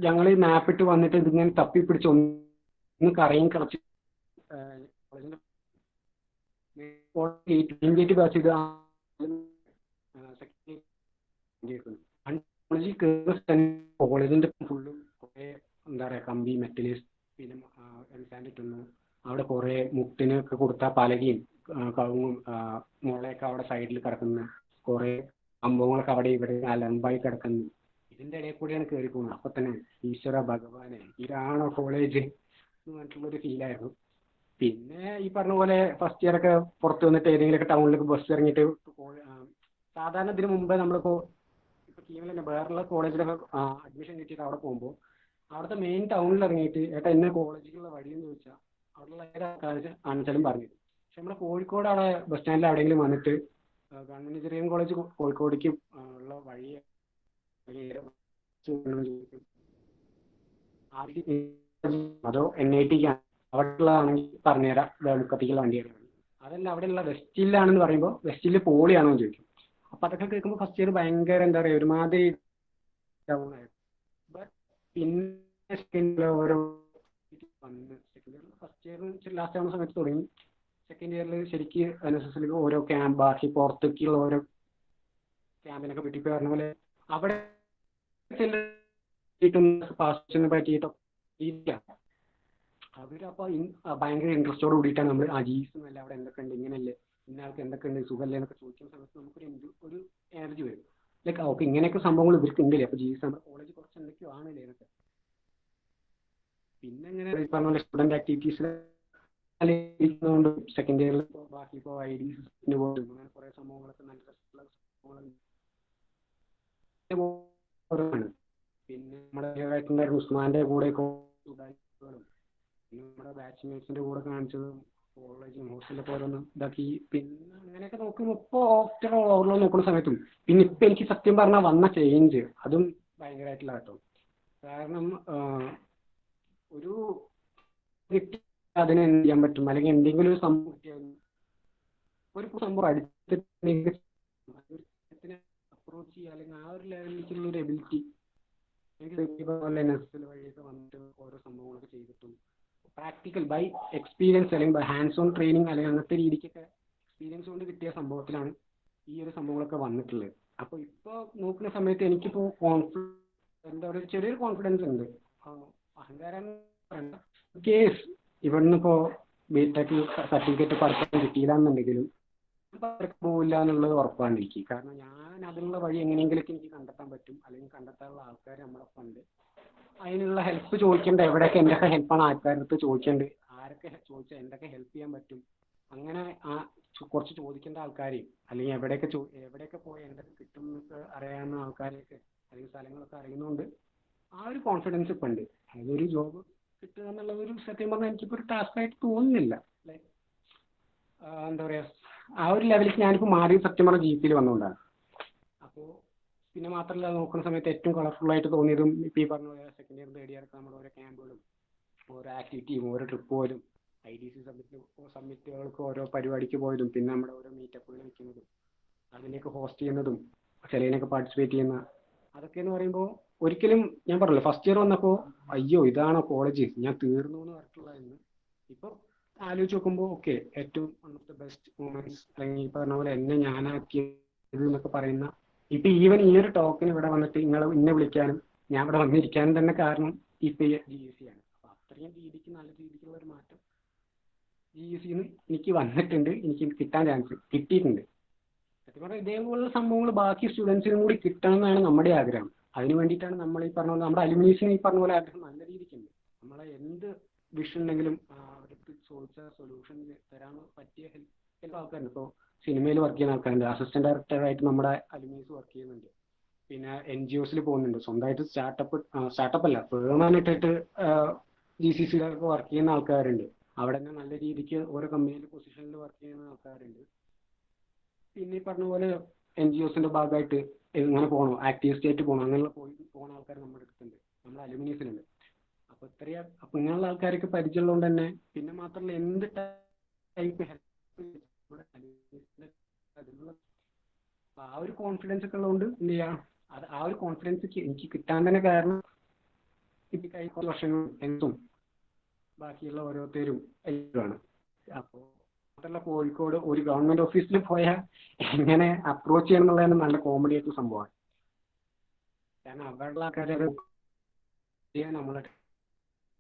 ഞങ്ങൾ ഈ മാപ്പിട്ട് വന്നിട്ട് ഇതിങ്ങനെ തപ്പി പിടിച്ച് ഒന്ന് കറയും കളിച്ച് കോളേജിന്റെ ഗേറ്റ് പാസ് ചെയ്ത് കോളേജിന്റെ ഫുള്ളും കുറെ എന്താ പറയാ കമ്പി മെറ്റല് പിന്നെ സാൻഡിട്ടൊന്നു അവിടെ കുറെ മുട്ടിനൊക്കെ കൊടുത്ത പലകയും കവുങ്ങും മുളയൊക്കെ അവിടെ സൈഡിൽ കിടക്കുന്ന കുറെ സംഭവങ്ങളൊക്കെ അവിടെ ഇവിടെ അലമ്പായി കിടക്കുന്നു. ഇതിന്റെ ഇടയിൽ കൂടിയാണ് കയറി പോകുന്നത്. അപ്പൊ തന്നെ ഈശ്വര ഭഗവാനെ, ഇതാണോ കോളേജ് എന്ന് പറഞ്ഞിട്ടുള്ളൊരു ഫീലായിരുന്നു. പിന്നെ ഈ പറഞ്ഞ പോലെ ഫസ്റ്റ് ഇയർ ഒക്കെ പുറത്ത് വന്നിട്ട് ഏതെങ്കിലുമൊക്കെ ടൗണിലേക്ക് ബസ് ഇറങ്ങിയിട്ട് സാധാരണ ഇതിന് മുമ്പേ നമ്മളിപ്പോ ഇപ്പൊ കീമിൽ തന്നെ വേറെയുള്ള കോളേജിലൊക്കെ അഡ്മിഷൻ കിട്ടിയിട്ട് അവിടെ പോകുമ്പോൾ അവിടുത്തെ മെയിൻ ടൗണിൽ ഇറങ്ങിയിട്ട് ഏട്ടാ എന്നെ കോളേജിലുള്ള വഴിയെന്ന് ചോദിച്ചാൽ അവിടെയുള്ള ഏതൊക്കെ ആണെച്ചാലും പറഞ്ഞു. പക്ഷെ നമ്മുടെ കോഴിക്കോട് അവിടെ ബസ് സ്റ്റാൻഡിൽ എവിടെയെങ്കിലും വന്നിട്ട് ഗവൺമെന്റ് എഞ്ചിനീയറിംഗ് കോളേജ് കോഴിക്കോടേക്ക് ഉള്ള വഴി അതോ NIT അവിടെയുള്ളതാണെങ്കിൽ പറഞ്ഞുതരാം മുക്കത്തേക്കുള്ള വണ്ടിയാണ്. അതല്ല അവിടെയുള്ള വെസ്റ്റ് ഹില്ലാണെന്ന് പറയുമ്പോൾ വെസ്റ്റ് ഹില്ല് പോളിയാണോ എന്ന് ചോദിക്കും. അപ്പൊ അതൊക്കെ കേൾക്കുമ്പോൾ ഫസ്റ്റ് ഇയർ ഭയങ്കര എന്താ പറയുക ഒരുമാതിരി ഡൗൺ ആയിരുന്നു. പിന്നെ സെക്കൻഡ് ഇയർ ഓരോ സെക്കൻഡ് ഇയറിൽ ഫസ്റ്റ് ഇയർ ലാസ്റ്റ് ആവുന്ന സമയത്ത് തുടങ്ങി. സെക്കൻഡ് ഇയറിൽ ശരിക്ക് NSS ഓരോ ക്യാമ്പ് ബാക്കി പുറത്തേക്കുള്ള ഓരോ ക്യാമ്പിനൊക്കെ പറ്റി പറഞ്ഞ പോലെ അവിടെ പാസിനെ പറ്റിയിട്ടോ ഇല്ല. അവരപ്പോൾ ഭയങ്കര ഇൻട്രസ്റ്റോട് കൂടിയിട്ടാണ് നമ്മൾ GS എന്നല്ല അവിടെ എന്തൊക്കെ ഉണ്ട് ഇങ്ങനെയല്ലേ ഇന്നയാൾക്ക് എന്തൊക്കെ ഉണ്ട് സുഖമല്ലേ എന്നൊക്കെ ചോദിക്കുന്ന സമയത്ത് നമുക്കൊരു എനർജി വരും. ലൈക്ക് ഓക്കെ ഇങ്ങനെയൊക്കെ സംഭവങ്ങൾ ഇവർക്ക് ഉണ്ടല്ലേ, അപ്പൊ GS നമ്മുടെ കോളേജ് കുറച്ച് എന്തൊക്കെയോ ആണല്ലേ എന്നൊക്കെ. പിന്നെ ഇങ്ങനെ പറഞ്ഞ പോലെ സ്റ്റുഡന്റ് ആക്ടിവിറ്റീസ് സെക്കൻഡ് ഇയറിൽ ബാക്കി ഇപ്പോൾ IDs പോലും അങ്ങനെ കുറെ സംഭവങ്ങളൊക്കെ നല്ല രസമുള്ള സംഭവങ്ങളുണ്ട്. പിന്നെ നമ്മുടെ ഉസ്മാന്റെ കൂടെ നമ്മുടെ ബാച്ച്മേറ്റ്സിന്റെ കൂടെ കാണിച്ചതും കോളേജും ഹോസ്റ്റലിലൊക്കെ ഓരോന്നും ഇതാക്കി. പിന്നെ അങ്ങനെയൊക്കെ നോക്കുമ്പോൾ ഇപ്പോൾ ആഫ്റ്റർ ഓവർലോഡ് നോക്കുന്ന സമയത്തും പിന്നെ ഇപ്പം എനിക്ക് സത്യം പറഞ്ഞാൽ വന്ന ചേഞ്ച് അതും ഭയങ്കരമായിട്ടുള്ള കേട്ടോ. കാരണം ഒരു അതിനെ എന്ത് ചെയ്യാൻ പറ്റും അല്ലെങ്കിൽ എന്തെങ്കിലും ഒരു സംഭവം ഒരു സംഭവം അടുത്തിട്ട് അപ്രോച്ച് ചെയ്യുക അല്ലെങ്കിൽ ആ ഒരു ലെവലിലേക്കുള്ള ഒരു എബിലിറ്റി എനിക്ക് NSS വഴിയൊക്കെ വന്നിട്ട് ഓരോ സംഭവങ്ങളൊക്കെ ചെയ്തിട്ടും പ്രാക്ടിക്കൽ ബൈ എക്സ്പീരിയൻസ് അല്ലെങ്കിൽ ബൈ ഹാൻഡ്സ് ഓൺ ട്രെയിനിങ് അല്ലെങ്കിൽ അങ്ങനത്തെ രീതിക്കൊക്കെ എക്സ്പീരിയൻസ് കൊണ്ട് കിട്ടിയ സംഭവത്തിലാണ് ഈ ഒരു സംഭവങ്ങളൊക്കെ വന്നിട്ടുള്ളത്. അപ്പോൾ ഇപ്പോൾ നോക്കുന്ന സമയത്ത് എനിക്കിപ്പോൾ എന്താ പറയുക ചെറിയൊരു കോൺഫിഡൻസ് ഉണ്ട്. അഹങ്കാരം കേസ് ഇവിടുന്ന് ഇപ്പോൾ ബിടെക് സർട്ടിഫിക്കറ്റ് പഠിത്തം കിട്ടിയില്ലാന്നുണ്ടെങ്കിലും പോവില്ല എന്നുള്ളത് ഉറപ്പാണ് എനിക്ക്. കാരണം ഞാൻ അതിനുള്ള വഴി എങ്ങനെയെങ്കിലൊക്കെ എനിക്ക് കണ്ടെത്താൻ പറ്റും അല്ലെങ്കിൽ കണ്ടെത്താനുള്ള ആൾക്കാർ നമ്മളൊപ്പം ഉണ്ട്. അതിനുള്ള ഹെൽപ്പ് ചോദിക്കേണ്ട എവിടെയൊക്കെ എന്തൊക്കെ ഹെൽപ്പാണ് ആൾക്കാരടുത്ത് ചോദിക്കേണ്ടത്, ആരൊക്കെ ചോദിച്ചാൽ എന്തൊക്കെ ഹെൽപ്പ് ചെയ്യാൻ പറ്റും, അങ്ങനെ കുറച്ച് ചോദിക്കേണ്ട ആൾക്കാരെയും അല്ലെങ്കിൽ എവിടെയൊക്കെ പോയി എന്തൊക്കെ കിട്ടും എന്നൊക്കെ അറിയാവുന്ന ആൾക്കാരെയൊക്കെ അല്ലെങ്കിൽ സ്ഥലങ്ങളൊക്കെ അറിയുന്നതുകൊണ്ട് ആ ഒരു കോൺഫിഡൻസ് ഇപ്പം ഉണ്ട്. അതൊരു ജോബ് കിട്ടുക എന്നുള്ളത് ഒരു സത്യം പറഞ്ഞാൽ എനിക്കിപ്പോൾ ഒരു ടാസ്ക് ആയിട്ട് തോന്നുന്നില്ല. ലൈക്ക് എന്താ പറയുക, ആ ഒരു ലെവലിലേക്ക് ഞാനിപ്പോൾ മാറി സത്യം പറഞ്ഞാൽ GP വന്നുകൊണ്ടാണ്. അപ്പോൾ പിന്നെ മാത്രമല്ല നോക്കുന്ന സമയത്ത് ഏറ്റവും കളർഫുൾ ആയിട്ട് തോന്നിയതും ഇപ്പം ഈ പറഞ്ഞ പോലെ സെക്കൻഡ് ഇയർ തേർഡ് ഇയർ ഒക്കെ നമ്മുടെ ഓരോ ക്യാമ്പുകളും ഓരോ ആക്ടിവിറ്റിയും ഓരോ ട്രിപ്പ് പോലും IDC സബ്മിറ്റുകൾക്ക് ഓരോ പരിപാടിക്ക് പോയതും പിന്നെ നമ്മുടെ ഓരോ മീറ്റപ്പുകൾ വെക്കുന്നതും അതിലേക്ക് ഹോസ്റ്റ് ചെയ്യുന്നതും ചിലതിനൊക്കെ പാർട്ടിസിപ്പേറ്റ് ചെയ്യുന്ന അതൊക്കെ എന്ന് പറയുമ്പോൾ ഒരിക്കലും ഞാൻ പറഞ്ഞല്ലോ ഫസ്റ്റ് ഇയർ വന്നപ്പോൾ അയ്യോ ഇതാണോ കോളേജ് ഞാൻ തീർന്നു എന്ന് പറഞ്ഞിട്ടുള്ളതെന്ന് ഇപ്പോൾ ആലോചിച്ച് നോക്കുമ്പോൾ ഓക്കെ ഏറ്റവും one of the best moments അല്ലെങ്കിൽ ഈ പറഞ്ഞ പോലെ എന്നെ ഞാനാക്കിയത് എന്നൊക്കെ പറയുന്ന ഇപ്പൊ ഈവൻ ഈ ഒരു ടോക്കിന് ഇവിടെ വന്നിട്ട് ഇന്നെ വിളിക്കാനും ഞാൻ ഇവിടെ വന്നിരിക്കാനും തന്നെ കാരണം ഇപ്പൊ GEC ആണ്. അപ്പൊ അത്രയും രീതിക്ക് നല്ല രീതിക്കുള്ള ഒരു മാറ്റം GEC എനിക്ക് വന്നിട്ടുണ്ട്, എനിക്ക് കിട്ടിയിട്ടുണ്ട്. സത്യം പറഞ്ഞാൽ ഇതേപോലുള്ള സംഭവങ്ങൾ ബാക്കി സ്റ്റുഡൻസിനും കൂടി കിട്ടണം എന്നാണ് നമ്മുടെ ആഗ്രഹം. അതിന് വേണ്ടിയിട്ടാണ് നമ്മൾ ഈ പറഞ്ഞ പോലെ നമ്മുടെ അലുമിനീസിന് ഈ പറഞ്ഞ പോലെ ആഗ്രഹം നല്ല രീതിക്കുണ്ട്. നമ്മളെ എന്ത് വിഷയം ഉണ്ടെങ്കിലും അവർക്ക് ചോദിച്ച സൊല്യൂഷൻ തരാൻ പറ്റിയ ഹെൽപ്പ് ആൾക്കാരുണ്ട്. ഇപ്പോൾ സിനിമയിൽ വർക്ക് ചെയ്യുന്ന ആൾക്കാരുണ്ട്, അസിസ്റ്റന്റ് ഡയറക്ടറായിട്ട് നമ്മുടെ അലുമിനീസ് വർക്ക് ചെയ്യുന്നുണ്ട്, പിന്നെ NGOസിൽ പോകുന്നുണ്ട്, സ്വന്തമായിട്ട് സ്റ്റാർട്ടപ്പ് അല്ല ഫേമാനിട്ടിട്ട് GCCയിലൊക്കെ വർക്ക് ചെയ്യുന്ന ആൾക്കാരുണ്ട്. അവിടെ തന്നെ നല്ല രീതിക്ക് ഓരോ കമ്പനിയിലെ പൊസിഷനിൽ വർക്ക് ചെയ്യുന്ന ആൾക്കാരുണ്ട്. പിന്നെ ഈ പറഞ്ഞ പോലെ NGOസിന്റെ ഭാഗമായിട്ട് എങ്ങനെ പോകണോ ആക്ടിവിസ്റ്റ് ആയിട്ട് പോകണം അങ്ങനെയുള്ള പോകുന്ന ആൾക്കാർ നമ്മുടെ അടുത്തുണ്ട്, നമ്മുടെ അലുമിനീസിലുണ്ട്. അപ്പൊ അപ്പൊ ഇങ്ങനെയുള്ള ആൾക്കാരൊക്കെ പരിചയമുള്ളതുകൊണ്ട് തന്നെ പിന്നെ മാത്രമല്ല എന്ത് ടൈപ്പ് ഹെൽപ്പ് ആ ഒരു കോൺഫിഡൻസ് ഒക്കെ ഉള്ളതുകൊണ്ട് എന്ത് ചെയ്യാം, ആ ഒരു കോൺഫിഡൻസ് എനിക്ക് കിട്ടാൻ തന്നെ കാരണം ഇപ്പൊ കഴിഞ്ഞ വർഷങ്ങൾ എന്തും ബാക്കിയുള്ള ഓരോരുത്തരും എല്ലാമാണ്. അപ്പോൾ മാത്രമല്ല കോഴിക്കോട് ഒരു ഗവൺമെന്റ് ഓഫീസിൽ പോയാൽ എങ്ങനെ അപ്രോച്ച് ചെയ്യണം എന്നുള്ളതാണ് നല്ല കോമഡി ആയിട്ടുള്ള സംഭവമാണ്. കാരണം അവരുടെ ആൾക്കാരെ നമ്മളെ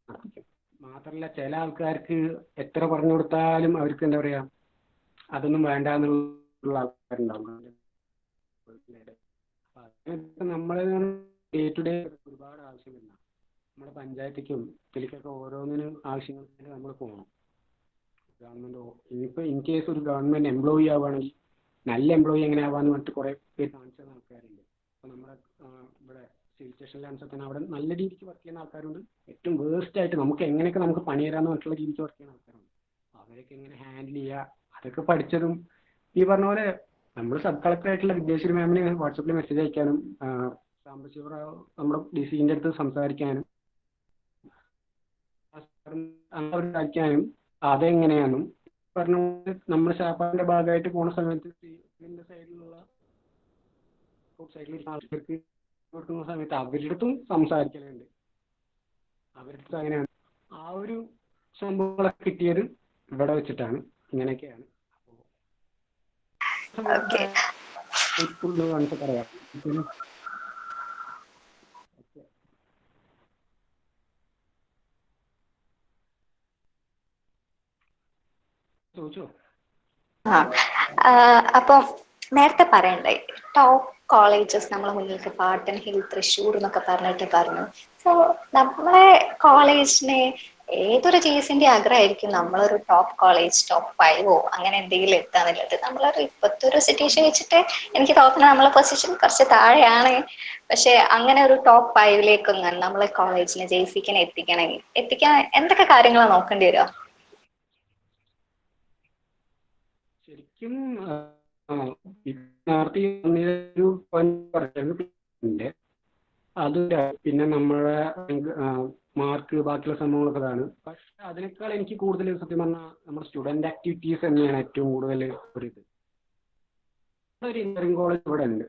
നടത്തിക്കും. മാത്രമല്ല ചില ആൾക്കാർക്ക് എത്ര പറഞ്ഞു കൊടുത്താലും അവർക്ക് എന്താ പറയാ അതൊന്നും വേണ്ട എന്നുള്ള ആൾക്കാരുണ്ടാവും. നമ്മളെ ഡേ ടു ഡേ ഒരുപാട് ആവശ്യമില്ല. നമ്മുടെ പഞ്ചായത്തേക്കും ഇതിലേക്കൊക്കെ ഓരോന്നിനും ആവശ്യങ്ങൾക്ക് നമ്മൾ പോകണം. ഗവൺമെന്റ് ഇനിയിപ്പോ ഇൻ കേസ് ഒരു ഗവൺമെന്റ് എംപ്ലോയി ആവുകയാണെങ്കിൽ നല്ല എംപ്ലോയി എങ്ങനെ ആവാന്ന് പറഞ്ഞിട്ട് കുറെ പേര് കാണിച്ചു തന്ന ആൾക്കാരുണ്ട്. അപ്പൊ നമ്മുടെ ഇവിടെ സിവിൽ സ്റ്റേഷനിലാണെന്ന് തന്നെ അവിടെ നല്ല രീതിക്ക് വർക്ക് ചെയ്യുന്ന ആൾക്കാരുണ്ട്, ഏറ്റവും വേസ്റ്റ് ആയിട്ട് നമുക്ക് പണി തരാന്ന് പറഞ്ഞിട്ടുള്ള രീതിക്ക് വർക്ക് ചെയ്യുന്ന ആൾക്കാരുണ്ട്. അവരൊക്കെ എങ്ങനെ ഹാൻഡിൽ ചെയ്യുക അതൊക്കെ പഠിച്ചതും ഈ പറഞ്ഞ പോലെ നമ്മൾ സബ് കളക്ടർ ആയിട്ടുള്ള വിദ്യാശ്രീ മാമിന് വാട്സപ്പിൽ മെസ്സേജ് അയക്കാനും സാംബശിവറാവ് നമ്മുടെ DCന്റെ അടുത്ത് സംസാരിക്കാനും അയക്കാനും അതെങ്ങനെയാണെന്നും പറഞ്ഞ നമ്മൾ ശാപ്പാടിന്റെ ഭാഗമായിട്ട് പോണ സമയത്ത് സൈഡിലുള്ള ആൾക്കാർക്ക് കൊടുക്കുന്ന സമയത്ത് അവരുടെ അടുത്തും സംസാരിക്കലുണ്ട്. അവരുടെ അടുത്ത് അങ്ങനെയാണ് ആ ഒരു സംഭവങ്ങളൊക്കെ കിട്ടിയത് ഇവിടെ വെച്ചിട്ടാണ്. ഇങ്ങനെയൊക്കെയാണ് പറയാം. ചോദിച്ചോ? അപ്പം നേരത്തെ പറയണ്ടായി ടോപ്പ് കോളേജസ് നമ്മളെ മുന്നിലേക്ക് പാട്ടൻ ഹിൽ തൃശ്ശൂർ എന്നൊക്കെ പറഞ്ഞിട്ട് പറഞ്ഞു. സോ നമ്മളെ കോളേജിനെ ഏതൊരു GSന്റെ ആഗ്രഹമായിരിക്കും നമ്മളൊരു ടോപ്പ് കോളേജ് ടോപ്പ് 5 അങ്ങനെ എന്തെങ്കിലും എത്താന്നുള്ളത്. നമ്മളൊരു ഇപ്പോഴത്തെ ഒരു സിറ്റുവേഷൻ വെച്ചിട്ട് എനിക്ക് തോന്നുന്നത് നമ്മളെ പൊസിഷൻ കുറച്ച് താഴെയാണ്. പക്ഷെ അങ്ങനെ ഒരു ടോപ്പ് 5ലേക്കൊന്നും നമ്മളെ കോളേജിനെ JCക്ക് എത്തിക്കാൻ എന്തൊക്കെ കാര്യങ്ങളാണ് നോക്കേണ്ടി വരിക? ശരിക്കും നേരത്തെ ഒരു പറഞ്ഞിട്ടുണ്ട് അത് പിന്നെ നമ്മളെ മാർക്ക് ബാക്കിയുള്ള സംഭവങ്ങളൊക്കെയാണ്. പക്ഷെ അതിനേക്കാൾ എനിക്ക് കൂടുതൽ സത്യം പറഞ്ഞാൽ നമ്മുടെ സ്റ്റുഡന്റ് ആക്ടിവിറ്റീസ് തന്നെയാണ് ഏറ്റവും കൂടുതൽ ഒരു ഇത്. ഒരു എഞ്ചിനീയറിംഗ് കോളേജ് ഇവിടെ ഉണ്ട്.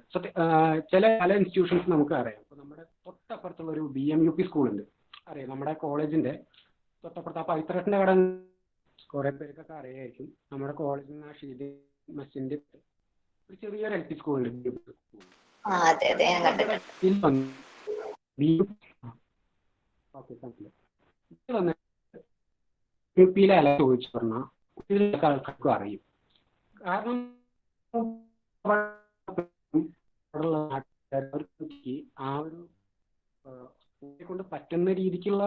പല ഇൻസ്റ്റിറ്റ്യൂഷൻസ് നമുക്ക് അറിയാം. അപ്പോൾ നമ്മുടെ തൊട്ടപ്പുറത്തുള്ള ഒരു BMUP സ്കൂളുണ്ട്, അറിയാം നമ്മുടെ കോളേജിന്റെ തൊട്ടപ്പുറത്ത്. ആ പവിത്രത്തിന്റെ കട കുറെ പേർക്കൊക്കെ അറിയായിരിക്കും. നമ്മുടെ കോളേജിൽ നിന്ന് മെസ്സിന്റെ ഒരു ചെറിയൊരു LP സ്കൂളുണ്ട്. UPയിലെ അല്ല ചോദിച്ചു പറഞ്ഞാൽ ആൾക്കാർക്കും അറിയും. കാരണം ആ ഒരു കൊണ്ട് പറ്റുന്ന രീതിക്കുള്ള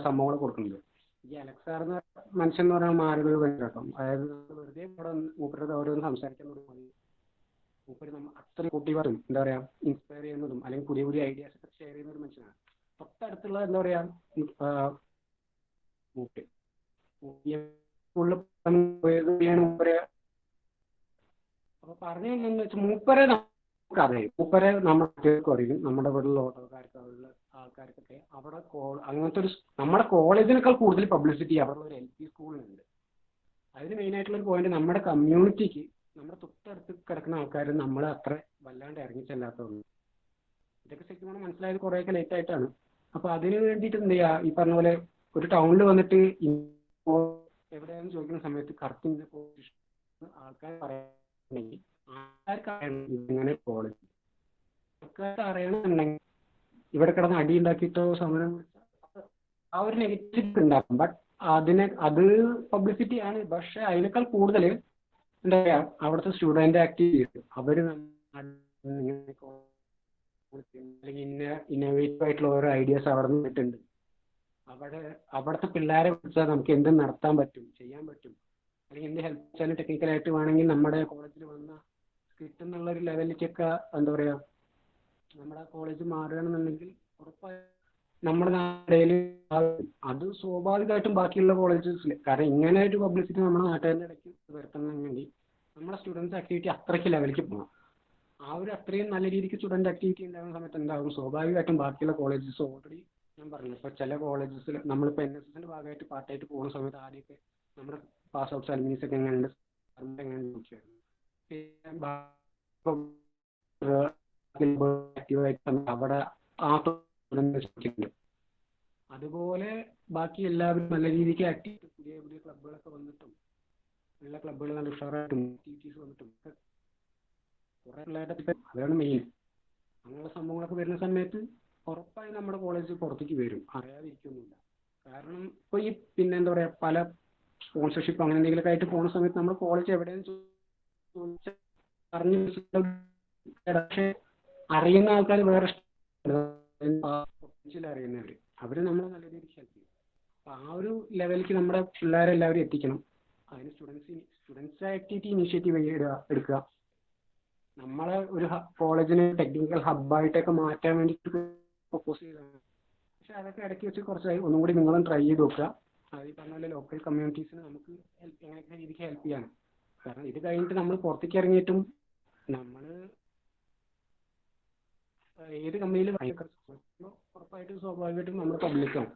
സംഭവങ്ങൾ കൊടുക്കുന്നുണ്ട്. ഈ അലക്സാർ എന്ന മനുഷ്യൻ എന്ന് പറഞ്ഞാൽ മാറുന്നത് കേട്ടോ. അതായത് വെറുതെ ഇവിടെ മൂപ്പരുടെ ഓരോന്ന് സംസാരിക്കുന്നത് മതി. മൂപ്പര് നമ്മൾ അത്ര മോട്ടീവായിട്ടും എന്താ പറയാ ഇൻസ്പയർ ചെയ്യുന്നതും അല്ലെങ്കിൽ പുതിയ പുതിയ ഐഡിയാസ് ഒക്കെ ഷെയർ ചെയ്യുന്ന ഒരു മനുഷ്യനാണ്. തൊട്ടടുത്തുള്ള എന്താ പറയാ മൂപ്പര് മൂപ്പര് അപ്പൊ പറഞ്ഞു വെച്ചാൽ മൂപ്പരെ നമ്മുടെ അറിയും. നമ്മുടെ ഇവിടെയുള്ള ഓട്ടോക്കാർക്ക് അവിടെയുള്ള ആൾക്കാർക്കൊക്കെ അവിടെ അങ്ങനത്തെ ഒരു നമ്മുടെ കോളേജിനേക്കാൾ കൂടുതൽ പബ്ലിസിറ്റി അവിടെ ഒരു LP സ്കൂളിനുണ്ട്. അതിന് മെയിൻ ആയിട്ടുള്ള ഒരു പോയിന്റ് നമ്മുടെ കമ്മ്യൂണിറ്റിക്ക് നമ്മുടെ തൊട്ടടുത്ത് കിടക്കുന്ന ആൾക്കാർ നമ്മളെ അത്ര വല്ലാണ്ട് ഇറങ്ങിച്ചെല്ലാത്തതുള്ളൂ. ഇതൊക്കെ ശരിക്കും മനസ്സിലായത് കുറേയൊക്കെ ലേറ്റ് ആയിട്ടാണ്. അപ്പൊ അതിന് വേണ്ടിയിട്ട് എന്ത് ചെയ്യാ, ഈ പറഞ്ഞ പോലെ ഒരു ടൗണിൽ വന്നിട്ട് എവിടെയാണെന്ന് ചോദിക്കുന്ന സമയത്ത് കറക്റ്റ് ആൾക്കാർ പറയുകയാണെങ്കിൽ ആൾക്കാർക്ക് അറിയണം ഇങ്ങനെ കോളേജ്, ആൾക്കാർക്ക് അറിയണമെന്നുണ്ടെങ്കിൽ ഇവിടെ കിടന്ന് അടി ഉണ്ടാക്കിയിട്ടോ സമരം ആ ഒരു നെഗറ്റിവിറ്റി ഉണ്ടാക്കും. ബട്ട് അത് പബ്ലിസിറ്റി ആണ്. പക്ഷെ അതിനേക്കാൾ കൂടുതൽ എന്താ പറയാ അവിടുത്തെ സ്റ്റുഡന്റ് ആക്ടിവിറ്റീസ് അവര് ഇന്നോവേറ്റീവ് ആയിട്ടുള്ള ഓരോ ഐഡിയാസ് അവിടെ നിന്നിട്ടുണ്ട്. അവിടുത്തെ പിള്ളേരെ വിളിച്ചാൽ നമുക്ക് എന്ത് നടത്താൻ പറ്റും, ചെയ്യാൻ പറ്റും, അല്ലെങ്കിൽ എന്ത് ഹെൽപ്പ് ചെയ്യാനും ടെക്നിക്കലായിട്ട് വേണമെങ്കിൽ നമ്മുടെ കോളേജിൽ വന്ന കിട്ടുന്നുള്ള ഒരു ലെവലിലേക്കൊക്കെ എന്താ പറയാ നമ്മുടെ കോളേജ് മാറുകയാണെന്നുണ്ടെങ്കിൽ ഉറപ്പായും നമ്മുടെ നാട്ടിൽ അത് സ്വാഭാവികമായിട്ടും ബാക്കിയുള്ള കോളേജസിൽ, കാരണം ഇങ്ങനെ ഒരു പബ്ലിസിറ്റി നമ്മുടെ നാട്ടുകാരുടെ ഇടയ്ക്ക് വരുത്തണമെങ്കിൽ നമ്മുടെ സ്റ്റുഡൻസ് ആക്ടിവിറ്റി അത്രയ്ക്ക് ലെവലിലേക്ക് പോകണം. ആ ഒരു അത്രയും നല്ല രീതിക്ക് സ്റ്റുഡന്റ് ആക്ടിവിറ്റി ഉണ്ടാകുന്ന സമയത്ത് എന്താകും, സ്വാഭാവികമായിട്ടും ബാക്കിയുള്ള കോളേജസ് ഓൾറെഡി ഞാൻ പറഞ്ഞു ഇപ്പോൾ ചില കോളേജസിൽ നമ്മളിപ്പോൾ NSSന്റെ ഭാഗമായിട്ട് പാർട്ടായിട്ട് പോകുന്ന സമയത്ത് ആദ്യമൊക്കെ നമ്മുടെ പാസ് ഔട്ട് അലുമിനീസ് ഒക്കെ എങ്ങനെയുണ്ട് അവിടെ ആ അതുപോലെ ബാക്കി എല്ലാവരും നല്ല രീതിക്ക് ആക്റ്റീവ് പുതിയ പുതിയ ക്ലബ്ബുകളൊക്കെ വന്നിട്ടും നല്ല ക്ലബ്ബുകൾ നല്ല ഉഷാറായിട്ടും ആക്ടിവിറ്റീസ് വന്നിട്ടും കുറെ പിള്ളേരുടെ അതാണ് മെയിൻ. അങ്ങനെയുള്ള സംഭവങ്ങളൊക്കെ വരുന്ന സമയത്ത് ഉറപ്പായും നമ്മുടെ കോളേജ് പുറത്തേക്ക് വരും, അറിയാതിരിക്കൊന്നുമില്ല. കാരണം ഇപ്പോൾ ഈ പിന്നെ എന്താ പറയാ പല സ്പോൺസർഷിപ്പ് അങ്ങനെ എന്തെങ്കിലുമൊക്കെ ആയിട്ട് പോകുന്ന സമയത്ത് നമ്മുടെ കോളേജ് എവിടെയെന്ന് അറിഞ്ഞു പക്ഷെ അറിയുന്ന ആൾക്കാർ വേറെ അറിയുന്നവര് അവര് നമ്മളെ നല്ല രീതിക്ക് ഹെൽപ്പ് ചെയ്യും. അപ്പൊ ആ ഒരു ലെവലിലേക്ക് നമ്മുടെ പിള്ളേരെല്ലാവരും എത്തിക്കണം. അതിന് സ്റ്റുഡൻസ് ആക്ടിവിറ്റി ഇനീഷ്യേറ്റീവ് എടുക്കുക. നമ്മളെ ഒരു കോളേജിന് ടെക്നിക്കൽ ഹബ്ബായിട്ടൊക്കെ മാറ്റാൻ വേണ്ടിയിട്ട് പ്രൊപ്പോസ് ചെയ്തതാണ്. പക്ഷെ അതൊക്കെ ഇടയ്ക്ക് വെച്ച് കുറച്ചായി ഒന്നും കൂടി നിങ്ങളും ട്രൈ ചെയ്ത് നോക്കുക. അത് ഈ പറഞ്ഞ പോലെ ലോക്കൽ കമ്മ്യൂണിറ്റീസിന് നമുക്ക് എങ്ങനെയൊക്കെ രീതിക്ക് ഹെൽപ്പ് ചെയ്യാണ്. കാരണം ഇത് കഴിഞ്ഞിട്ട് നമ്മൾ പുറത്തേക്ക് ഇറങ്ങിയിട്ടും നമ്മൾ ഏത് കമ്പനിയിലും ഉറപ്പായിട്ടും സ്വാഭാവികമായിട്ടും നമ്മൾ പബ്ലിക്കാണ്.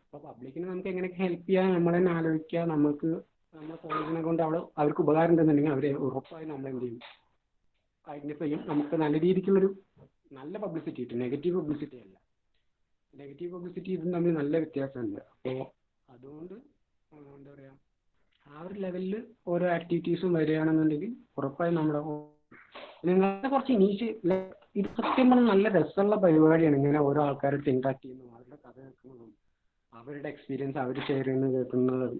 അപ്പോൾ പബ്ലിക്കിന് നമുക്ക് എങ്ങനെയൊക്കെ ഹെൽപ്പ് ചെയ്യാൻ നമ്മൾ തന്നെ ആലോചിക്കുക. നമുക്ക് നമ്മുടെ കോളേജിനെ കൊണ്ട് അവിടെ അവർക്ക് ഉപകാരം ഉണ്ടെന്നുണ്ടെങ്കിൽ അവർ ഉറപ്പായും നമ്മൾ എന്ത് ചെയ്യും, ഐഡന്റിഫൈ ചെയ്യും. നമുക്ക് നല്ല രീതിക്കുള്ളൊരു നല്ല പബ്ലിസിറ്റി കിട്ടും. നെഗറ്റീവ് പബ്ലിസിറ്റി അല്ല, നെഗറ്റീവ് പബ്ലിസിറ്റി ഇതും തമ്മിൽ നല്ല വ്യത്യാസമുണ്ട്. അപ്പോൾ അതുകൊണ്ട് എന്താ പറയുക ആ ഒരു ലെവലിൽ ഓരോ ആക്ടിവിറ്റീസും വരികയാണെന്നുണ്ടെങ്കിൽ ഉറപ്പായും നമ്മുടെ നിങ്ങളുടെ കുറച്ച് ഇത് സത്യം പറഞ്ഞാൽ നല്ല രസമുള്ള പരിപാടിയാണ്. ഇങ്ങനെ ഓരോ ആൾക്കാരുടെ ഇൻട്രാക്ട് ചെയ്യുന്നതും അവരുടെ കഥ കേൾക്കുന്നതും അവരുടെ എക്സ്പീരിയൻസ് അവർ ഷെയർ ചെയ്യുന്നത് കേൾക്കുന്നതും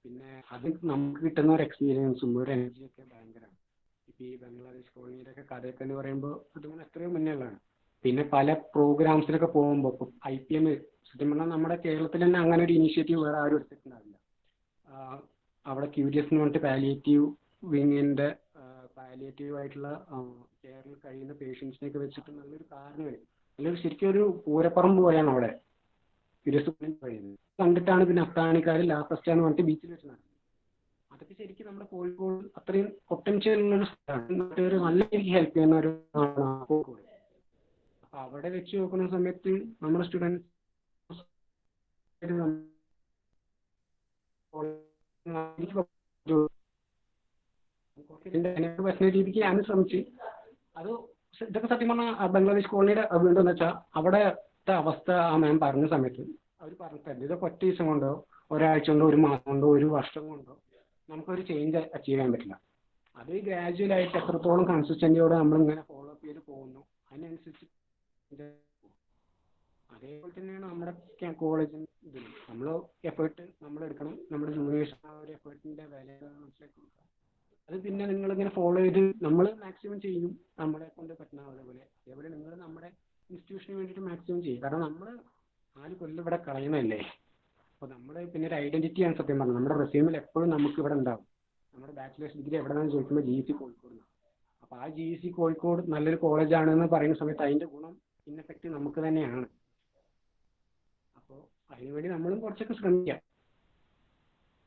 പിന്നെ അത് നമുക്ക് കിട്ടുന്ന ഒരു എക്സ്പീരിയൻസും ഒരു എനർജിയൊക്കെ ഭയങ്കരമാണ്. ഇപ്പം ഈ ബംഗ്ലാദേശ് കോളനിയിലൊക്കെ കഥയൊക്കെ എന്ന് പറയുമ്പോൾ അതുകൊണ്ട് എത്രയോ മുന്നേ ഉള്ളതാണ്. പിന്നെ പല പ്രോഗ്രാംസിലൊക്കെ പോകുമ്പോൾ ഇപ്പം IPM സത്യം പറഞ്ഞാൽ നമ്മുടെ കേരളത്തിൽ തന്നെ അങ്ങനെ ഒരു ഇനീഷ്യേറ്റീവ് വേറെ ആരും എടുത്തിട്ടുണ്ടാവില്ല. അവിടെ ക്യൂരിയസ് എന്ന് പറഞ്ഞിട്ട് പാലിയേറ്റീവ് വിങ്ങിൻ്റെ പാലിയേറ്റീവ് ആയിട്ടുള്ള കെയറിൽ കഴിയുന്ന പേഷ്യൻസിനെയൊക്കെ വെച്ചിട്ട് നല്ലൊരു കാരണമായി നല്ലൊരു ശരിക്കും ഒരു പൂരപ്പറമ്പ് പോയാണ് അവിടെ ക്യൂരിയസ് കഴിയുന്നത്. കണ്ടിട്ടാണ് പിന്നെ അത്താണിക്കാർ ലാസ്റ്റ് എന്ന് പറഞ്ഞിട്ട് ബീച്ചിൽ വെച്ച് നടക്കുന്നത്. അതൊക്കെ ശരിക്കും നമ്മുടെ കോഴിക്കോട് അത്രയും പൊട്ടൻഷ്യൽ ഉള്ളൊരു സ്ഥലമാണ്. ഒരു നല്ല രീതിക്ക് ഹെൽപ്പ് ചെയ്യുന്ന ഒരു കോഴിക്കോട്. അപ്പൊ അവിടെ വെച്ച് നോക്കുന്ന സമയത്ത് നമ്മുടെ സ്റ്റുഡൻസ് പറ്റുന്ന രീതിക്ക് ഞാൻ ശ്രമിച്ച് അത് ഇതൊക്കെ സത്യം പറഞ്ഞാൽ ബംഗ്ലാദേശ് കോളനിയുടെ വീണ്ടെന്ന് വെച്ചാൽ അവിടുത്തെ അവസ്ഥ ആ മാം പറഞ്ഞ സമയത്ത് അവർ പറഞ്ഞിട്ടുണ്ട് ഇതൊക്കെ ഒറ്റ ദിവസം കൊണ്ടോ ഒരാഴ്ച കൊണ്ടോ ഒരു മാസം കൊണ്ടോ ഒരു വർഷം കൊണ്ടോ നമുക്കൊരു ചേഞ്ച് അച്ചീവ് ചെയ്യാൻ പറ്റില്ല. അത് ഗ്രാജുവലായിട്ട് എത്രത്തോളം കൺസിസ്റ്റൻസിയോടെ നമ്മളിങ്ങനെ ഫോളോ അപ്പ് ചെയ്ത് പോകുന്നു അതിനനുസരിച്ച് അതേപോലെ തന്നെയാണ് നമ്മുടെ കോളേജിൽ ഇതിൽ നമ്മൾ എഫേർട്ട് നമ്മൾ എടുക്കണം. നമ്മുടെ ജൂനിയേഴ്സ് ആ ഒരു എഫേർട്ടിൻ്റെ വില മനസ്സിലാക്കി കൊടുക്കുക. അത് പിന്നെ നിങ്ങളിങ്ങനെ ഫോളോ ചെയ്ത് നമ്മൾ മാക്സിമം ചെയ്യും നമ്മളെ കൊണ്ട് പറ്റുന്ന അതേപോലെ നിങ്ങൾ നമ്മുടെ ഇൻസ്റ്റിറ്റ്യൂഷന് വേണ്ടിയിട്ട് മാക്സിമം ചെയ്യും. കാരണം നമ്മൾ 4 കൊല്ലം ഇവിടെ കളയുന്നതല്ലേ. അപ്പോൾ നമ്മുടെ പിന്നെ ഒരു ഐഡന്റിറ്റിയാണ് സത്യം പറഞ്ഞത്. നമ്മുടെ റെസ്യൂമിൽ എപ്പോഴും നമുക്ക് ഇവിടെ ഉണ്ടാവും. നമ്മുടെ ബാച്ചിലേഴ്സ് ഡിഗ്രി എവിടെ നിന്നാണ് ചോദിക്കുമ്പോൾ GEC കോഴിക്കോട്. അപ്പോൾ ആ GEC കോഴിക്കോട് നല്ലൊരു കോളേജാണെന്ന് പറയുന്ന സമയത്ത് അതിൻ്റെ ഗുണം ഇന്നെഫക്റ്റ് നമുക്ക് തന്നെയാണ്. അപ്പോൾ അതിനുവേണ്ടി നമ്മളും കുറച്ചൊക്കെ ശ്രമിക്കാം.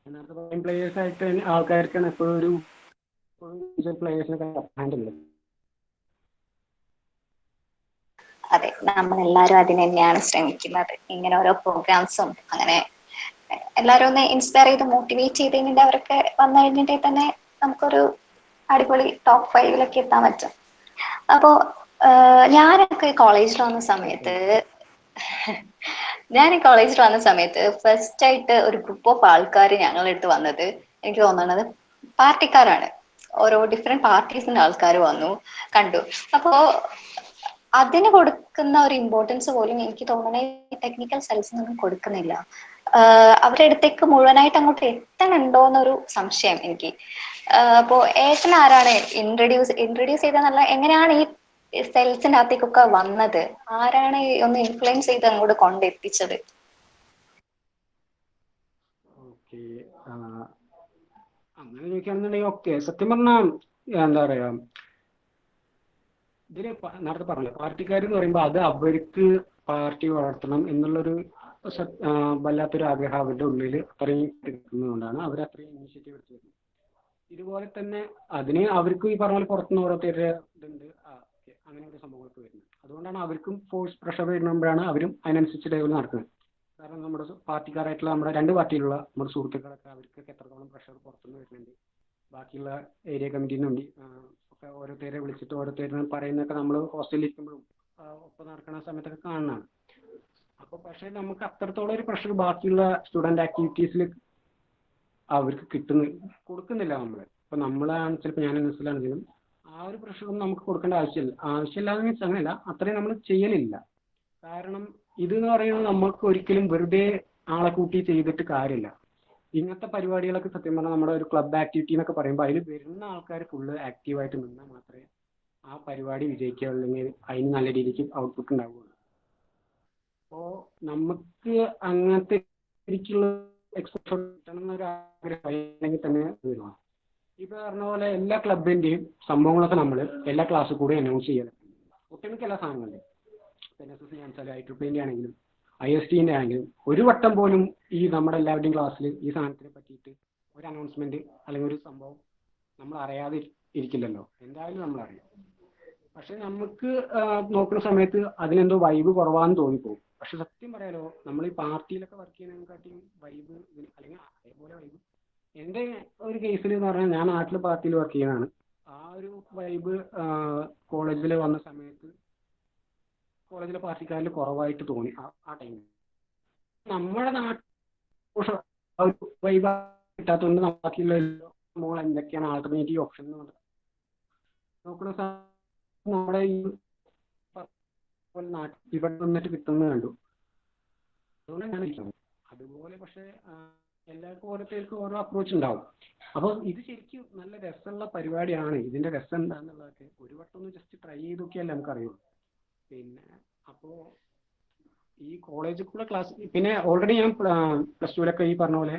നേരത്തെ പറയും പ്ലേയേഴ്സായിട്ട് ആൾക്കാർക്കാണ് എപ്പോഴും ഒരു പ്ലേയേഴ്സിനൊക്കെ ഹാൻഡിൽ ഉള്ളത്. അതെ, നമ്മളെല്ലാവരും അതിന് തന്നെയാണ് ശ്രമിക്കുന്നത്. ഇങ്ങനെ ഓരോ പ്രോഗ്രാംസും അങ്ങനെ എല്ലാവരും ഒന്ന് ഇൻസ്പയർ ചെയ്ത് മോട്ടിവേറ്റ് ചെയ്ത് കഴിഞ്ഞിട്ട് അവരൊക്കെ വന്നു കഴിഞ്ഞിട്ടുണ്ടെങ്കിൽ തന്നെ നമുക്കൊരു അടിപൊളി ടോപ്പ് 5 എത്താൻ പറ്റും. അപ്പോ ഞാനൊക്കെ കോളേജിൽ വന്ന സമയത്ത് ഫസ്റ്റ് ആയിട്ട് ഒരു ഗ്രൂപ്പ് ഓഫ് ആൾക്കാർ ഞങ്ങളുടെ അടുത്ത് വന്നത് എനിക്ക് തോന്നുന്നത് പാർട്ടിക്കാരാണ്. ഓരോ ഡിഫറെന്റ് പാർട്ടീസിന്റെ ആൾക്കാർ വന്നു കണ്ടു. അപ്പോ അതിന് കൊടുക്കുന്ന ഒരു ഇമ്പോർട്ടൻസ് പോലും എനിക്ക് തോന്നുന്ന ടെക്നിക്കൽ സെൽസിനൊന്നും കൊടുക്കുന്നില്ല. അവരുടെ അടുത്തേക്ക് മുഴുവനായിട്ട് അങ്ങോട്ട് എത്തണുണ്ടോ എന്നൊരു സംശയം എനിക്ക്. അപ്പോ ഏട്ടൻ ആരാണ് ഇൻട്രൊഡ്യൂസ് ചെയ്തെന്നല്ല, എങ്ങനെയാണ് ഈ സെൽസിന്റെ അകത്തേക്കൊക്കെ വന്നത്? ആരാണ് ഒന്ന് ഇൻഫ്ലുവൻസ് ചെയ്ത് അങ്ങോട്ട് കൊണ്ടെത്തിച്ചത്? ഓക്കെ, അങ്ങനെ ചോദിക്കുകയാണെന്നുണ്ടെങ്കിൽ ഓക്കെ. സത്യം പറഞ്ഞാൽ എന്താ പറയാ, ഇതിന് നേരത്തെ പറഞ്ഞല്ലോ പാർട്ടിക്കാർ എന്ന് പറയുമ്പോൾ അത് അവർക്ക് പാർട്ടി വളർത്തണം എന്നുള്ളൊരു വല്ലാത്തൊരു ആഗ്രഹം അവരുടെ ഉള്ളിൽ അത്രയും എടുക്കുന്നതുകൊണ്ടാണ് അവർ അത്രയും ഇനിഷ്യേറ്റീവ് എടുത്ത് വരുന്നത്. ഇതുപോലെ തന്നെ അതിന് അവർക്കും ഈ പറഞ്ഞ പോലെ പുറത്തുനിന്ന് ഓരോരുത്തരുടെ ഇതുണ്ട്, അങ്ങനെ ഒരു സംഭവങ്ങളൊക്കെ വരുന്നത്. അതുകൊണ്ടാണ് അവർക്കും ഫോഴ്സ് പ്രഷർ വരുമ്പോഴാണ് അവരും അതിനനുസരിച്ച് ഡെവലപ്പ് നടക്കുന്നത്. കാരണം നമ്മുടെ പാർട്ടിക്കാരായിട്ടുള്ള നമ്മുടെ 2 പാർട്ടിയിലുള്ള നമ്മുടെ സുഹൃത്തുക്കളൊക്കെ അവർക്കൊക്കെ എത്രത്തോളം പ്രഷർ പുറത്തുനിന്ന് വരുന്നുണ്ട്, ബാക്കിയുള്ള ഏരിയ കമ്മിറ്റിയിൽ നിന്നുണ്ട് ഒക്കെ ഓരോരുത്തരെ വിളിച്ചിട്ട് ഓരോരുത്തരും പറയുന്നതൊക്കെ നമ്മൾ ഹോസ്റ്റലിൽ ഇരിക്കുമ്പോഴും ഒപ്പം നടക്കുന്ന സമയത്തൊക്കെ കാണുന്നതാണ്. അപ്പോൾ പക്ഷേ നമുക്ക് അത്രത്തോളം ഒരു പ്രഷർ ബാക്കിയുള്ള സ്റ്റുഡൻറ് ആക്ടിവിറ്റീസിൽ അവർക്ക് കൊടുക്കുന്നില്ല നമ്മൾ. ഇപ്പോൾ നമ്മളാണ് ചിലപ്പോൾ ഞാൻ മനസ്സിലാണെങ്കിലും ആ ഒരു പ്രഷറൊന്നും നമുക്ക് കൊടുക്കേണ്ട ആവശ്യമില്ലാന്ന് മീൻസ് അങ്ങനെയല്ല, അത്രയും നമ്മൾ ചെയ്യലില്ല. കാരണം ഇതെന്ന് പറയുന്നത് നമുക്ക് ഒരിക്കലും വെറുതെ ആളെ കൂട്ടി ചെയ്തിട്ട് കാര്യമില്ല. ഇങ്ങനത്തെ പരിപാടികളൊക്കെ സത്യം പറഞ്ഞാൽ നമ്മുടെ ഒരു ക്ലബ് ആക്ടിവിറ്റി എന്നൊക്കെ പറയുമ്പോൾ അതിൽ വരുന്ന ആൾക്കാർ ഫുള്ള് ആക്റ്റീവായിട്ട് നിന്നാൽ മാത്രമേ ആ പരിപാടി വിജയിക്കുക, അല്ലെങ്കിൽ അതിന് നല്ല രീതിക്ക് ഔട്ട്പുട്ട് ഉണ്ടാവുകയുള്ളൂ. അപ്പോൾ നമുക്ക് അങ്ങനത്തെ രീതിക്കുള്ള എക്സ്പോഷർ കിട്ടണം എന്നൊരു ആഗ്രഹം തന്നെ വരും. ഇപ്പോൾ പറഞ്ഞ പോലെ എല്ലാ ക്ലബിൻ്റെയും സംഭവങ്ങളൊക്കെ നമ്മൾ എല്ലാ ക്ലാസ്സിൽ കൂടി അനൗൺസ് ചെയ്യാൻ ഒട്ടുമിക്ക എല്ലാ സാധനങ്ങളുണ്ട്. NSS ആണെങ്കിലും IEEE ആണെങ്കിലും ISTൻ്റെ ആണെങ്കിലും ഒരു വട്ടം പോലും ഈ നമ്മുടെ എല്ലാവരുടെയും ക്ലാസ്സിൽ ഈ സാധനത്തിനെ പറ്റിയിട്ട് ഒരു അനൗൺസ്മെന്റ് അല്ലെങ്കിൽ ഒരു സംഭവം നമ്മൾ അറിയാതെ ഇരിക്കില്ലല്ലോ. എന്തായാലും നമ്മൾ അറിയാം. പക്ഷെ നമുക്ക് നോക്കുന്ന സമയത്ത് അതിനെന്തോ വൈബ് കുറവാന്ന് തോന്നിപ്പോകും. പക്ഷെ സത്യം പറയാലോ, നമ്മൾ ഈ പാർട്ടിയിലൊക്കെ വർക്ക് ചെയ്യുന്നതിനെക്കാട്ടിയും വൈബ് അല്ലെങ്കിൽ അതേപോലെ വൈബ് എൻ്റെ ഒരു കേസിൽ എന്ന് പറഞ്ഞാൽ ഞാൻ നാട്ടിൽ പാർട്ടിയിൽ വർക്ക് ചെയ്യുന്നതാണ്. ആ ഒരു വൈബ് കോളേജിൽ വന്ന സമയത്ത് കോളേജിലെ പാർട്ടിക്കാരിൽ കുറവായിട്ട് തോന്നി ആ ടൈമിൽ. നമ്മുടെ നാട്ടിൽ വൈബ് കിട്ടാത്തതുകൊണ്ട് ബാക്കിയുള്ള സംഭവങ്ങൾ എന്തൊക്കെയാണ് ആൾട്ടർനേറ്റീവ് ഓപ്ഷൻ എന്ന് പറഞ്ഞാൽ നോക്കുന്ന നമ്മുടെ ഈ ഇവിടെ നിന്നിട്ട് കിട്ടുന്നത് കണ്ടു. അതുകൊണ്ട് ഞാൻ ഇരിക്കുന്നത് അതുപോലെ. പക്ഷെ എല്ലാവർക്കും ഓരോരുത്തർക്കും ഓരോ അപ്രോച്ച് ഉണ്ടാവും. അപ്പോൾ ഇത് ശരിക്കും നല്ല രസമുള്ള പരിപാടിയാണ്. ഇതിന്റെ രസം എന്താണെന്നുള്ളതൊക്കെ ഒരു വട്ടം ഒന്ന് ജസ്റ്റ് ട്രൈ ചെയ്ത് നോക്കിയാലേ നമുക്കറിയുള്ളൂ. പിന്നെ അപ്പോൾ ഈ കോളേജിൽ കൂടെ ക്ലാസ് പിന്നെ ഓൾറെഡി ഞാൻ +2 ഈ പറഞ്ഞ പോലെ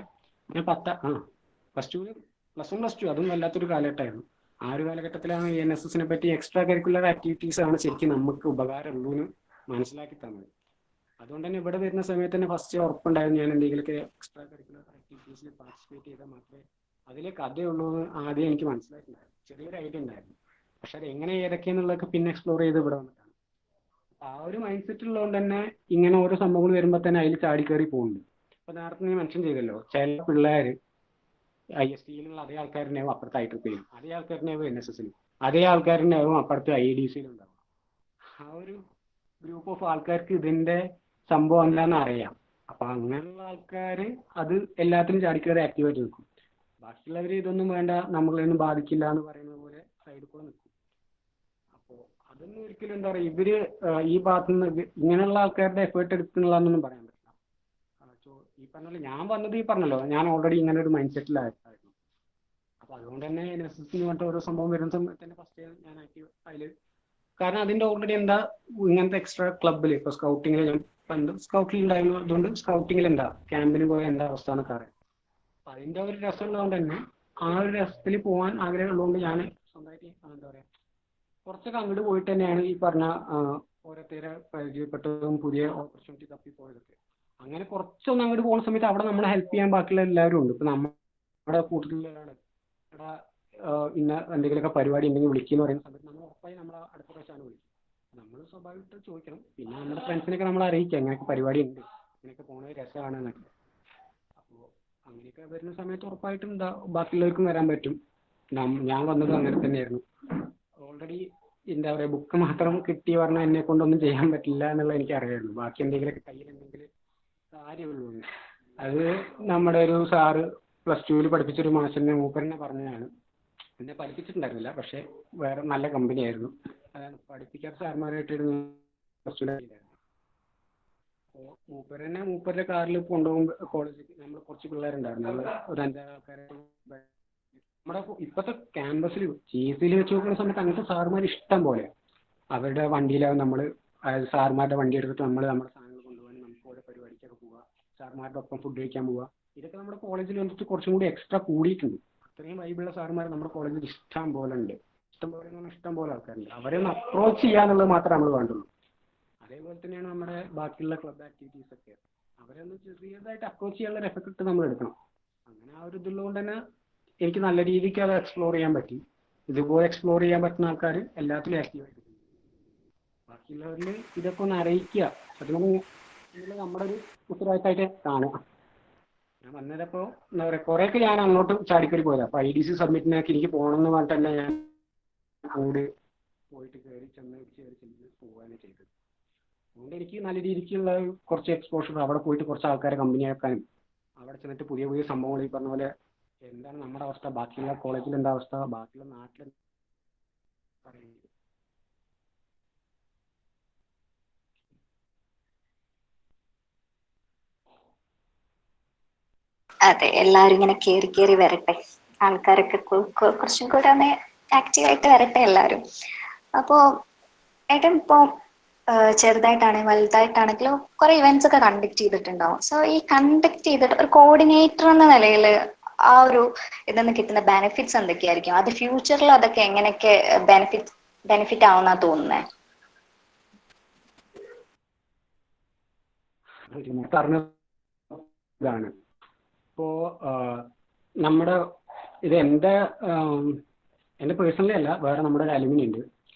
ഞാൻ +1 അതും വല്ലാത്തൊരു കാലഘട്ടമായിരുന്നു. ആ ഒരു കാലഘട്ടത്തിലാണ് NSSനെ പറ്റി എക്സ്ട്രാ കരിക്കുലർ ആക്ടിവിറ്റീസ് ആണ് ശരിക്കും നമുക്ക് ഉപകാരമുള്ളൂ എന്ന് മനസ്സിലാക്കി തന്നത്. അതുകൊണ്ട് തന്നെ ഇവിടെ വരുന്ന സമയത്ത് തന്നെ ഫസ്റ്റ് ഉറപ്പുണ്ടായിരുന്നു ഞാൻ എന്തെങ്കിലുമൊക്കെ എക്സ്ട്രാ കരിക്കുലർ ആക്ടിവിറ്റീസിൽ പാർട്ടിസിപ്പേറ്റ് ചെയ്താൽ മാത്രമേ അതിലെ കഥയുള്ളൂ എന്ന് ആദ്യം എനിക്ക് മനസ്സിലായിട്ടുണ്ടായിരുന്നു. ചെറിയൊരു ഐഡിയ ഉണ്ടായിരുന്നു. പക്ഷെ അത് എങ്ങനെ ഏതൊക്കെയെന്നുള്ളതൊക്കെ പിന്നെ എക്സ്പ്ലോർ ചെയ്ത് ഇവിടെ വന്നിട്ടാണ്. ആ ഒരു മൈൻഡ് സെറ്റ് ഉള്ളതുകൊണ്ട് തന്നെ ഇങ്ങനെ ഓരോ സംഭവങ്ങൾ വരുമ്പോൾ തന്നെ അതിൽ ചാടിക്കയറി പോകുന്നുണ്ട്. അപ്പോൾ നേരത്തെ നീ മെൻഷൻ ചെയ്തല്ലോ, ചില പിള്ളേർ ISTയിലുള്ള അതേ ആൾക്കാരുണ്ടാവും അപ്പുറത്ത് IEEE, അതേ ആൾക്കാരുണ്ടാവും NSSലും, അതേ ആൾക്കാരുണ്ടാവും അപ്പുറത്ത് IEDCയിലും ഉണ്ടാവും. ആ ഒരു ഗ്രൂപ്പ് ഓഫ് ആൾക്കാർക്ക് ഇതിന്റെ സംഭവം എന്താണെന്ന് അറിയാം. അപ്പൊ അങ്ങനെയുള്ള ആൾക്കാർ അത് എല്ലാത്തിനും ചാടിക്കയറി ആക്റ്റീവായിട്ട് നിൽക്കും. ബാക്കിയുള്ളവർ ഇതൊന്നും വേണ്ട, നമ്മളൊന്നും ബാധിക്കില്ല എന്ന് പറയുന്ന പോലെ സൈഡിൽ കൂടെ നിൽക്കും. അപ്പോൾ അതൊന്നും ഒരിക്കലും എന്താ പറയുക, ഇവര് ഈ ഭാഗത്തുനിന്ന് ഇങ്ങനെയുള്ള ആൾക്കാരുടെ എഫേർട്ട് എടുക്കുന്നുള്ളതെന്നൊന്നും പറയാൻ പറ്റില്ല. ഈ പറഞ്ഞല്ലോ ഞാൻ വന്നത് ഞാൻ ഓൾറെഡി ഇങ്ങനെ ഒരു മൈൻഡ് സെറ്റിലായിരുന്നു. അപ്പൊ അതുകൊണ്ട് തന്നെ NSSന് വേണ്ട ഓരോ സംഭവം വരുന്ന സമയത്ത് തന്നെ ഫസ്റ്റ് ഞാൻ അതിൽ കാരണം അതിന്റെ ഓൾറെഡി എന്താ ഇങ്ങനത്തെ എക്സ്ട്രാ ക്ലബിൽ ഇപ്പൊ സ്കൗട്ടിങ്ങിൽ ഞാൻ പണ്ട് സ്കൗട്ടിൽ ഉണ്ടായിരുന്നതുകൊണ്ട് സ്കൗട്ടിങ്ങിൽ എന്താ ക്യാമ്പിന് പോയ എന്താ അവസ്ഥ എന്നൊക്കെ അറിയാം. അപ്പൊ അതിന്റെ ഒരു രസം ഉള്ളതുകൊണ്ട് തന്നെ ആ ഒരു രസത്തിൽ പോകാൻ ആഗ്രഹം ഉള്ളതുകൊണ്ട് ഞാൻ സ്വന്തമായിട്ട് എന്താ പറയാ കുറച്ചൊക്കെ അങ്ങോട്ട് പോയിട്ട് തന്നെയാണ് ഈ പറഞ്ഞ ഓരോരുത്തരെ പരിചയപ്പെട്ടതും പുതിയ ഓപ്പർച്യൂണിറ്റി തപ്പിപ്പോയതൊക്കെ. അങ്ങനെ കുറച്ചൊന്നും അങ്ങോട്ട് പോകുന്ന സമയത്ത് അവിടെ നമ്മളെ ഹെൽപ്പ് ചെയ്യാൻ ബാക്കിയുള്ള എല്ലാവരും ഉണ്ട്. ഇപ്പൊ നമ്മുടെ കൂട്ടത്തിലുള്ള ഒരാള് ഇവിടെ ഇന്ന എന്തെങ്കിലുമൊക്കെ പരിപാടി ഉണ്ടെങ്കിൽ വിളിക്കുന്ന പറയുന്ന സമയത്ത് നമ്മൾ ഉറപ്പായി നമ്മളെ അടുത്ത പ്രാവശ്യമാണ് വിളിക്കും. നമ്മൾ സ്വാഭാവികമായിട്ട് ചോദിക്കണം. പിന്നെ നമ്മുടെ ഫ്രണ്ട്സിനൊക്കെ നമ്മൾ അറിയിക്കാം ഇങ്ങനെയൊക്കെ പരിപാടി ഉണ്ട്, ഇങ്ങനെയൊക്കെ പോണത് രസമാണ് എന്നൊക്കെ. അപ്പോൾ അങ്ങനെയൊക്കെ വരുന്ന സമയത്ത് ഉറപ്പായിട്ടും ബാക്കിയുള്ളവർക്കും വരാൻ പറ്റും. ഞാൻ വന്നത് അങ്ങനെ തന്നെയായിരുന്നു. ഓൾറെഡി എന്താ പറയുക ബുക്ക് മാത്രം കിട്ടി പറഞ്ഞാൽ എന്നെ കൊണ്ടൊന്നും ചെയ്യാൻ പറ്റില്ല എന്നുള്ളത് എനിക്ക് അറിയായിരുന്നു. ബാക്കി എന്തെങ്കിലുമൊക്കെ കയ്യിലുണ്ടെങ്കിൽ കാര്യമുള്ളൂ. അത് നമ്മുടെ ഒരു സാറ് പ്ലസ് ടുവിൽ പഠിപ്പിച്ചൊരു മാഷിനെ മൂപ്പരനെ പറഞ്ഞതാണ്. എന്നെ പഠിപ്പിച്ചിട്ടുണ്ടായിരുന്നില്ല, പക്ഷെ വേറെ നല്ല കമ്പനി ആയിരുന്നു. അതാണ് പഠിപ്പിക്കാത്ത സാർമാരായിട്ടിരുന്നു പ്ലസ് ടുവിലായിരുന്നു. അപ്പോൾ മൂപ്പരുടെ കാറിൽ കൊണ്ടുപോകുമ്പോൾ കോളേജിൽ നമ്മൾ കുറച്ച് പിള്ളേരുണ്ടായിരുന്നു. നമ്മൾ ഒരു 5-6 ആൾക്കാരെ നമ്മുടെ ഇപ്പോഴത്തെ ക്യാമ്പസിൽ GC വെച്ച് നോക്കുന്ന സമയത്ത് അങ്ങനത്തെ സാറുമാർ ഇഷ്ടം പോലെ. അവരുടെ വണ്ടിയിലാവും നമ്മൾ, അതായത് സാറുമാരുടെ വണ്ടി എടുത്തിട്ട് നമ്മുടെ സാധനങ്ങൾ കൊണ്ടുപോകാൻ നമുക്ക് ഓരോ പരിപാടിക്കൊക്കെ പോവുക, സാറുമാരുടെ ഒപ്പം ഫുഡ് കഴിക്കാൻ പോവുക. ഇതൊക്കെ നമ്മുടെ കോളേജിൽ വന്നിട്ട് കുറച്ചും കൂടി എക്സ്ട്രാ കൂടിയിട്ടുണ്ട്. അത്രയും വൈബുള്ള സാറുമാർ നമ്മുടെ കോളേജിൽ ഇഷ്ടം പോലെ ഉണ്ട്. ഇഷ്ടം പോലെ ആൾക്കാരുണ്ട്. അവരെ ഒന്ന് അപ്രോച്ച് ചെയ്യാന്നുള്ളത് മാത്രമേ നമ്മൾ വേണ്ടുള്ളൂ. അതേപോലെ തന്നെയാണ് നമ്മുടെ ബാക്കിയുള്ള ക്ലബ് ആക്ടിവിറ്റീസ് ഒക്കെ. അവരെ ഒന്ന് ചെറിയതായിട്ട് അപ്രോച്ച് ചെയ്യാനുള്ള ഒരു എഫക്ട് നമ്മൾ എടുക്കണം. അങ്ങനെ ആ ഒരു ഇതുള്ളതുകൊണ്ട് തന്നെ എനിക്ക് നല്ല രീതിക്ക് അത് എക്സ്പ്ലോർ ചെയ്യാൻ പറ്റി. ഇതുപോലെ എക്സ്പ്ലോർ ചെയ്യാൻ പറ്റുന്ന ആൾക്കാർ എല്ലാത്തിലും ആക്റ്റീവായിട്ട് ബാക്കിയുള്ളവരിൽ ഇതൊക്കെ ഒന്ന് അറിയിക്കുക. അതുകൊണ്ട് നമ്മുടെ ഒരു ഉത്തരവാദിത്തമായിട്ട് കാണുക. ഞാൻ വന്നതപ്പോൾ എന്താ പറയുക കുറേയൊക്കെ ഞാൻ അങ്ങോട്ട് ചാടിക്കറി പോയത്. അപ്പോൾ IDC സബ്മിറ്റിനൊക്കെ എനിക്ക് പോകണമെന്ന് പറഞ്ഞിട്ട് തന്നെ ഞാൻ അങ്ങോട്ട് പോയിട്ട് കയറി പോവുകയാണ് ചെയ്തത്. അതുകൊണ്ട് എനിക്ക് നല്ല രീതിക്കുള്ള കുറച്ച് എക്സ്പോഷർ, അവിടെ പോയിട്ട് കുറച്ച് ആൾക്കാരെ കമ്പനി ആക്കാനും അവിടെ ചെന്നിട്ട് പുതിയ പുതിയ സംഭവങ്ങൾ ഈ പറഞ്ഞ പോലെ എന്താണ് നമ്മുടെ അവസ്ഥ, ബാക്കിയുള്ള കോളേജിൽ എന്താ അവസ്ഥ, ബാക്കിയുള്ള നാട്ടിൽ പറയുന്നത്. അതെ, എല്ലാവരും ഇങ്ങനെ കയറി വരട്ടെ. ആൾക്കാരൊക്കെ കുറച്ചും കൂടെ ഒന്ന് ആക്റ്റീവായിട്ട് വരട്ടെ എല്ലാവരും. അപ്പോ ഏട്ടൻ ഇപ്പോ ചെറുതായിട്ടാണെങ്കിലും വലുതായിട്ടാണെങ്കിലും കുറെ ഇവന്റ്സ് ഒക്കെ കണ്ടക്ട് ചെയ്തിട്ടുണ്ടാവും. സോ ഈ കണ്ടക്ട് ചെയ്തിട്ട് ഒരു കോർഡിനേറ്റർ എന്ന നിലയിൽ ആ ഒരു ഇതിൽ കിട്ടുന്ന ബെനിഫിറ്റ്സ് എന്തൊക്കെയായിരിക്കും? അത് ഫ്യൂച്ചറിൽ അതൊക്കെ എങ്ങനെയൊക്കെ ബെനിഫിറ്റ് ആവുന്ന തോന്നുന്നേ? ഇതാണ് ഇപ്പോ നമ്മുടെ ഇത് എൻ്റെ പേഴ്സണലി അല്ല, വേറെ നമ്മുടെ ഒരു അലുമിനി ഉണ്ട്.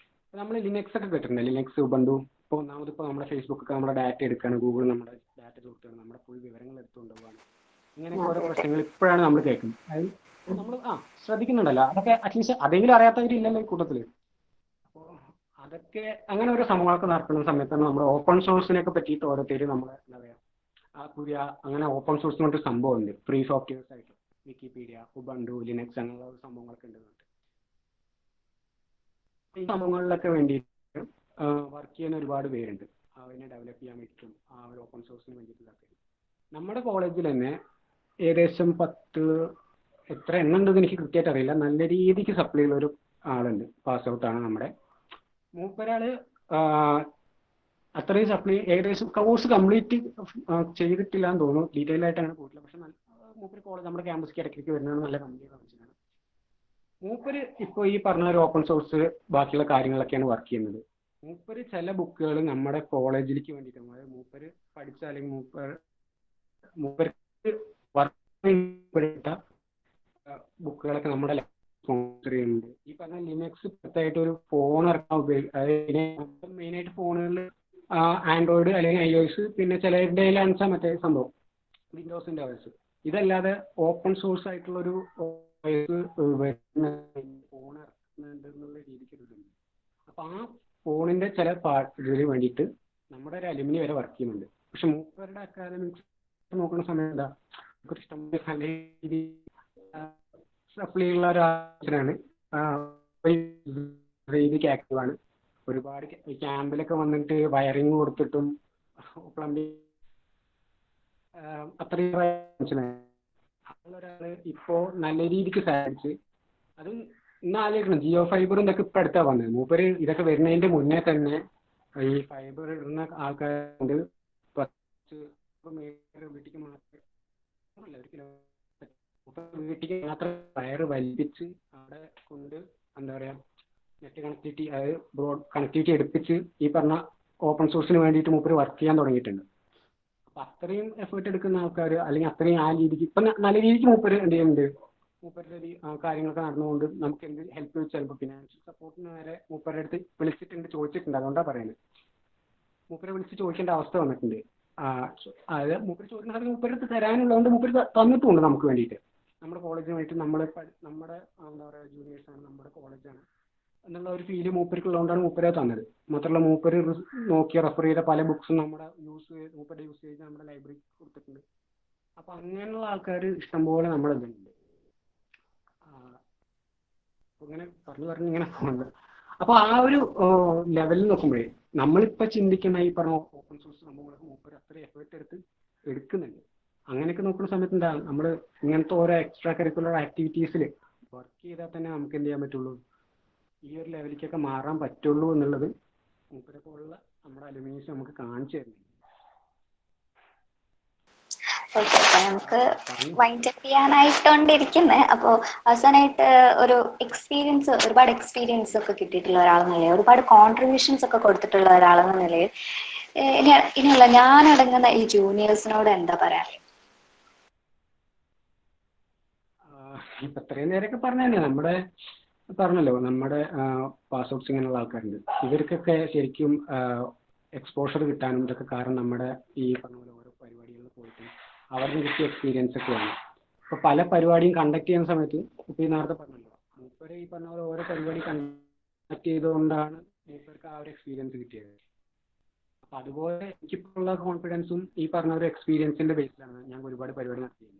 നമ്മൾ ലിനക്സ് ഒക്കെ കേട്ടിട്ടുണ്ട്. Linux, Ubuntu. ഇപ്പോൾ ഒന്നാമതിപ്പോൾ നമ്മുടെ ഫേസ്ബുക്കൊക്കെ നമ്മുടെ ഡാറ്റ എടുക്കുകയാണ്, ഗൂഗിൾ നമ്മുടെ ഡാറ്റ ചോദിക്കുകയാണ്, നമ്മുടെ ഫുൾ വിവരങ്ങൾ എടുത്തുകൊണ്ടുപോകാണ്. ഇങ്ങനെയൊക്കെ ഓരോ പ്രശ്നങ്ങൾ ഇപ്പോഴാണ് നമ്മൾ കേൾക്കുന്നത്. അതായത് നമ്മൾ ശ്രദ്ധിക്കുന്നുണ്ടല്ലോ. അതൊക്കെ അറ്റ്ലീസ്റ്റ് അതെങ്കിലും അറിയാത്തവരില്ലല്ലോ ഈ കൂട്ടത്തിൽ. അപ്പോൾ അതൊക്കെ അങ്ങനെ ഓരോ സംഭവങ്ങളൊക്കെ നടക്കുന്ന സമയത്താണ് നമ്മുടെ ഓപ്പൺ സോഴ്സിനെയൊക്കെ പറ്റിയിട്ട് ഓരോരുത്തർ നമ്മൾ എന്താ പറയുക പുതിയ അങ്ങനെ ഓപ്പൺ സോഴ്സ് എന്ന് പറഞ്ഞിട്ട് സംഭവമുണ്ട്. ഫ്രീ സോഫ്റ്റ്വെയർസ് ആയിട്ട് വിക്കിപീഡിയ, ഉബുണ്ടു, ലിനക്സ് അങ്ങനെയുള്ള സംഭവങ്ങളൊക്കെ ഉണ്ട്. ഈ സംഭവങ്ങളിലൊക്കെ വേണ്ടിയിട്ട് വർക്ക് ചെയ്യുന്ന ഒരുപാട് പേരുണ്ട്. അതിനെ ഡെവലപ്പ് ചെയ്യാൻ വേണ്ടിയിട്ടും ആ ഒരു ഓപ്പൺ സോഴ്സിന് വേണ്ടിയിട്ടുള്ളതൊക്കെ നമ്മുടെ കോളേജിൽ തന്നെ ഏകദേശം 10 എത്ര എണ്ണം ഉണ്ടെന്ന് എനിക്ക് കൃത്യമായിട്ട് അറിയില്ല, നല്ല രീതിക്ക് സപ്ലൈ ഉള്ള ഒരു ആളുണ്ട്. പാസ് ഔട്ടാണ് നമ്മുടെ മൂപ്പരാള്. അത്രയും സപ്ലൈ ഏകദേശം കോഴ്സ് കംപ്ലീറ്റ് ചെയ്തിട്ടില്ല എന്ന് തോന്നുന്നു, ഡീറ്റെയിൽ ആയിട്ട് അങ്ങനെ പോയിട്ടില്ല. പക്ഷെ മൂപ്പര് കോളേജ് നമ്മുടെ ക്യാമ്പസിലേക്ക് ഇടയ്ക്ക് വരുന്നതാണ്, നല്ല കമ്പനിയുടെ മനസ്സിലാണ്. മൂപ്പര് ഇപ്പോൾ ഈ പറഞ്ഞ ഒരു ഓപ്പൺ സോഴ്സ് ബാക്കിയുള്ള കാര്യങ്ങളൊക്കെയാണ് വർക്ക് ചെയ്യുന്നത്. മൂപ്പര് ചില ബുക്കുകൾ നമ്മുടെ കോളേജിലേക്ക് വേണ്ടിയിട്ട്, അതായത് മൂപ്പര് പഠിച്ച അല്ലെങ്കിൽ മൂപ്പർക്ക് വർക്ക് ബുക്കുകളൊക്കെ നമ്മുടെ സ്പോൺസർ ചെയ്യുന്നുണ്ട്. ഈ പറഞ്ഞ ലിനക്സ് പ്രത്യേകമായിട്ട് ഒരു ഫോൺ ഇറക്കാൻ അതായത് മെയിനായിട്ട് ഫോണുകളിൽ ആൻഡ്രോയിഡ് അല്ലെങ്കിൽ iOS, പിന്നെ ചിലരുടെ അൻസാ മറ്റേ സംഭവം വിൻഡോസിന്റെ OS. ഇതല്ലാതെ ഓപ്പൺ സോഴ്സ് ആയിട്ടുള്ളൊരു ഫോൺ ഇറക്കുന്നുണ്ട് എന്നുള്ള രീതിക്ക് ഇതുണ്ട്. അപ്പൊ ആ ഫോണിന്റെ ചില പാർട്ടുകളിന് വേണ്ടിയിട്ട് നമ്മുടെ ഒരു അലുമിനി വരെ വർക്ക് ചെയ്യുന്നുണ്ട്. പക്ഷെ മൂപ്പരുടെ അക്കാദമിക്സ് നോക്കുന്ന സമയം എന്താ ഇഷ്ടം നല്ല സപ്ലൈ ഉള്ള ഒരു ആവശ്യമാണ്. രീതിക്ക് ആക്റ്റീവാണ്. ഒരുപാട് ക്യാമ്പിലൊക്കെ വന്നിട്ട് വയറിങ് കൊടുത്തിട്ടും പ്ലംബിങ് അത്രയും ഒരാള് ഇപ്പോ നല്ല രീതിക്ക് സഹായിച്ച്. അതും ഇന്ന് ആലോചിക്കണം, ജിയോ ഫൈബറും ഇതൊക്കെ ഇപ്പം അടുത്താ വന്നത്. മൂപ്പര് ഇതൊക്കെ വരുന്നതിന്റെ മുന്നേ തന്നെ ഈ ഫൈബർ ഇടുന്ന ആൾക്കാരുണ്ട്. കുറച്ച് വീട്ടിലേക്ക് മാത്രം അല്ല, ഒരു കിലോ വീട്ടിലേക്ക് മാത്രം വയറ് വലിപ്പിച്ച് അവിടെ കൊണ്ട് എന്താ പറയാ നെറ്റ് കണക്ടിവിറ്റി, അതായത് ബ്രോഡ് കണക്ടിവിറ്റി എടുപ്പിച്ച് ഈ പറഞ്ഞ ഓപ്പൺ സോഴ്സിന് വേണ്ടിയിട്ട് മൂപ്പര് വർക്ക് ചെയ്യാൻ തുടങ്ങിയിട്ടുണ്ട്. അപ്പൊ അത്രയും എഫേർട്ട് എടുക്കുന്ന ആൾക്കാർ, അല്ലെങ്കിൽ അത്രയും ആ രീതിക്ക് ഇപ്പൊ നല്ല രീതിക്ക് മൂപ്പര് എന്ത് ചെയ്യുന്നുണ്ട്, മൂപ്പരുടെ ഈ കാര്യങ്ങളൊക്കെ നടന്നുകൊണ്ട് നമുക്ക് എന്ത് ഹെൽപ്പ് വെച്ചാൽ ഇപ്പോൾ ഫിനാൻഷ്യൽ സപ്പോർട്ടിന് വരെ മൂപ്പരുടെ അടുത്ത് വിളിച്ചിട്ടുണ്ട്, ചോദിച്ചിട്ടുണ്ട്. അതുകൊണ്ടാണ് പറയുന്നത്. മൂപ്പരെ വിളിച്ച് ചോദിക്കേണ്ട അവസ്ഥ വന്നിട്ടുണ്ട്. അതായത് മൂപ്പര് ചോദിക്കുന്ന സമയത്ത് മൂപ്പരുടെ അടുത്ത് തരാനുള്ളതുകൊണ്ട് മൂപ്പര് തന്നിട്ടുമുണ്ട് നമുക്ക് വേണ്ടിയിട്ട്. നമ്മുടെ കോളേജിന് വേണ്ടിയിട്ട് നമ്മുടെ എന്താ പറയുക ജൂനിയേഴ്സാണ്, നമ്മുടെ കോളേജാണ് എന്നുള്ള ഒരു ഫീല് മൂപ്പർക്കുള്ളതുകൊണ്ടാണ് മൂപ്പരെ തന്നത്. മാത്രമല്ല മൂപ്പര് നോക്കി റെഫർ ചെയ്ത പല ബുക്സും നമ്മുടെ മൂപ്പരുടെ യൂസേജ് നമ്മുടെ ലൈബ്രറി കൊടുത്തിട്ടുണ്ട്. അപ്പൊ അങ്ങനെയുള്ള ആൾക്കാർ ഇഷ്ടംപോലെ നമ്മുടെ ഇതുണ്ട്. ഇങ്ങനെ പറഞ്ഞു ഇങ്ങനെ പോകുന്നത്. അപ്പൊ ആ ഒരു ലെവലിൽ നോക്കുമ്പോഴേ നമ്മളിപ്പോ ചിന്തിക്കുന്ന ഈ പറഞ്ഞ ഓപ്പൺ സോഴ്സ് സംഭവങ്ങളൊക്കെ മൂപ്പര് അത്ര എഫേർട്ട് എടുക്കുന്നുണ്ട്. അങ്ങനെയൊക്കെ നോക്കുന്ന സമയത്ത് എന്താ നമ്മൾ ഇങ്ങനത്തെ ഓരോ എക്സ്ട്രാ കരിക്കുലർ ആക്ടിവിറ്റീസിൽ വർക്ക് ചെയ്താൽ തന്നെ നമുക്ക് എന്ത് ചെയ്യാൻ പറ്റുള്ളൂ, ഈ ഒരു ലെവലിലേക്കൊക്കെ മാറാൻ പറ്റുള്ളൂ എന്നുള്ളത് മൂപ്പരെ പോലുള്ള നമ്മുടെ അലുമിനീസ് നമുക്ക് കാണിച്ചു തരുന്നുണ്ട്. ഓക്കെ, അപ്പൊ നമുക്ക് വൈൻഡ് അപ്പ് ചെയ്യാനായിട്ടോണ്ടിരിക്കുന്നത്. അപ്പോൾ അവസാനമായിട്ട് ഒരു ഒരുപാട് എക്സ്പീരിയൻസ് ഒക്കെ കിട്ടിയിട്ടുള്ള ഒരാളെന്ന നിലയിൽ, ഒരുപാട് കോൺട്രിബ്യൂഷൻസ് ഒക്കെ കൊടുത്തിട്ടുള്ള ഒരാളെന്ന നിലയിൽ ഇനിയുള്ള ഞാനടങ്ങുന്ന ഈ ജൂനിയേഴ്സിനോട് എന്താ പറയാ? ഇപ്പൊ ഇത്രയും നേരമൊക്കെ പറഞ്ഞതന്നെ, പറഞ്ഞല്ലോ നമ്മുടെ പാസ് ഔട്ട്സ് ഇങ്ങനെയുള്ള ആൾക്കാരുണ്ട്. ഇവർക്കൊക്കെ ശരിക്കും എക്സ്പോഷർ കിട്ടാനും ഇതൊക്കെ കാരണം നമ്മുടെ ഈ പറഞ്ഞ പോലെ ഓരോ പരിപാടികളിൽ പോയിട്ട് അവർക്ക് കിട്ടിയ എക്സ്പീരിയൻസ് ഒക്കെയാണ്. ഇപ്പൊ പല പരിപാടിയും കണ്ടക്ട് ചെയ്യുന്ന സമയത്ത് ഇപ്പൊ ഈ നേരത്തെ പറഞ്ഞല്ലോ, മൂപ്പര് ഈ പറഞ്ഞ പോലെ ഓരോ പരിപാടി കണ്ടക്ട് ചെയ്തുകൊണ്ടാണ് മൂപ്പർക്ക് ആ ഒരു എക്സ്പീരിയൻസ് കിട്ടിയത്. അപ്പൊ അതുപോലെ എനിക്കിപ്പോഴുള്ള കോൺഫിഡൻസും ഈ പറഞ്ഞ ഒരു എക്സ്പീരിയൻസിന്റെ ബേസിലാണ് ഞാൻ ഒരുപാട് പരിപാടി നടത്തിയത്.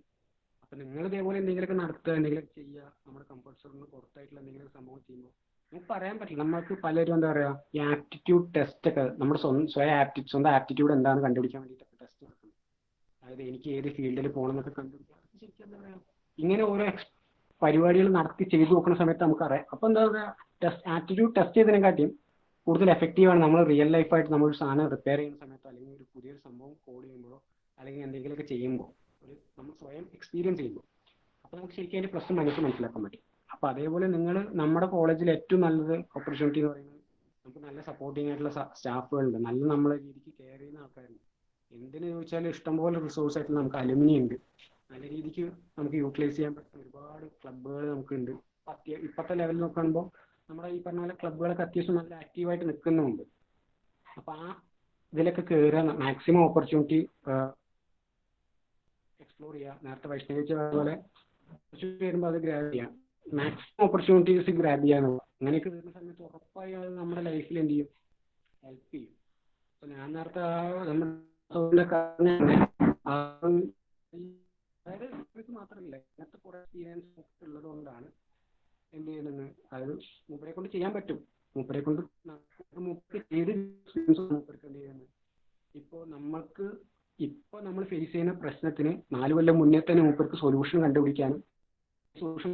അപ്പൊ നിങ്ങൾ ഇതേപോലെ എന്തെങ്കിലുമൊക്കെ നടത്തുക, എന്തെങ്കിലും ചെയ്യുക, നമ്മുടെ കംഫർട്ട് സോണിന് പുറത്തായിട്ടുള്ള എന്തെങ്കിലും സംഭവം ചെയ്യുമ്പോൾ നമുക്ക് പറയാൻ പറ്റില്ല. നമുക്ക് പലരും എന്താ പറയാ ഈ ആപ്റ്റിറ്റ്യൂഡ് ടെസ്റ്റ് ഒക്കെ നമ്മുടെ സ്വന്തം ആപ്റ്റിറ്റ്യൂഡ് എന്താണെന്ന് കണ്ടുപിടിക്കാൻ വേണ്ടിയിട്ടൊക്കെ ടെസ്റ്റ് നടത്തുന്നത്. അതായത് എനിക്ക് ഏത് ഫീൽഡിൽ പോകണം എന്നൊക്കെ കണ്ടുപിടിക്കാൻ ശരിക്കും എന്താ പറയാ ഇങ്ങനെ ഓരോ പരിപാടികൾ നടത്തി ചെയ്തു നോക്കുന്ന സമയത്ത് നമുക്കറിയാം. അപ്പൊ എന്താ പറയുക, ആപ്റ്റിറ്റ്യൂഡ് ടെസ്റ്റ് ചെയ്തതിനെക്കാട്ടിയും കൂടുതൽ എഫക്റ്റീവാണ് നമ്മൾ റിയൽ ലൈഫായിട്ട് നമ്മളൊരു സാധനം റിപ്പയർ ചെയ്യുന്ന സമയത്തോ അല്ലെങ്കിൽ ഒരു പുതിയൊരു സംഭവം കോഡ് ചെയ്യുമ്പോഴോ അല്ലെങ്കിൽ എന്തെങ്കിലുമൊക്കെ ചെയ്യുമ്പോൾ നമ്മൾ സ്വയം എക്സ്പീരിയൻസ് ചെയ്യുമ്പോൾ അപ്പോൾ നമുക്ക് ശരിക്കും അതിന്റെ പ്രശ്നം മനസ്സിലാക്കാൻ പറ്റും. അപ്പോൾ അതേപോലെ നിങ്ങൾ നമ്മുടെ കോളേജിൽ ഏറ്റവും നല്ലത് ഓപ്പർച്യൂണിറ്റി എന്ന് പറയുന്നത് നമുക്ക് നല്ല സപ്പോർട്ടിംഗ് ആയിട്ടുള്ള സ്റ്റാഫുകളുണ്ട്, നല്ല നമ്മളെ രീതിക്ക് കെയർ ചെയ്യുന്ന ആൾക്കാരുണ്ട്. എന്തിനു ചോദിച്ചാലും ഇഷ്ടംപോലെ റിസോഴ്സ് ആയിട്ട് നമുക്ക് അലുമിനി ഉണ്ട്. നല്ല രീതിക്ക് നമുക്ക് യൂട്ടിലൈസ് ചെയ്യാൻ പറ്റുന്ന ഒരുപാട് ക്ലബ്ബുകൾ നമുക്കുണ്ട്. ഇപ്പോഴത്തെ ലെവലിൽ നോക്കുമ്പോൾ നമ്മുടെ ഈ പറഞ്ഞ പോലെ ക്ലബ്ബുകളൊക്കെ അത്യാവശ്യം നല്ല ആക്റ്റീവായിട്ട് നിൽക്കുന്നുമുണ്ട്. അപ്പോൾ ആ ഇതിലൊക്കെ കയറുക, മാക്സിമം ഓപ്പർച്യൂണിറ്റി എക്സ്പ്ലോർ ചെയ്യുക. നേരത്തെ വൈഷ്ണവിച്ച പോലെ വരുമ്പോൾ അത് ഗ്രാബ് ചെയ്യാം, മാക്സിമം ഓപ്പർച്യൂണിറ്റീസ് ഗ്രാബ് ചെയ്യാന്നുള്ളത്. അങ്ങനെയൊക്കെ വരുന്ന സമയത്ത് ഉറപ്പായി അത് നമ്മുടെ ലൈഫിൽ എന്ത് ചെയ്യും, ഹെൽപ്പ് ചെയ്യും. അപ്പൊ ഞാൻ നേരത്തെ അതായത് മാത്രമല്ല ഇങ്ങനത്തെ കുറെ എക്സ്പീരിയൻസ് ഉള്ളത് കൊണ്ടാണ് എന്ത് ചെയ്യുന്നത്, അതായത് മൂപ്പരെ കൊണ്ട് ചെയ്യാൻ പറ്റും. മൂപ്പരെ കൊണ്ട് ചെയ്ത് മൂപ്പർക്ക് എന്ത് ചെയ്യുന്നത്, ഇപ്പോൾ നമ്മൾ ഫേസ് ചെയ്യുന്ന പ്രശ്നത്തിന് 4 കൊല്ലം മുന്നേ തന്നെ മൂപ്പർക്ക് സൊല്യൂഷൻ കണ്ടുപിടിക്കാനും സൊല്യൂഷൻ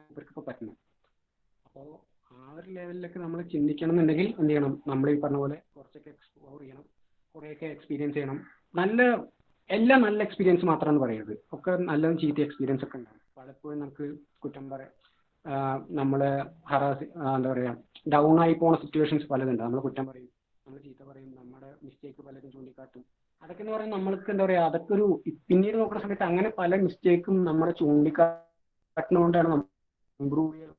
മൂപ്പർക്ക് പറ്റണം. അപ്പോൾ ആ ഒരു ലെവലിലൊക്കെ നമ്മൾ ചിന്തിക്കണം എന്നുണ്ടെങ്കിൽ എന്ത് ചെയ്യണം, നമ്മൾ ഈ പറഞ്ഞ പോലെ കുറച്ചൊക്കെ എക്സ്പ്ലോർ ചെയ്യണം, കുറേയൊക്കെ എക്സ്പീരിയൻസ് ചെയ്യണം. എല്ലാം നല്ല എക്സ്പീരിയൻസ് മാത്രമാണ് പറയുന്നത്. ഒക്കെ നല്ലതും ചീത്ത എക്സ്പീരിയൻസ് ഒക്കെ ഉണ്ടാവും. പലപ്പോഴും നമുക്ക് കുറ്റം പറയാം, നമ്മളെ എന്താ പറയുക ഡൗൺ ആയി പോകുന്ന സിറ്റുവേഷൻസ് പലതുണ്ട്. നമ്മൾ കുറ്റം പറയും, നമ്മൾ ചീത്ത പറയും, നമ്മുടെ മിസ്റ്റേക്ക് പലരും ചൂണ്ടിക്കാട്ടും. അതൊക്കെ എന്ന് പറയുന്നത് നമ്മൾക്ക് എന്താ പറയുക, അതൊക്കെ ഒരു പിന്നീട് നോക്കുന്ന സമയത്ത് അങ്ങനെ പല മിസ്റ്റേക്കും നമ്മളെ ചൂണ്ടിക്കാട്ടുന്നതുകൊണ്ടാണ് നമ്മൾ ഇമ്പ്രൂവ് ചെയ്യാൻ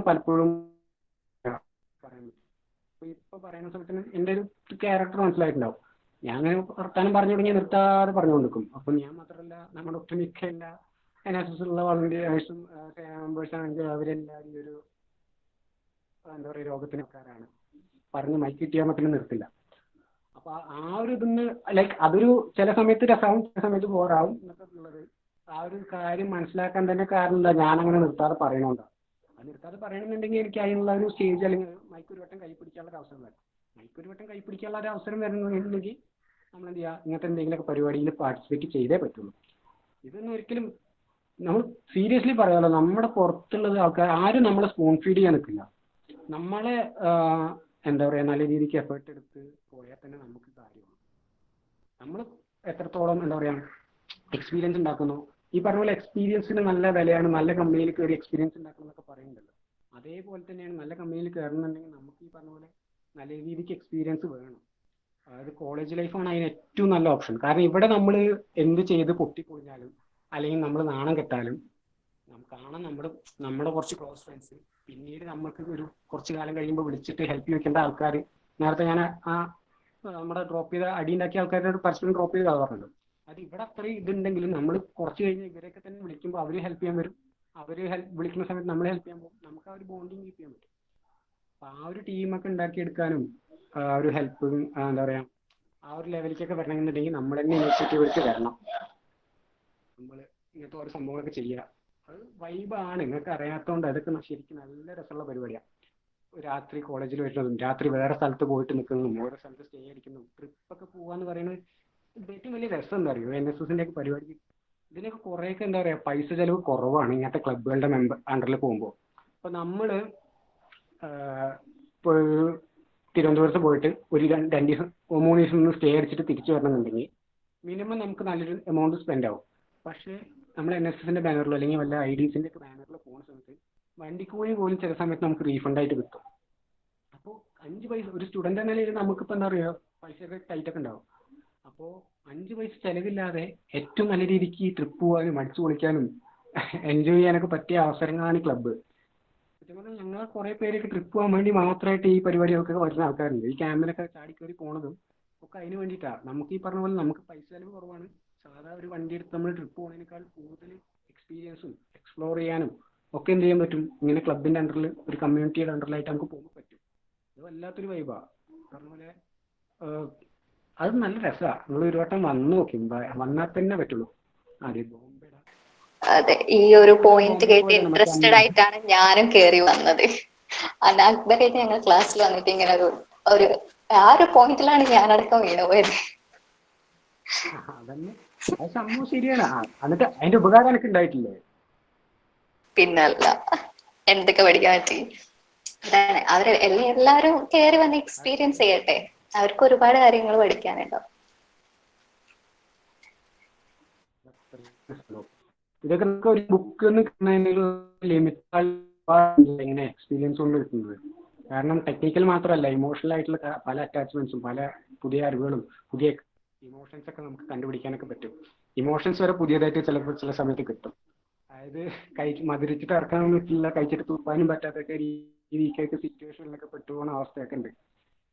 പലപ്പോഴും പറയാൻ പറ്റും. ഇപ്പൊ പറയുന്ന സമയത്തിന് എൻ്റെ ഒരു ക്യാരക്ടർ മനസ്സിലായിട്ടുണ്ടാവും. ഞാൻ അങ്ങനെ വർത്താനം പറഞ്ഞു തുടങ്ങി നിർത്താതെ പറഞ്ഞുകൊണ്ടിരിക്കും. അപ്പൊ ഞാൻ മാത്രമല്ല നമ്മുടെ ഒട്ടുമിക്ക എല്ലാ അതിനനുസരിച്ചുള്ള വളണ്ടിയേഴ്സും മെമ്പേഴ്സാണെങ്കിൽ അവരെല്ലാവരും ഒരു എന്താ പറയുക രോഗത്തിന് ആൾക്കാരാണ്. പറഞ്ഞ് മൈക്ക് കിട്ടിയാൽ മറ്റും നിർത്തില്ല. അപ്പൊ ആ ഒരു ഇതൊന്ന് ലൈക്ക് അതൊരു ചില സമയത്ത് രസമാവും, ചില സമയത്ത് ബോറാവും എന്നൊക്കെ ഉള്ളത്. ആ ഒരു കാര്യം മനസ്സിലാക്കാൻ തന്നെ കാരണം എന്താ, ഞാനങ്ങനെ നിർത്താതെ പറയണോണ്ടാണ്. അത് നിർത്താതെ പറയണമെന്നുണ്ടെങ്കിൽ എനിക്ക് അതിനുള്ള ഒരു സ്റ്റേജ് അല്ലെങ്കിൽ മൈക്ക് ഒരു വട്ടം കൈ പിടിക്കാനുള്ള ഒരു അവസരം വരും. മൈക്ക് ഒരു വട്ടം കൈ പിടിക്കാനുള്ള ഒരു അവസരം വരുന്നുണ്ടെങ്കിൽ നമ്മൾ എന്ത് ചെയ്യുക, ഇങ്ങനത്തെ എന്തെങ്കിലുമൊക്കെ പരിപാടിയിൽ പാർട്ടിസിപ്പേറ്റ് ചെയ്തേ പറ്റുള്ളൂ. ഇതൊന്നും ഒരിക്കലും നമ്മൾ സീരിയസ്ലി പറയാലോ, നമ്മുടെ പുറത്തുള്ളത് ആൾക്കാർ ആരും നമ്മളെ സ്പൂൺ ഫീഡ് ചെയ്യാൻ നിൽക്കില്ല. നമ്മളെ എന്താ പറയാ, നല്ല രീതിക്ക് എഫേർട്ട് എടുത്ത് പോയാൽ തന്നെ നമുക്ക് കാര്യമാണ്. നമ്മൾ എത്രത്തോളം എന്താ പറയാ എക്സ്പീരിയൻസ് ഉണ്ടാക്കുന്നു, ഈ പറഞ്ഞ പോലെ എക്സ്പീരിയൻസിന് നല്ല വിലയാണ്. നല്ല കമ്പനിയിൽ കയറി എക്സ്പീരിയൻസ് ഉണ്ടാക്കണം എന്നൊക്കെ പറയുന്നുണ്ടല്ലോ. അതേപോലെ തന്നെയാണ് നല്ല കമ്പനിയിൽ കയറുന്നുണ്ടെങ്കിൽ നമുക്ക് ഈ പറഞ്ഞ പോലെ നല്ല രീതിക്ക് എക്സ്പീരിയൻസ് വേണം. അതായത് കോളേജ് ലൈഫാണ് അതിന് ഏറ്റവും നല്ല ഓപ്ഷൻ. കാരണം ഇവിടെ നമ്മൾ എന്ത് ചെയ്ത് പൊട്ടിപ്പൊളിഞ്ഞാലും അല്ലെങ്കിൽ നമ്മൾ നാണം കെട്ടാലും കാണാൻ നമ്മുടെ കുറച്ച് ക്ലോസ് ഫ്രണ്ട്സ് പിന്നീട് നമുക്ക് ഒരു കുറച്ച് കാലം കഴിയുമ്പോൾ വിളിച്ചിട്ട് ഹെൽപ്പ് ചോദിക്കേണ്ട ആൾക്കാർ, നേരത്തെ ഞാൻ ആ നമ്മുടെ ഡ്രോപ്പ് ചെയ്ത അടിയുണ്ടാക്കിയ ആൾക്കാരുടെ പരസ്പരം ഡ്രോപ്പ് ചെയ്ത് പറഞ്ഞല്ലോ, അത് ഇവിടെ അത്രയും ഇതുണ്ടെങ്കിലും നമ്മൾ കുറച്ച് കഴിഞ്ഞ് ഇവരെയൊക്കെ തന്നെ വിളിക്കുമ്പോൾ അവർ ഹെൽപ്പ് ചെയ്യാൻ വരും. അവർ വിളിക്കുന്ന സമയത്ത് നമ്മൾ ഹെൽപ്പ് ചെയ്യാൻ പോകും. നമുക്ക് ആ ഒരു ബോണ്ടിങ് കീപ്പ് ചെയ്യാൻ പറ്റും. അപ്പൊ ആ ഒരു ടീമൊക്കെ ഉണ്ടാക്കിയെടുക്കാനും ആ ഒരു ഹെൽപ്പ് എന്താ പറയാ ആ ഒരു ലെവലിലേക്കൊക്കെ വരണമെന്നുണ്ടെങ്കിൽ നമ്മൾ തന്നെ ഇനിഷ്യേറ്റീവ് എടുത്ത് വരണം. നമ്മൾ ഇങ്ങനത്തെ ഓരോ സംഭവങ്ങളൊക്കെ ചെയ്യുക. അത് വൈബാണ്. നിങ്ങൾക്ക് അറിയാത്തതുകൊണ്ട് അതൊക്കെ ശരിക്കും നല്ല രസമുള്ള പരിപാടിയാണ്. രാത്രി കോളേജിൽ വരുന്നതും രാത്രി വേറെ സ്ഥലത്ത് പോയിട്ട് നിൽക്കുന്നതും ഓരോ സ്ഥലത്ത് സ്റ്റേ അടിക്കുന്നതും ട്രിപ്പൊക്കെ പോകാന്ന് പറയുന്നത് ഏറ്റവും വലിയ രസം എന്താ അറിയോ, NSSന്റെ ഒക്കെ പരിപാടി. ഇതിനൊക്കെ കുറേയൊക്കെ എന്താ പറയാ പൈസ ചെലവ് കുറവാണ് ഇങ്ങനത്തെ ക്ലബുകളുടെ അണ്ടറിൽ പോകുമ്പോൾ. അപ്പൊ നമ്മള് ഇപ്പോൾ തിരുവനന്തപുരത്ത് പോയിട്ട് ഒരു 2 ദിവസം 3 ദിവസം നിന്ന് സ്റ്റേ അടിച്ചിട്ട് തിരിച്ചു വരണമെന്നുണ്ടെങ്കിൽ മിനിമം നമുക്ക് നല്ലൊരു എമൗണ്ട് സ്പെൻഡ് ആവും. പക്ഷേ നമ്മൾ NSSന്റെ ബാനറിലോ അല്ലെങ്കിൽ വല്ല IDSന്റെ ഒക്കെ ബാനറിലോ പോകുന്ന സമയത്ത് വണ്ടിക്കൂലി പോലും ചില സമയത്ത് നമുക്ക് റീഫണ്ട് ആയിട്ട് കിട്ടും. അപ്പോൾ 5 പൈസ ഒരു സ്റ്റുഡന്റ് എന്ന നിലയിൽ നമുക്കിപ്പോൾ എന്താ പറയുക പൈസയൊക്കെ ടൈറ്റ് ഒക്കെ ഉണ്ടാവും. അപ്പോൾ 5 പൈസ ചെലവില്ലാതെ ഏറ്റവും നല്ല രീതിക്ക് ട്രിപ്പ് പോകാനും അടിച്ചു പൊളിക്കാനും എൻജോയ് ചെയ്യാനൊക്കെ പറ്റിയ അവസരങ്ങളാണ് ഈ ക്ലബ്ബ്. സത്യം പറഞ്ഞാൽ ഞങ്ങൾ കുറേ പേരൊക്കെ ട്രിപ്പ് പോകാൻ വേണ്ടി മാത്രമായിട്ട് ഈ പരിപാടികൾക്ക് വരുന്ന ആൾക്കാരുണ്ട്. ഈ ക്യാമ്പിനൊക്കെ ചാടി കയറി പോണതും ഒക്കെ അതിന് വേണ്ടിയിട്ടാണ്. നമുക്ക് ഈ പറഞ്ഞ പോലെ നമുക്ക് പൈസ ചെലവ് കുറവാണ്. സാധാ ഒരു വണ്ടി എടുത്ത് നമ്മൾ ട്രിപ്പ് പോകുന്നതിനേക്കാൾ കൂടുതൽ എക്സ്പീരിയൻസും എക്സ്പ്ലോർ ചെയ്യാനും ഒക്കെ എന്ത് ചെയ്യാൻ പറ്റും ഇങ്ങനെ ക്ലബിന്റെ അണ്ടറിൽ ഒരു കമ്മ്യൂണിറ്റിയുടെ അണ്ടറിലായിട്ട് നമുക്ക് പോകുമ്പോൾ പറ്റും. അത് വല്ലാത്തൊരു വൈബാണ്. പറഞ്ഞ പോലെ അത് നല്ല രസമാണ്. നിങ്ങൾ ഒരു വട്ടം വന്നു നോക്കി, വന്നാൽ തന്നെ പറ്റുള്ളൂ. അതെ ബോംബെടാ. അതെ, ഈ ഒരു പോയിന്റ് ബോംബെ കേട്ട് പോയതാണ് മറ്റേ ഇൻട്രസ്റ്റഡ് അന്ന്. ആയിട്ടാണ് ഞാനും കയറി വന്നത്. അക്ബറായിട്ട് ഞങ്ങൾ ക്ലാസ്സിൽ വന്നിട്ട് ഇങ്ങനെ ഒരു ആ ഒരു പോയിന്റിലാണ് ഞാനടക്കം വീണുപോയത്. അതന്നെ, അത് സംഭവം ശരിയാണ്. എന്നിട്ട് അതിന്റെ ഉപകാരം എനിക്ക് ഉണ്ടായിട്ടില്ലേ? പിന്നല്ല, എന്തൊക്കെ പഠിക്കാൻ പറ്റി. അതാണ് അവര് എല്ലാരും കയറി വന്ന് എക്സ്പീരിയൻസ് ചെയ്യട്ടെ. അവർക്ക് ഒരുപാട് കാര്യങ്ങൾ പഠിക്കാനുണ്ടാവും. ഇതൊക്കെ നമുക്ക് ഒരു ബുക്ക് ഒന്ന് കിട്ടുന്നതിന് ലിമിറ്റ് എങ്ങനെ എക്സ്പീരിയൻസ് കൊണ്ട് കിട്ടുന്നത്. കാരണം ടെക്നിക്കൽ മാത്രമല്ല, ഇമോഷണൽ ആയിട്ടുള്ള പല അറ്റാച്ച്മെന്റ്സും പല പുതിയ അറിവുകളും പുതിയ ഇമോഷൻസ് ഒക്കെ നമുക്ക് കണ്ടുപിടിക്കാനൊക്കെ പറ്റും. ഇമോഷൻസ് വരെ പുതിയതായിട്ട് ചിലപ്പോൾ ചില സമയത്ത് കിട്ടും. അതായത് മധുരിച്ചിട്ട് ഇറക്കാൻ പറ്റില്ല, കഴിച്ചിട്ട് തുപ്പാനും പറ്റാത്തൊക്കെ രീതിക്കൊക്കെ സിറ്റുവേഷനിലൊക്കെ പെട്ടുപോകുന്ന അവസ്ഥയൊക്കെ ഉണ്ട്.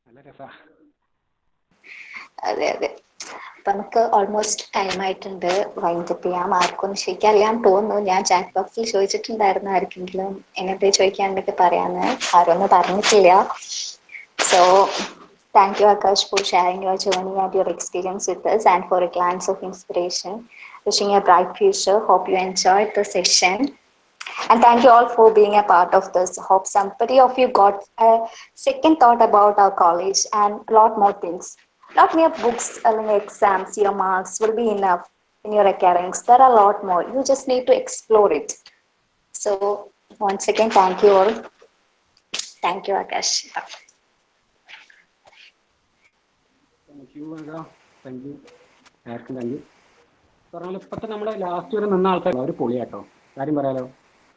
നല്ല രസമാണ്. അതെ അതെ. അപ്പൊ നമുക്ക് ഓൾമോസ്റ്റ് ടൈം ആയിട്ടുണ്ട്. വൈൻഡ് അപ്പ് ചെയ്യാം. ആർക്കും ശരിക്കും അറിയാൻ തോന്നുന്നു. ഞാൻ ചാറ്റ് ബോക്സിൽ ചോദിച്ചിട്ടുണ്ടായിരുന്നു ആർക്കെങ്കിലും എങ്ങനത്തെ ചോദിക്കാണ്ടൊക്കെ പറയാന്ന്. ആരും ഒന്നും പറഞ്ഞിട്ടില്ല. So thank you Akash for sharing your journey and your experience with us and for a glance of inspiration. Wishing you a bright future. Hope you enjoyed the session. And thank you all for being a part of this. Hope somebody of you got a second thought about our college and a lot more things. Not mere books or exams, your marks will be enough in your academics. There are a lot more. You just need to explore it. So once again, thank you all. Thank you, Akash. Thank you thank you ആർക്കും thank you. പറഞ്ഞാൽ ഇപ്പോഴത്തെ നമ്മുടെ last വരെ നിന്ന ആൾക്കാർ അവർ പൊളിയാട്ടോ. കാര്യം പറയാലോ,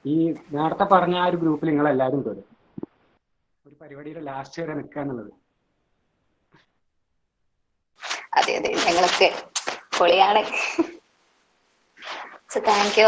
ഈ നേരത്തെ പറഞ്ഞ ആ ഒരു ഗ്രൂപ്പിൽ നിങ്ങളെല്ലാവരും കയറും. ഒരു പരിപാടിയുടെ ലാസ്റ്റ് വരെ നിൽക്കുക എന്നുള്ളത്. അതെ അതെ, ഞങ്ങളൊക്കെ പൊളിയാണ്. So thank you.